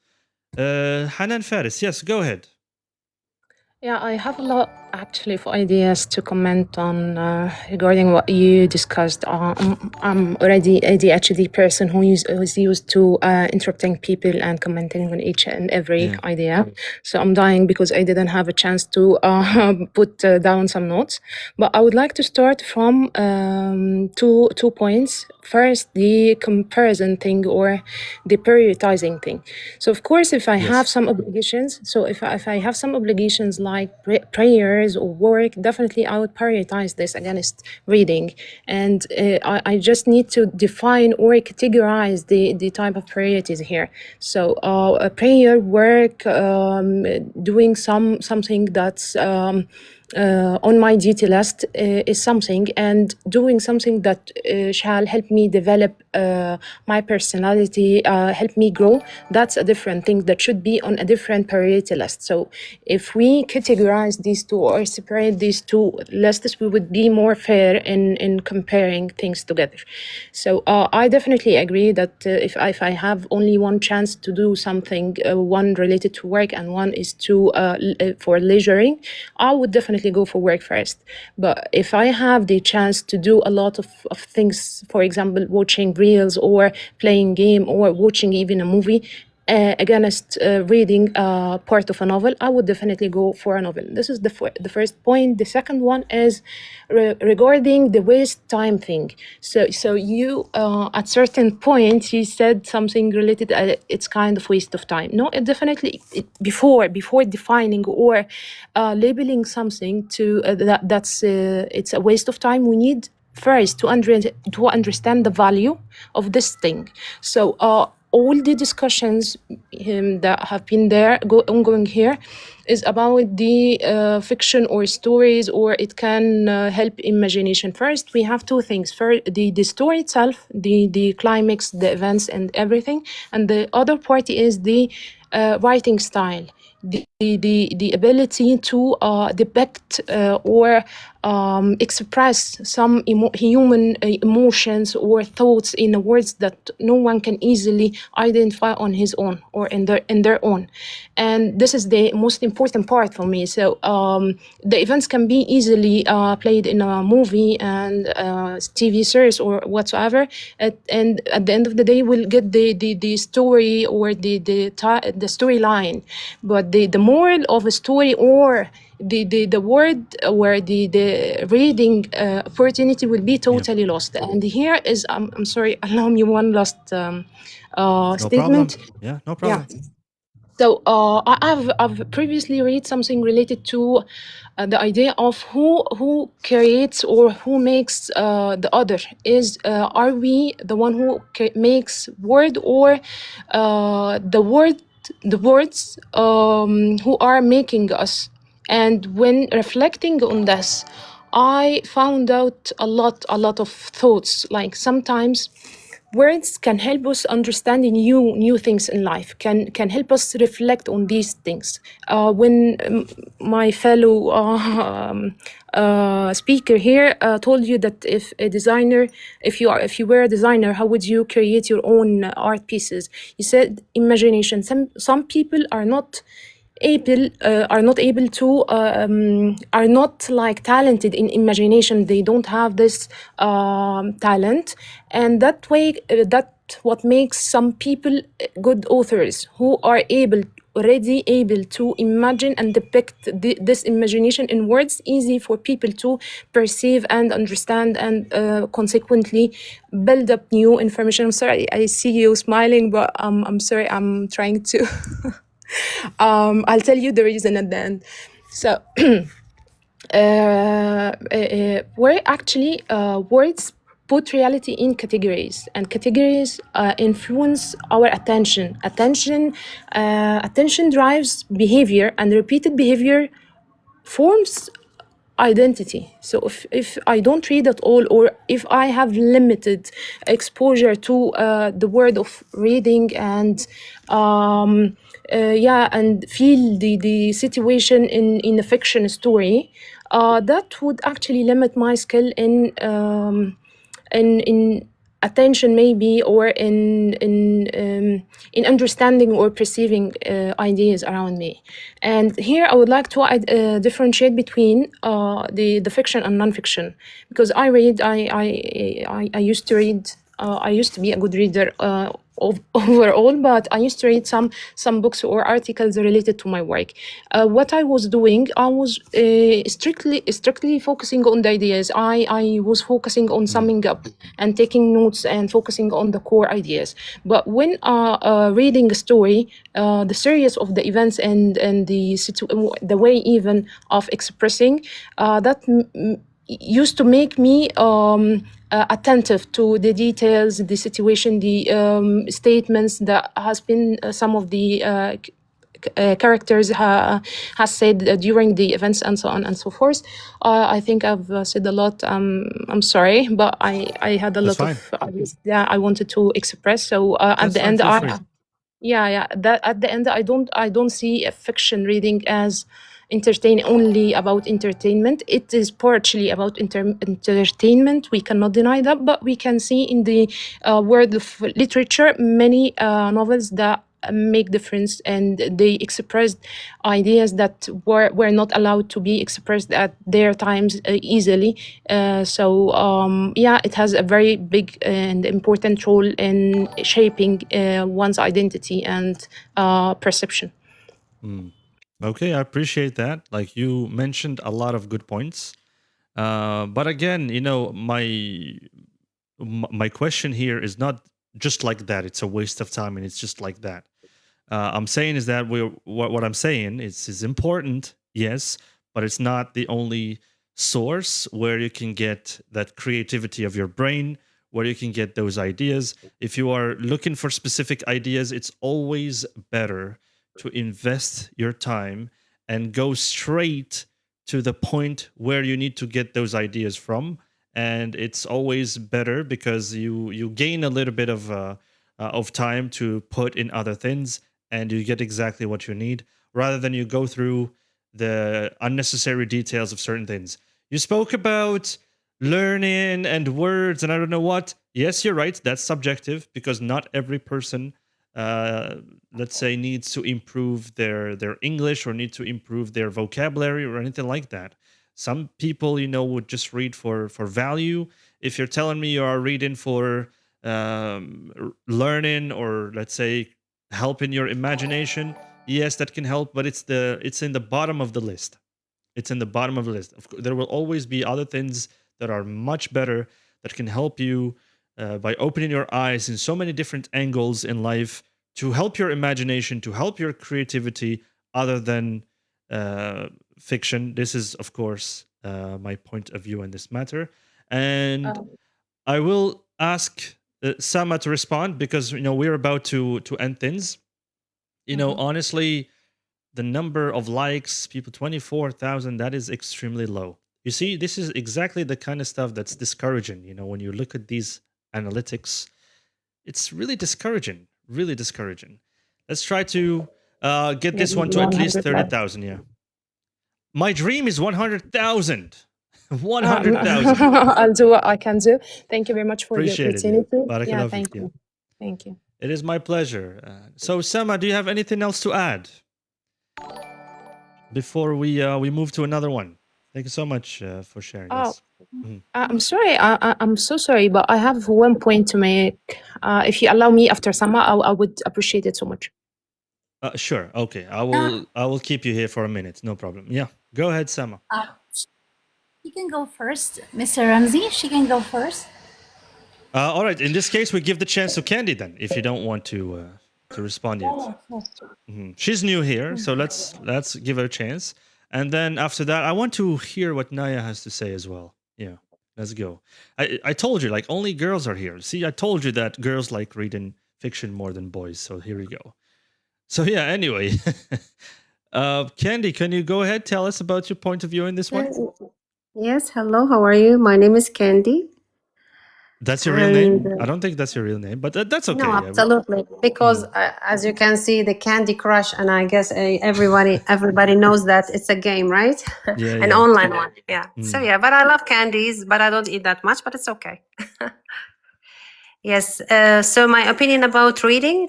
Hanan Faris, yes, go ahead. Yeah, I have a lot actually of ideas to comment on regarding what you discussed. I'm already a ADHD person who's used to interrupting people and commenting on each and every idea. So I'm dying because I didn't have a chance to put down some notes. But I would like to start from two points. First, the comparison thing or the prioritizing thing. So of course, if I have some obligations, if I have some obligations like prayers or work, definitely I would prioritize this against reading. And I just need to define or categorize the type of priorities here. So a prayer, work, doing something that's on my duty list is something, and doing something that shall help me develop my personality, help me grow, that's a different thing that should be on a different priority list. So if we categorize these two or separate these two lists, we would be more fair in comparing things together. So I definitely agree that if I have only one chance to do something, one related to work and one is for leisuring, I would definitely go for work first. But if I have the chance to do a lot of things, for example, watching reels or playing game or watching even a movie, against reading part of a novel, I would definitely go for a novel. This is the first point. The second one is regarding the waste time thing. So you at certain point you said something related. It's kind of waste of time. No, it definitely before defining or labeling something to that's it's a waste of time. We need first to understand the value of this thing. So all the discussions that have been there ongoing here is about the fiction or stories, or it can help imagination. First, we have two things. First, the story itself, the climax, the events and everything. And the other part is the writing style. the ability to depict or express some human emotions or thoughts in words that no one can easily identify on his own or in their own. And this is the most important part for me. So the events can be easily played in a movie and TV series or whatsoever, and at the end of the day we'll get the story or the storyline, but the moral of a story or the word or the reading opportunity will be totally lost. And here is I'm sorry, allow me one last No statement. problem. Yeah, no problem. So I've previously read something related to the idea of who creates or who makes the other. Are we the one who makes word, or the words who are making us? And when reflecting on this, I found out a lot of thoughts. Like sometimes words can help us understand new things in life, can help us reflect on these things. When my fellow speaker here told you that if you were a designer, how would you create your own art pieces? He said imagination. Some people are not able to are not like talented in imagination. They don't have this talent, and that way that what makes some people good authors, who are already able to imagine and depict this imagination in words easy for people to perceive and understand, and consequently build up new information. I'm sorry, I see you smiling, but I'm sorry, I'm trying to I'll tell you the reason at the end. So, where actually words put reality in categories, and categories influence our attention. Attention drives behavior, and repeated behavior forms identity. So if I don't read at all, or if I have limited exposure to the word of reading and and feel the situation in a fiction story, that would actually limit my skill in attention maybe, or in understanding or perceiving ideas around me. And here I would like to differentiate between the fiction and non-fiction, because I used to read. I used to be a good reader overall, but I used to read some books or articles related to my work. What I was doing, I was strictly focusing on the ideas. I was focusing on summing up and taking notes and focusing on the core ideas. But when reading a story, the series of the events and the way even of expressing that used to make me attentive to the details, the situation, the statements that has been some of the characters has said during the events, and so on and so forth. I think I've said a lot. I'm sorry, but I had a That's lot of I wanted to express. So at the end, that at the end, I don't see a fiction reading as only about entertainment. It is partially about entertainment. We cannot deny that, but we can see in the world of literature many novels that make difference, and they expressed ideas that were not allowed to be expressed at their times easily. It has a very big and important role in shaping one's identity and perception. Okay, I appreciate that. Like, you mentioned a lot of good points. But again, my question here is not just like that. It's a waste of time, and it's just like that. I'm saying is that what I'm saying is important, yes, but it's not the only source where you can get that creativity of your brain, where you can get those ideas. If you are looking for specific ideas, it's always better to invest your time and go straight to the point where you need to get those ideas from. And it's always better because you gain a little bit of time to put in other things, and you get exactly what you need. rather than you go through the unnecessary details of certain things. You spoke about learning and words and I don't know what. Yes, you're right. That's subjective because not every person, let's say, needs to improve their English or need to improve their vocabulary or anything like that. Some people, would just read for value. If you're telling me you are reading for learning or, let's say, helping your imagination, yes, that can help, but it's in the bottom of the list. It's in the bottom of the list. Of course, there will always be other things that are much better that can help you by opening your eyes in so many different angles in life to help your imagination, to help your creativity, other than fiction. This is, of course, my point of view in this matter. And I will ask Sama to respond because, we're about to end things. Honestly, the number of likes, people, 24,000, that is extremely low. You see, this is exactly the kind of stuff that's discouraging. When you look at these analytics, it's really discouraging, really discouraging. Let's try to get this one to at least 30,000, yeah. My dream is 100,000. 100,000. I'll do what I can do. Thank you very much for Appreciate the opportunity. Yeah, Thank you. Thank you. It is my pleasure. So, Sama, do you have anything else to add before we move to another one? Thank you so much for sharing this. I'm sorry. I'm so sorry, but I have one point to make. If you allow me after Sama, I would appreciate it so much. Sure. Okay. I will keep you here for a minute. No problem. Yeah. Go ahead, Sama. You can go first, Mr. Ramzi. She can go first. All right. In this case, we give the chance to Candy then, if you don't want to respond yet. She's new here, so let's give her a chance. And then after that, I want to hear what Naya has to say as well. Yeah, let's go. I told you, like, only girls are here. See, I told you that girls like reading fiction more than boys. So here we go. So yeah, anyway. Candy, can you go ahead, tell us about your point of view in this one? Yes, hello, how are you? My name is Candy. That's your real name? I don't think that's your real name, but that's okay. No, absolutely. Because as you can see, the Candy Crush, and I guess everybody knows that it's a game, right? Yeah, An online one. Yeah. So yeah, but I love candies, but I don't eat that much, but it's okay. Yes. So my opinion about reading.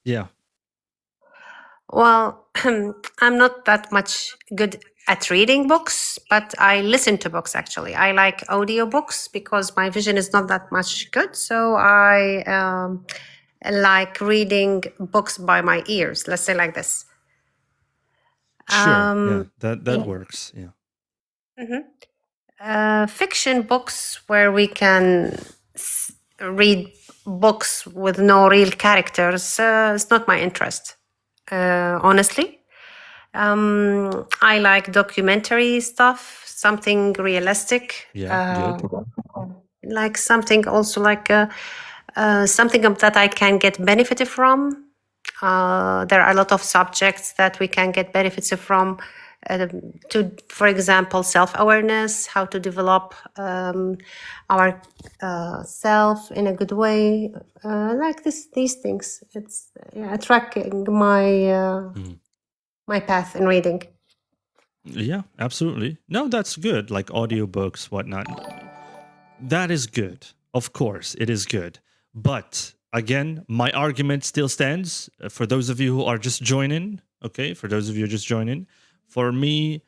Yeah. Well, I'm not that much good at reading books, but I listen to books actually. I like audiobooks because my vision is not that much good. So I like reading books by my ears, let's say like this. Sure. Yeah, that works. Yeah. Fiction books where we can read books with no real characters is not my interest, honestly. I like documentary stuff, something realistic. Yeah, good. Like something also like something that I can get benefit from. There are a lot of subjects that we can get benefits from. For example, self-awareness, how to develop our self in a good way, like these things. It's attracting my path in reading. Yeah, absolutely. No, that's good. Like audiobooks, whatnot. That is good. Of course, it is good. But again, my argument still stands for those of you who are just joining. Okay, for those of you just joining. For me,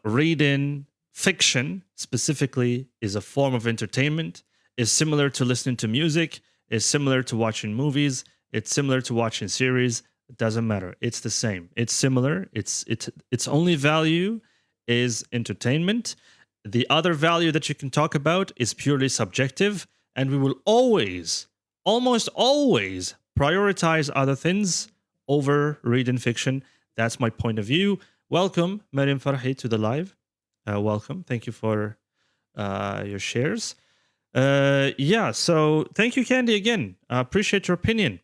reading fiction specifically is a form of entertainment, is similar to listening to music, is similar to watching movies, it's similar to watching series. It doesn't matter. It's the same. It's similar. Its only value is entertainment. The other value that you can talk about is purely subjective, and we will almost always prioritize other things over reading fiction. That's my point of view. Welcome, Mariam Farhi, to the live. Welcome. Thank you for your shares. So thank you, Candy, again. I appreciate your opinion.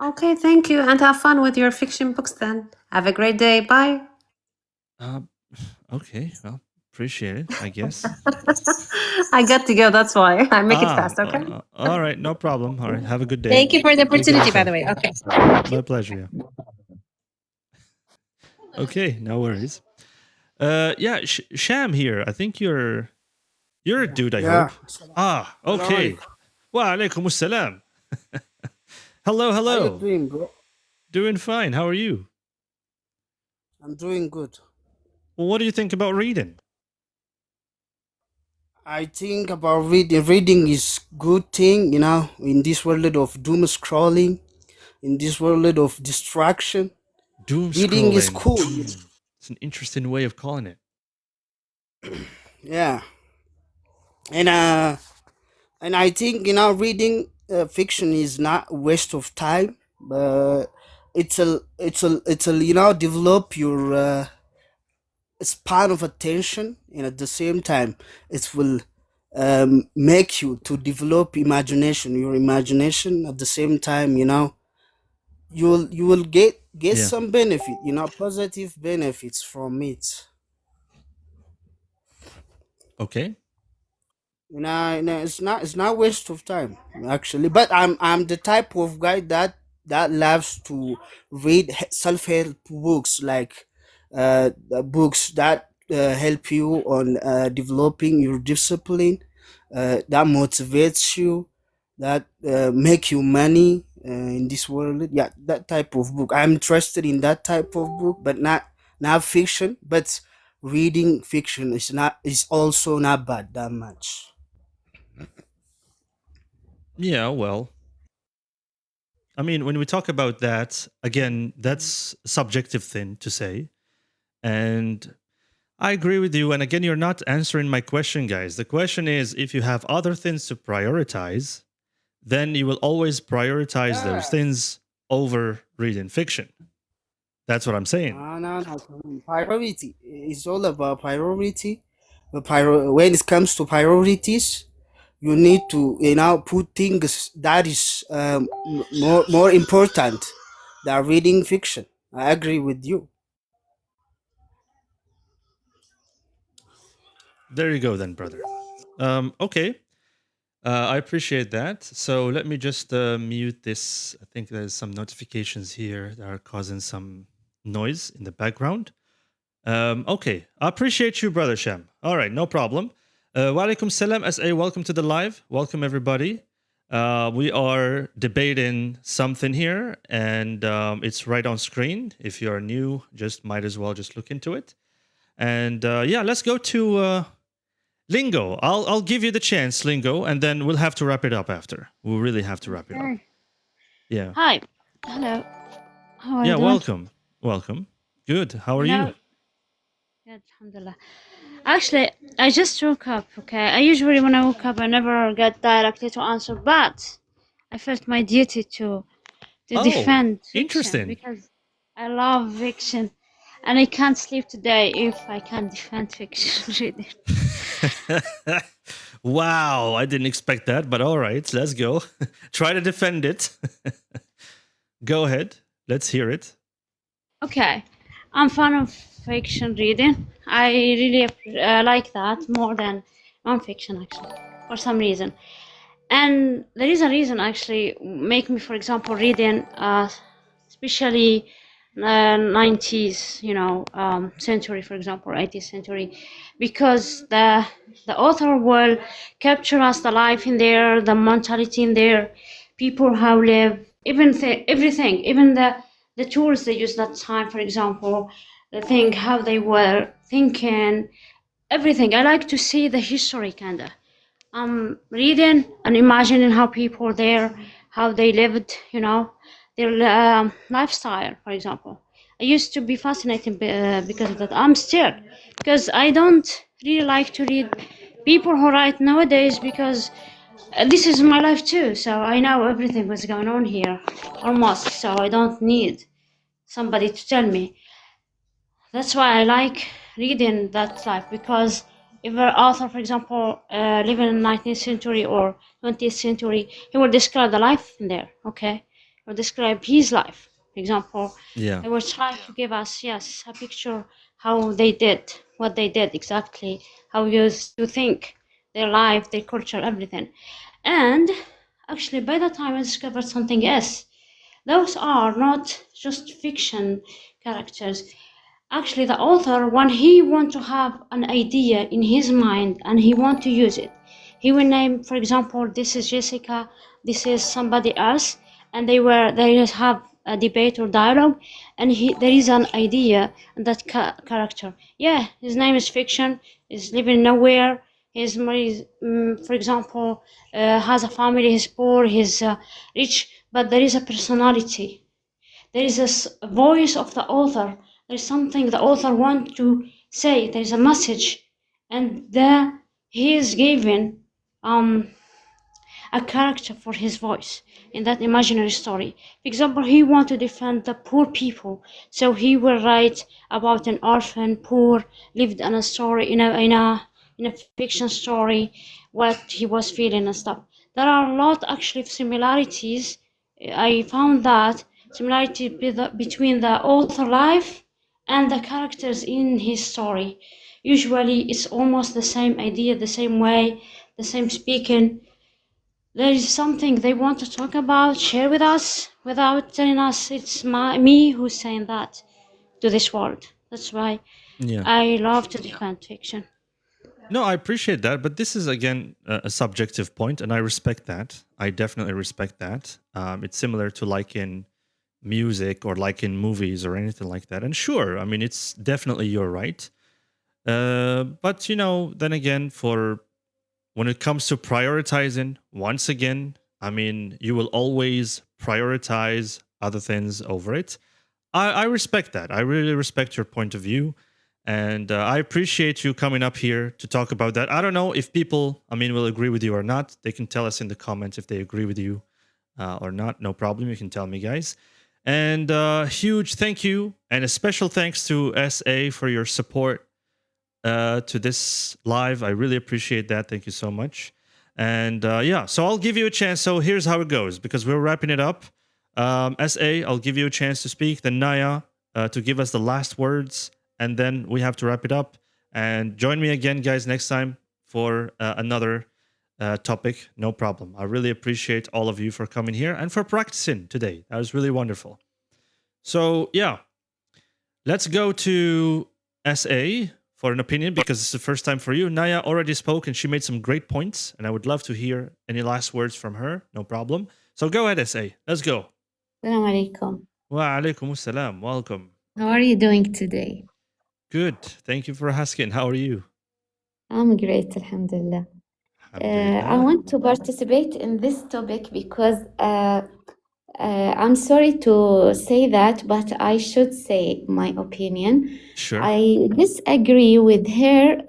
Okay, thank you, and have fun with your fiction books then. Have a great day. Bye. Okay, well, appreciate it, I guess. I got to go, that's why. I make it fast, okay? All right, no problem. All right, have a good day. Thank you for the opportunity, by the way. Okay. My pleasure, yeah. Okay, no worries. Yeah, Sham here. I think you're a dude, I Yeah. hope. Okay. Wa alaikum assalam. Hello, How you hello. doing, bro? Doing fine. How are you? I'm doing good. Well, what do you think about reading? I think about reading. Reading is good thing, you know, in this world of doom scrolling, in this world of distraction. Doom Reading is scrolling. cool. It's an interesting way of calling it. Yeah. And I think, you know, reading fiction is not a waste of time, but it's a you know, develop your span of attention, and at the same time it will make you to develop your imagination. At the same time, you know, you will get Yeah. some benefit, you know, positive benefits from it. Okay. It's not waste of time actually. But I'm the type of guy that loves to read self-help books, like the books that help you on developing your discipline, that motivates you, that make you money in this world. Yeah, that type of book. I'm interested in that type of book, but not fiction. But reading fiction is also not bad that much. Yeah, well, I mean, when we talk about that, again, that's a subjective thing to say. And I agree with you. And again, you're not answering my question, guys. The question is, if you have other things to prioritize, then you will always prioritize those things over reading fiction. That's what I'm saying. No. Priority. It's all about priority. When it comes to priorities, you need to, you know, put things that is more important than reading fiction. I agree with you. There you go, then, brother. Okay. I appreciate that. So let me just mute this. I think there's some notifications here that are causing some noise in the background. Okay. I appreciate you, brother Sham. All right, no problem. Wa alaikum salam, SA. Welcome to the live. Welcome, everybody. We are debating something here, and it's right on screen. If you're new, just might as well just look into it. And yeah, let's go to Lingo. I'll give you the chance, Lingo, and then we'll have to wrap it up after. We'll really have to wrap it up. Okay. Yeah. Hi. Hello. How are you Yeah, doing? welcome. Welcome. Good. How are you? Good, alhamdulillah. Actually, I just woke up, okay? I usually, when I woke up, I never get directly to answer, but I felt my duty to Oh, defend fiction interesting. because I love fiction. And I can't sleep today if I can't defend fiction reading. Wow, I didn't expect that, but all right, let's go. Try to defend it. Go ahead. Let's hear it. Okay, I'm fan of fiction reading. I really like that more than non-fiction, actually, for some reason. And there is a reason actually make me, for example, reading, especially 90s, century, for example, 18th century, because the author will capture us the life in there, the mentality in there, people how live, even everything, even the tools they use that time, for example, the thing how they were thinking, everything. I like to see the history kinda. Reading and imagining how people there, how they lived, their lifestyle, for example. I used to be fascinated because of that. I'm still, because I don't really like to read people who write nowadays because this is my life too. So I know everything was going on here, almost. So I don't need somebody to tell me. That's why I like reading that life, because if an author, for example, living in the 19th century or 20th century, he will describe the life in there, okay? He will describe his life. For example, Yeah. he will try to give us, yes, a picture how they did, what they did exactly, how he used to think, their life, their culture, everything. And actually, by the time I discovered something else, those are not just fiction characters. Actually, the author, when he want to have an idea in his mind and he want to use it, he will name, for example, this is Jessica, this is somebody else, and they just have a debate or dialogue, and there is an idea in that character. Yeah, his name is fiction, is living nowhere. He's, for example, has a family, he's poor, he's rich, but there is a personality. There is a voice of the author. There is something the author wants to say. There is a message, and he is given a character for his voice in that imaginary story. For example, he wants to defend the poor people, so he will write about an orphan, poor, lived in a story in a fiction story, what he was feeling and stuff. There are a lot actually of similarities. I found that similarity between the author life and the characters in his story. Usually it's almost the same idea, the same way, the same speaking. There is something they want to talk about, share with us, without telling us it's me who's saying that to this world. That's why I love to defend fiction. No, I appreciate that, but this is again a subjective point, and I respect that. I definitely respect that. It's similar to like in music or like in movies or anything like that. And sure, I mean, it's definitely your right. But then again, when it comes to prioritizing, once again, I mean, you will always prioritize other things over it. I respect that. I really respect your point of view. And I appreciate you coming up here to talk about that. I don't know if people, will agree with you or not. They can tell us in the comments if they agree with you or not. No problem. You can tell me, guys. And huge thank you and a special thanks to SA for your support to this live. I really appreciate that. Thank you so much. And so I'll give you a chance. So here's how it goes, because we're wrapping it up. SA, I'll give you a chance to speak. Then Naya to give us the last words. And then we have to wrap it up. And join me again, guys, next time for another topic. No problem. I really appreciate all of you for coming here and for practicing today. That was really wonderful. So, let's go to SA for an opinion, because it's the first time for you. Naya already spoke and she made some great points. And I would love to hear any last words from her. No problem. So go ahead, SA. Let's go. Assalamu alaikum. Wa alaikum assalam. Welcome. How are you doing today? Good. Thank you for asking. How are you? I'm great, alhamdulillah. I want to participate in this topic because I'm sorry to say that, but I should say my opinion. Sure. I disagree with her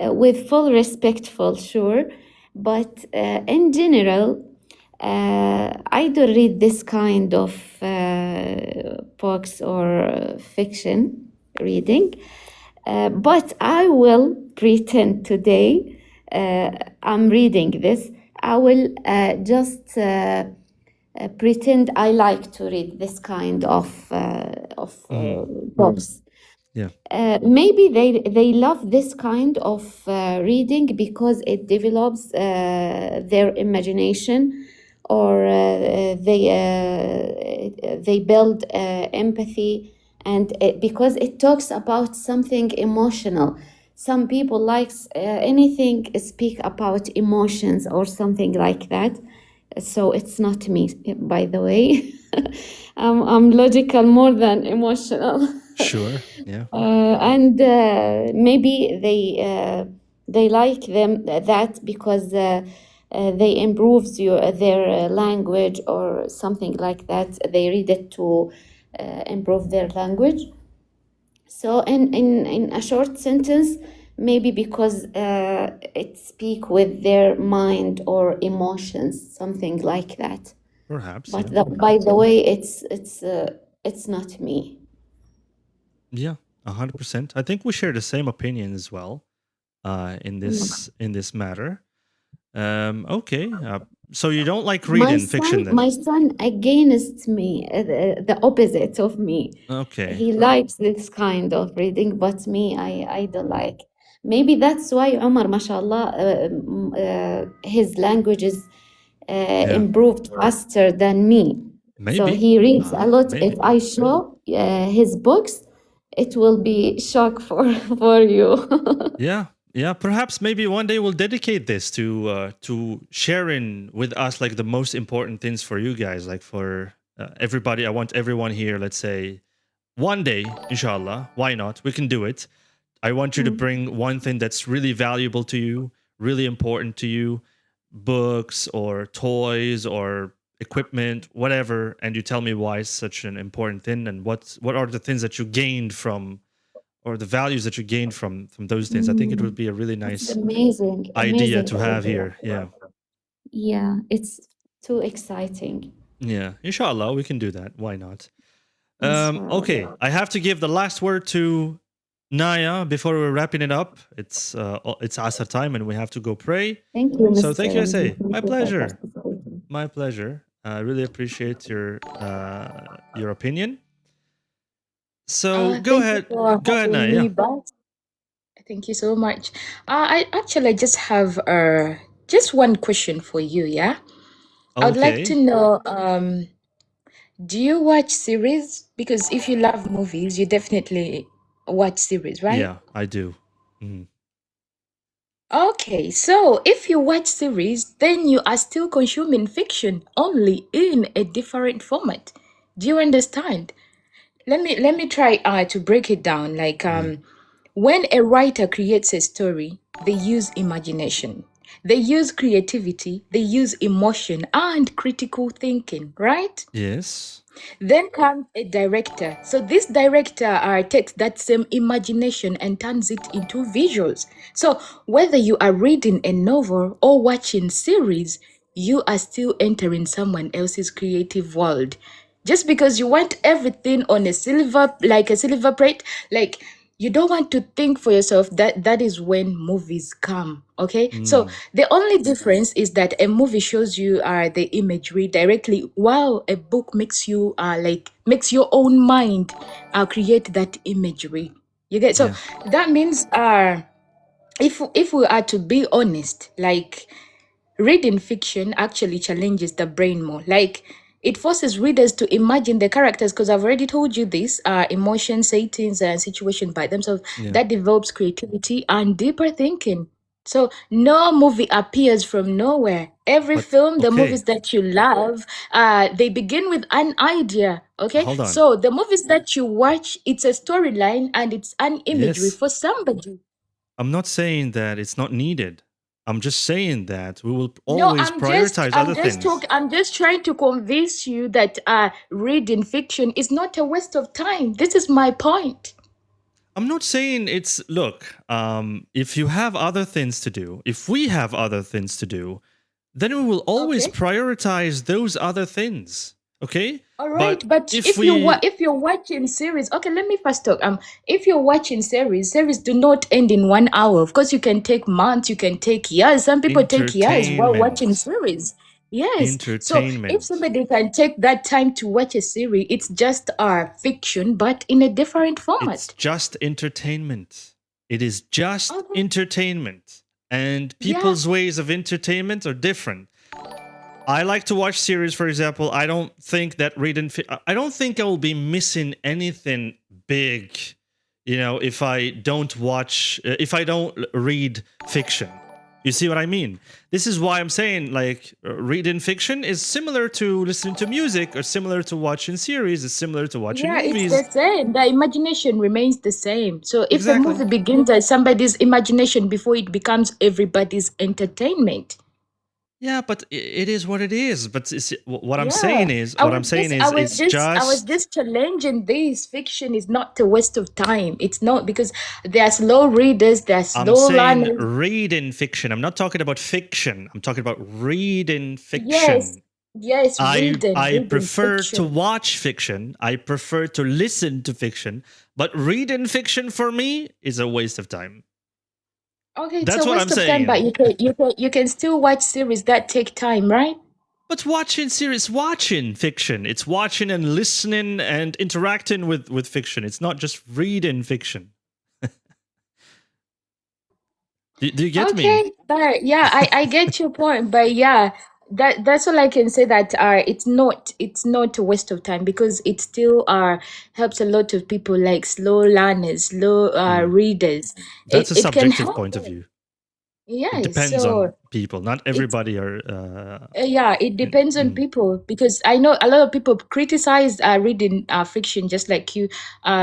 with full respect, for sure. But in general, I do read this kind of books or fiction reading, but I will pretend today I'm reading this. I will just pretend I like to read this kind of books. Yeah. Maybe they love this kind of reading because it develops their imagination, or they build empathy, and because it talks about something emotional. Some people like anything speak about emotions or something like that. So it's not me, by the way. I'm logical more than emotional. Sure. Yeah. And maybe they like that because they improves their language or something like that. They read it to improve their language. So in a short sentence, maybe because it speak with their mind or emotions, something like that. Perhaps. But by the way, it's not me. Yeah, 100%. I think we share the same opinion as well in this matter. Okay. So you don't like reading fiction then? My son against me, the opposite of me. Okay. He likes this kind of reading, but me, I don't like. Maybe that's why Omar, mashallah, his language is improved faster than me. Maybe. So he reads a lot. Maybe. If I show his books, it will be shock for you. Yeah. Perhaps maybe one day we'll dedicate this to sharing with us like the most important things for you guys, like for everybody. I want everyone here. Let's say one day, inshallah. Why not? We can do it. I want you to bring one thing that's really valuable to you, really important to you, books or toys or equipment, whatever, and you tell me why it's such an important thing and what are the things that you gained from, or the values that you gained from those things. I think it would be a really It's nice amazing, idea amazing to have idea. here. Yeah. Yeah, it's too exciting. Yeah. Inshallah, we can do that. Why not? Inshallah. Okay, I have to give the last word to Naya before we're wrapping it up. It's Asr time and we have to go pray. Thank you, So Mr. thank you, I say. Ramzi. My Thank you for pleasure. participating. My pleasure. I really appreciate your opinion. So go Thank you ahead. for Go ahead, having Naya. me back. Thank you so much. I actually just have just one question for you, yeah? I would like to Okay. know, do you watch series? Because if you love movies, you definitely watch series, right? Yeah, I do. Mhm. Okay, so if you watch series, then you are still consuming fiction, only in a different format. Do you understand? Let me try to break it down. Like when a writer creates a story, they use imagination, they use creativity, they use emotion and critical thinking, right? Yes. Then comes a director. So this director takes that same imagination and turns it into visuals. So whether you are reading a novel or watching series, you are still entering someone else's creative world. Just because you want everything on a silver plate, like you don't want to think for yourself, that is when movies come. Okay, so the only difference is that a movie shows you the imagery directly, while a book makes you makes your own mind create that imagery. You get? So Yeah. that means if we are to be honest, like reading fiction actually challenges the brain more. Like it forces readers to imagine the characters, because I've already told you this, emotions, settings, and situations by themselves. Yeah. That develops creativity and deeper thinking. So no movie appears from nowhere. Every But film, the okay. movies that you love, they begin with an idea. Okay, Hold on. so the movies that you watch, it's a storyline and it's an imagery Yes. for somebody. I'm not saying that it's not needed. I'm just saying that we will No, always prioritize other things. I'm just trying to convince you that reading fiction is not a waste of time. This is my point. I'm not saying it's, look, if you have other things to do, if we have other things to do, then we will always Okay. prioritize those other things. Okay? All right, but if if we you're watching series, okay, let me first talk. If you're watching series do not end in 1 hour. Of course, you can take months, you can take years. Some people take years while watching entertainment. series. Yes. So if Entertainment. somebody can take that time to watch a series, it's just fiction, but in a different It's format. just entertainment. It is just Okay. entertainment. And Yeah. people's ways of entertainment are different. I like to watch series, for example. I don't think that I don't think I will be missing anything big, you know, if I don't watch, if I don't read fiction. You see what I mean? This is why I'm saying, like, reading fiction is similar to listening to music, or similar to watching series, is similar to watching Yeah, movies. it's the same. The imagination remains the same. So if the Exactly. movie begins as somebody's imagination before it becomes everybody's entertainment. Yeah, but it is what it is. But what I'm Yeah. saying is, I what I'm was saying just is, it's I was just just challenging this. Fiction is not a waste of time. It's not, because there are slow readers, there are I'm slow saying learners. reading fiction. I'm not talking about fiction. I'm talking about reading Yes, fiction. yes, I reading prefer to fiction. watch fiction. I prefer to listen to fiction. But reading fiction for me is a waste of time. Okay, it's That's a what I'm waste of time, but saying. you can still watch series that take time, right? But watching fiction. It's watching and listening and interacting with fiction. It's not just reading fiction. Do you get me? Okay, but yeah, I get your point, but yeah, that's all I can say. That it's not a waste of time, because it still helps a lot of people, like slow learners, slow readers. That's a It can subjective help point of them. view. Yeah, It depends on people. Not everybody are. yeah, it depends on people, because I know a lot of people criticize reading fiction just like you,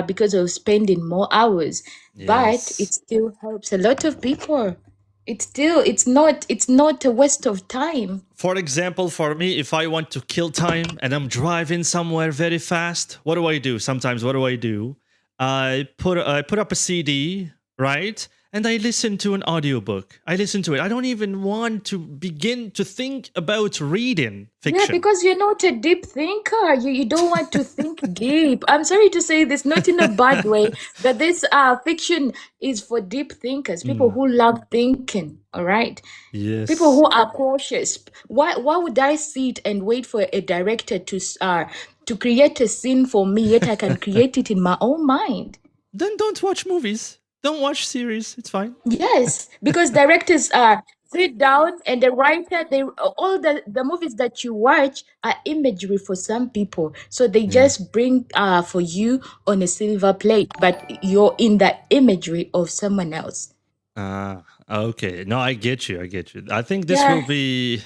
because of spending more hours. But it still helps a lot of people. It's not a waste of time. For example, for me, if I want to kill time and I'm driving somewhere very fast, what do? Sometimes, what do? I put up a CD, right? And I listen to an audiobook. I listen to it. I don't even want to begin to think about reading fiction. Yeah, because you're not a deep thinker. You don't want to think deep. I'm sorry to say this, not in a bad way, but this fiction is for deep thinkers, people who love thinking, all right? Yes. People who are cautious. Why would I sit and wait for a director to create a scene for me, yet I can create it in my own mind? Then don't watch movies. Don't watch series. It's fine. Yes, because directors sit down, and the writer, all the movies that you watch are imagery for some people. So they just bring for you on a silver plate, but you're in the imagery of someone else. Okay. No, I get you. I think this will be.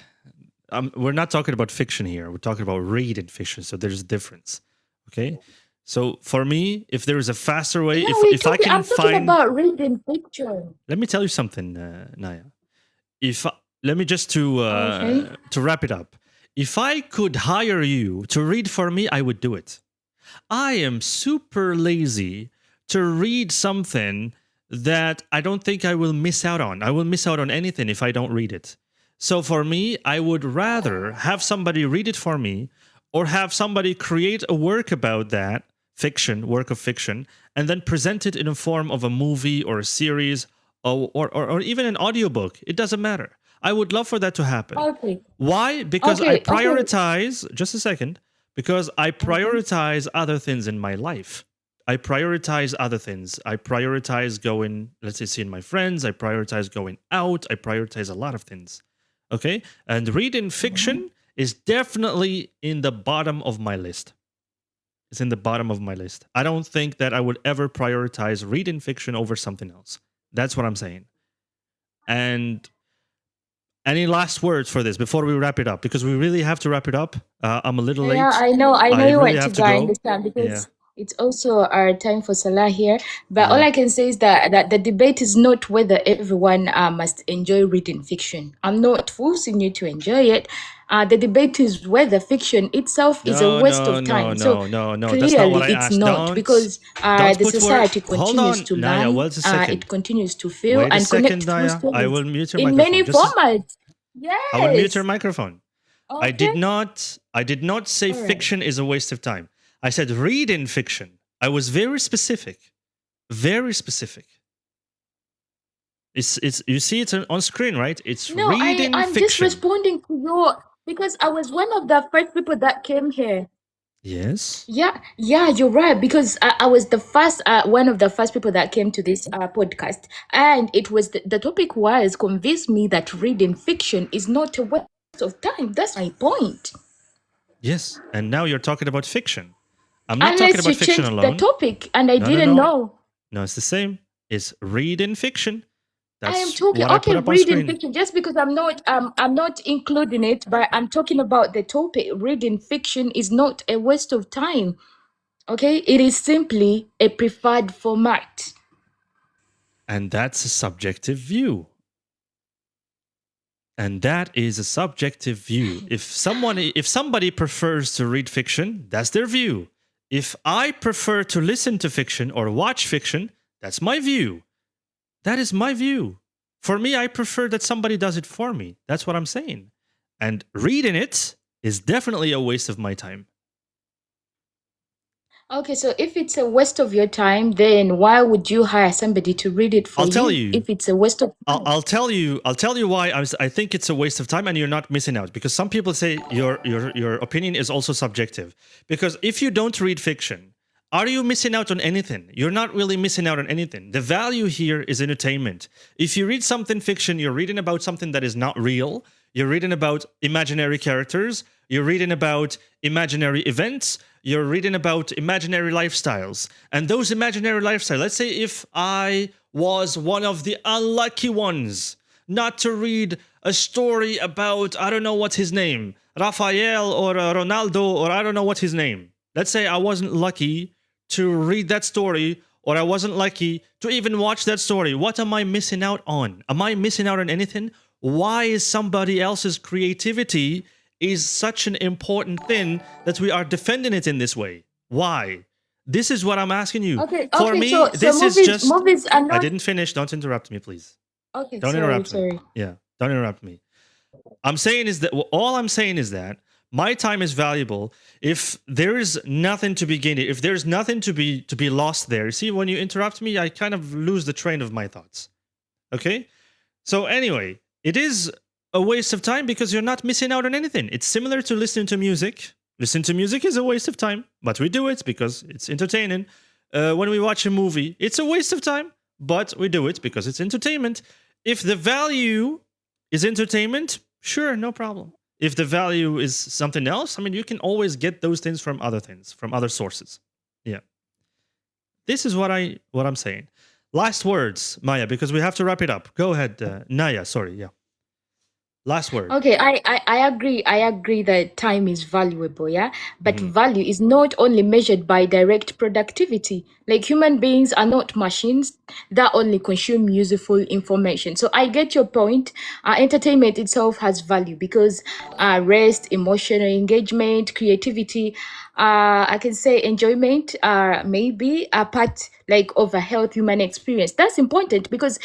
We're not talking about fiction here. We're talking about reading fiction. So there's a difference. Okay. So for me, if there is a faster way, No, if I can I'm talking find, about reading fiction. let me tell you something, Naya. Let me just to wrap it up. If I could hire you to read for me, I would do it. I am super lazy to read something that I don't think I will miss out on. I will miss out on anything if I don't read it. So for me, I would rather have somebody read it for me, or have somebody create a work about that work of fiction, and then present it in a form of a movie or a series, or even an audiobook. It doesn't matter. I would love for that to happen. Okay. Why? Because I Okay. prioritize, just a second, because I prioritize other things in my life. I prioritize other things. I prioritize going, let's say, seeing my friends. I prioritize going out. I prioritize a lot of things. Okay? And reading fiction is definitely in the bottom of my list. It's in the bottom of my list. I don't think that I would ever prioritize reading fiction over something else. That's what I'm saying. And any last words for this before we wrap it up? Because we really have to wrap it up. I'm a little late. Yeah, I know you really want to have go. I understand, because it's also our time for Salah here. But all I can say is that the debate is not whether everyone must enjoy reading fiction. I'm not forcing you to enjoy it. The debate is whether fiction itself is a waste of time. No. That's not Clearly, what I it's asked. not, because don't the put society Hold continues on, to Naya. learn. Wait a second. It continues to feel Wait a and second, connect through Naya. I stories will mute your in microphone. many formats. I will mute your Yes. microphone. I Okay. did not say All right. fiction is a waste of time. I said reading fiction. I was very specific. Very specific. It's you see it's on screen, right? It's No, reading I'm just fiction. responding to your, because I was one of the first people that came here. Yes. Yeah, you're right. Because I was the first, one of the first people that came to this podcast, and it was the topic was convince me that reading fiction is not a waste of time. That's my point. Yes. And now you're talking about fiction. I'm not talking Unless you about fiction changed alone. the topic, and I No, didn't know. No, it's the same. It's reading fiction. I am That's talking what I put okay, up on reading screen. fiction. Just because I'm not including it, but I'm talking about the topic. Reading fiction is not a waste of time. Okay, it is simply a preferred format. And that's a subjective view. And that is a subjective view. If somebody prefers to read fiction, that's their view. If I prefer to listen to fiction or watch fiction, that's my view. That is my view. For me, I prefer that somebody does it for me. That's what I'm saying. And reading it is definitely a waste of my time. Okay, so if it's a waste of your time, then why would you hire somebody to read it for I'll tell you. if it's a waste of time? I'll tell you why I think it's a waste of time, and you're not missing out. Because some people say your opinion is also subjective. Because if you don't read fiction, are you missing out on anything? You're not really missing out on anything. The value here is entertainment. If you read something fiction, you're reading about something that is not real. you're reading about imaginary characters, you're reading about imaginary events, you're reading about imaginary lifestyles. And those imaginary lifestyles, let's say if I was one of the unlucky ones not to read a story about, I don't know what's his name, Rafael or Ronaldo, or I don't know what's his name. Let's say I wasn't lucky to read that story, or I wasn't lucky to even watch that story. What am I missing out on? Am I missing out on anything? Why is somebody else's creativity is such an important thing that we are defending it in this way? Why? This is what I'm asking you. Okay, For okay. me, So this is movies, just... movies are I not. didn't finish. Don't interrupt me, please. Okay, Don't sorry, interrupt me. sorry. Yeah, don't interrupt me. I'm saying is that all I'm saying is that my time is valuable. If there is nothing to be gained, if there's nothing to be lost there. See, when you interrupt me, I kind of lose the train of my thoughts. Okay? So anyway, it is a waste of time because you're not missing out on anything. It's similar to listening to music. Listening to music is a waste of time, but we do it because it's entertaining. When we watch a movie, it's a waste of time, but we do it because it's entertainment. If the value is entertainment, sure, no problem. If the value is something else, I mean, you can always get those things from other things, from other sources. Yeah. This is what I'm saying. Last words, Maya, because we have to wrap it up. Go ahead, Naya. Sorry, yeah. Last word. Okay, I agree. I agree that time is valuable, yeah. But Mhm. value is not only measured by direct productivity. Like human beings are not machines that only consume useful information. So I get your point. Entertainment itself has value because rest, emotional engagement, creativity, I can say enjoyment maybe a part like of a health human experience. That's important because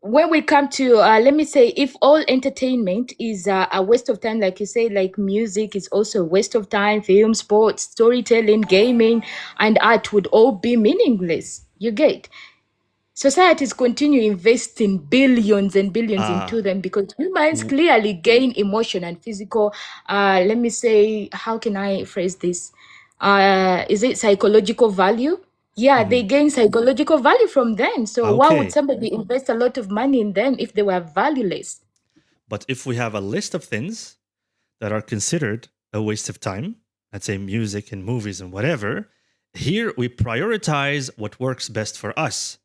when we come to let me say if all entertainment is a waste of time, like you say, like music is also a waste of time, film, sports, storytelling, gaming, and art would all be meaningless. You get societies continue investing billions and billions into them because humans clearly gain emotion and physical let me say, how can I phrase this, is it psychological value? Yeah, they gain psychological value from them. So why would Okay. somebody invest a lot of money in them if they were valueless? But if we have a list of things that are considered a waste of time, let's say music and movies and whatever, here we prioritize what works best for us.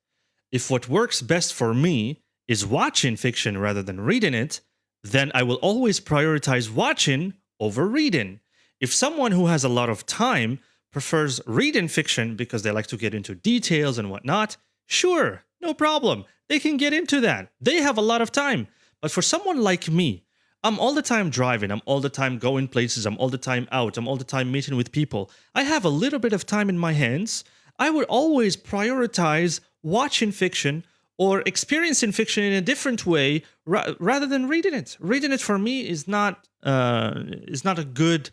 If what works best for me is watching fiction rather than reading it, then I will always prioritize watching over reading. If someone who has a lot of time prefers reading fiction because they like to get into details and whatnot, sure, no problem. They can get into that. They have a lot of time. But for someone like me, I'm all the time driving, I'm all the time going places, I'm all the time out, I'm all the time meeting with people. I have a little bit of time in my hands. I would always prioritize watching fiction or experiencing fiction in a different way rather than reading it. Reading it for me is not a good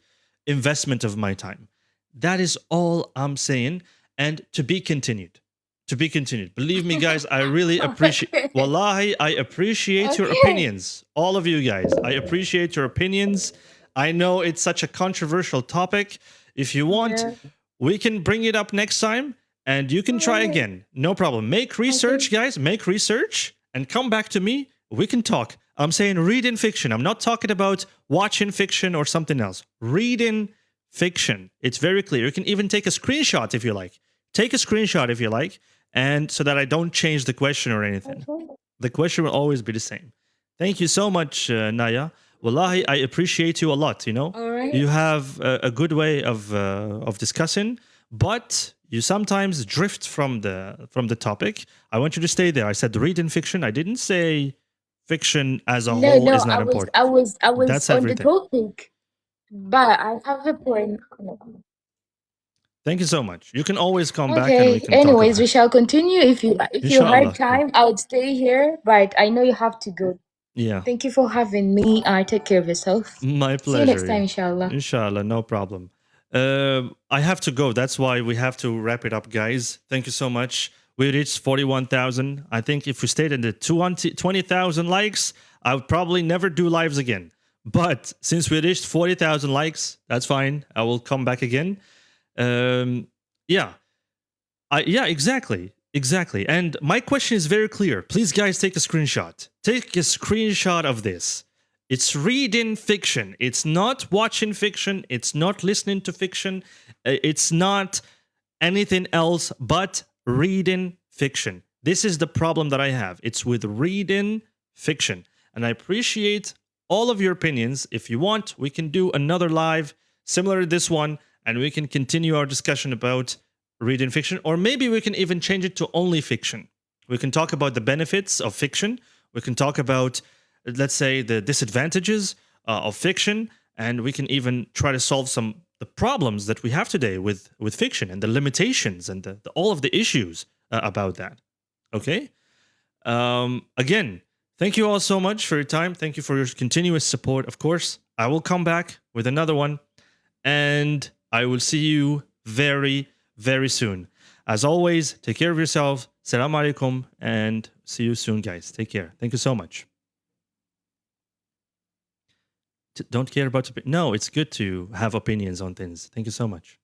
investment of my time. That is all I'm saying, and to be continued. To be continued. Believe me, guys, I really appreciate. Wallahi, I appreciate your opinions, all of you guys. I appreciate your opinions. I know it's such a controversial topic. If you want, we can bring it up next time, and you can try again. No problem. Make research, guys. Make research, and come back to me. We can talk. I'm saying reading fiction. I'm not talking about watching fiction or something else. Reading fiction. It's very clear. You can even take a screenshot if you like. Take a screenshot if you like, and so that I don't change the question or anything. The question will always be the same. Thank you so much, Naya. Wallahi, I appreciate you a lot. You know, All right. you have a good way of discussing, but you sometimes drift from the topic. I want you to stay there. I said reading fiction. I didn't say fiction as a No, whole no, is not important. I was That's on the everything. topic, but I have a point. Thank you so much. You can always come back and we Okay. can talk Anyways, about we it. shall continue. If you had Inshallah. time, I would stay here, but I know you have to go. Yeah. Thank you for having me. Take care of yourself. My See you next pleasure. time, Yeah. inshallah. Inshallah, no problem. I have to go. That's why we have to wrap it up, guys. Thank you so much. We reached 41,000. I think if we stayed in the 20,000 likes, I would probably never do lives again. But since we reached 40,000 likes, that's fine. I will come back again. Yeah. Yeah, exactly. Exactly. And my question is very clear. Please, guys, take a screenshot. Take a screenshot of this. It's reading fiction. It's not watching fiction. It's not listening to fiction. It's not anything else but reading fiction. This is the problem that I have. It's with reading fiction. And I appreciate all of your opinions. If you want, we can do another live similar to this one, and we can continue our discussion about reading fiction, or maybe we can even change it to only fiction. We can talk about the benefits of fiction. We can talk about, let's say, the disadvantages of fiction, and we can even try to solve the problems that we have today with fiction and the limitations and all of the issues about that. Okay? Again, thank you all so much for your time. Thank you for your continuous support. Of course, I will come back with another one, and I will see you very, very soon. As always, take care of yourself. Salam alaikum, and see you soon, guys. Take care. Thank you so much. Don't care about... No, it's good to have opinions on things. Thank you so much.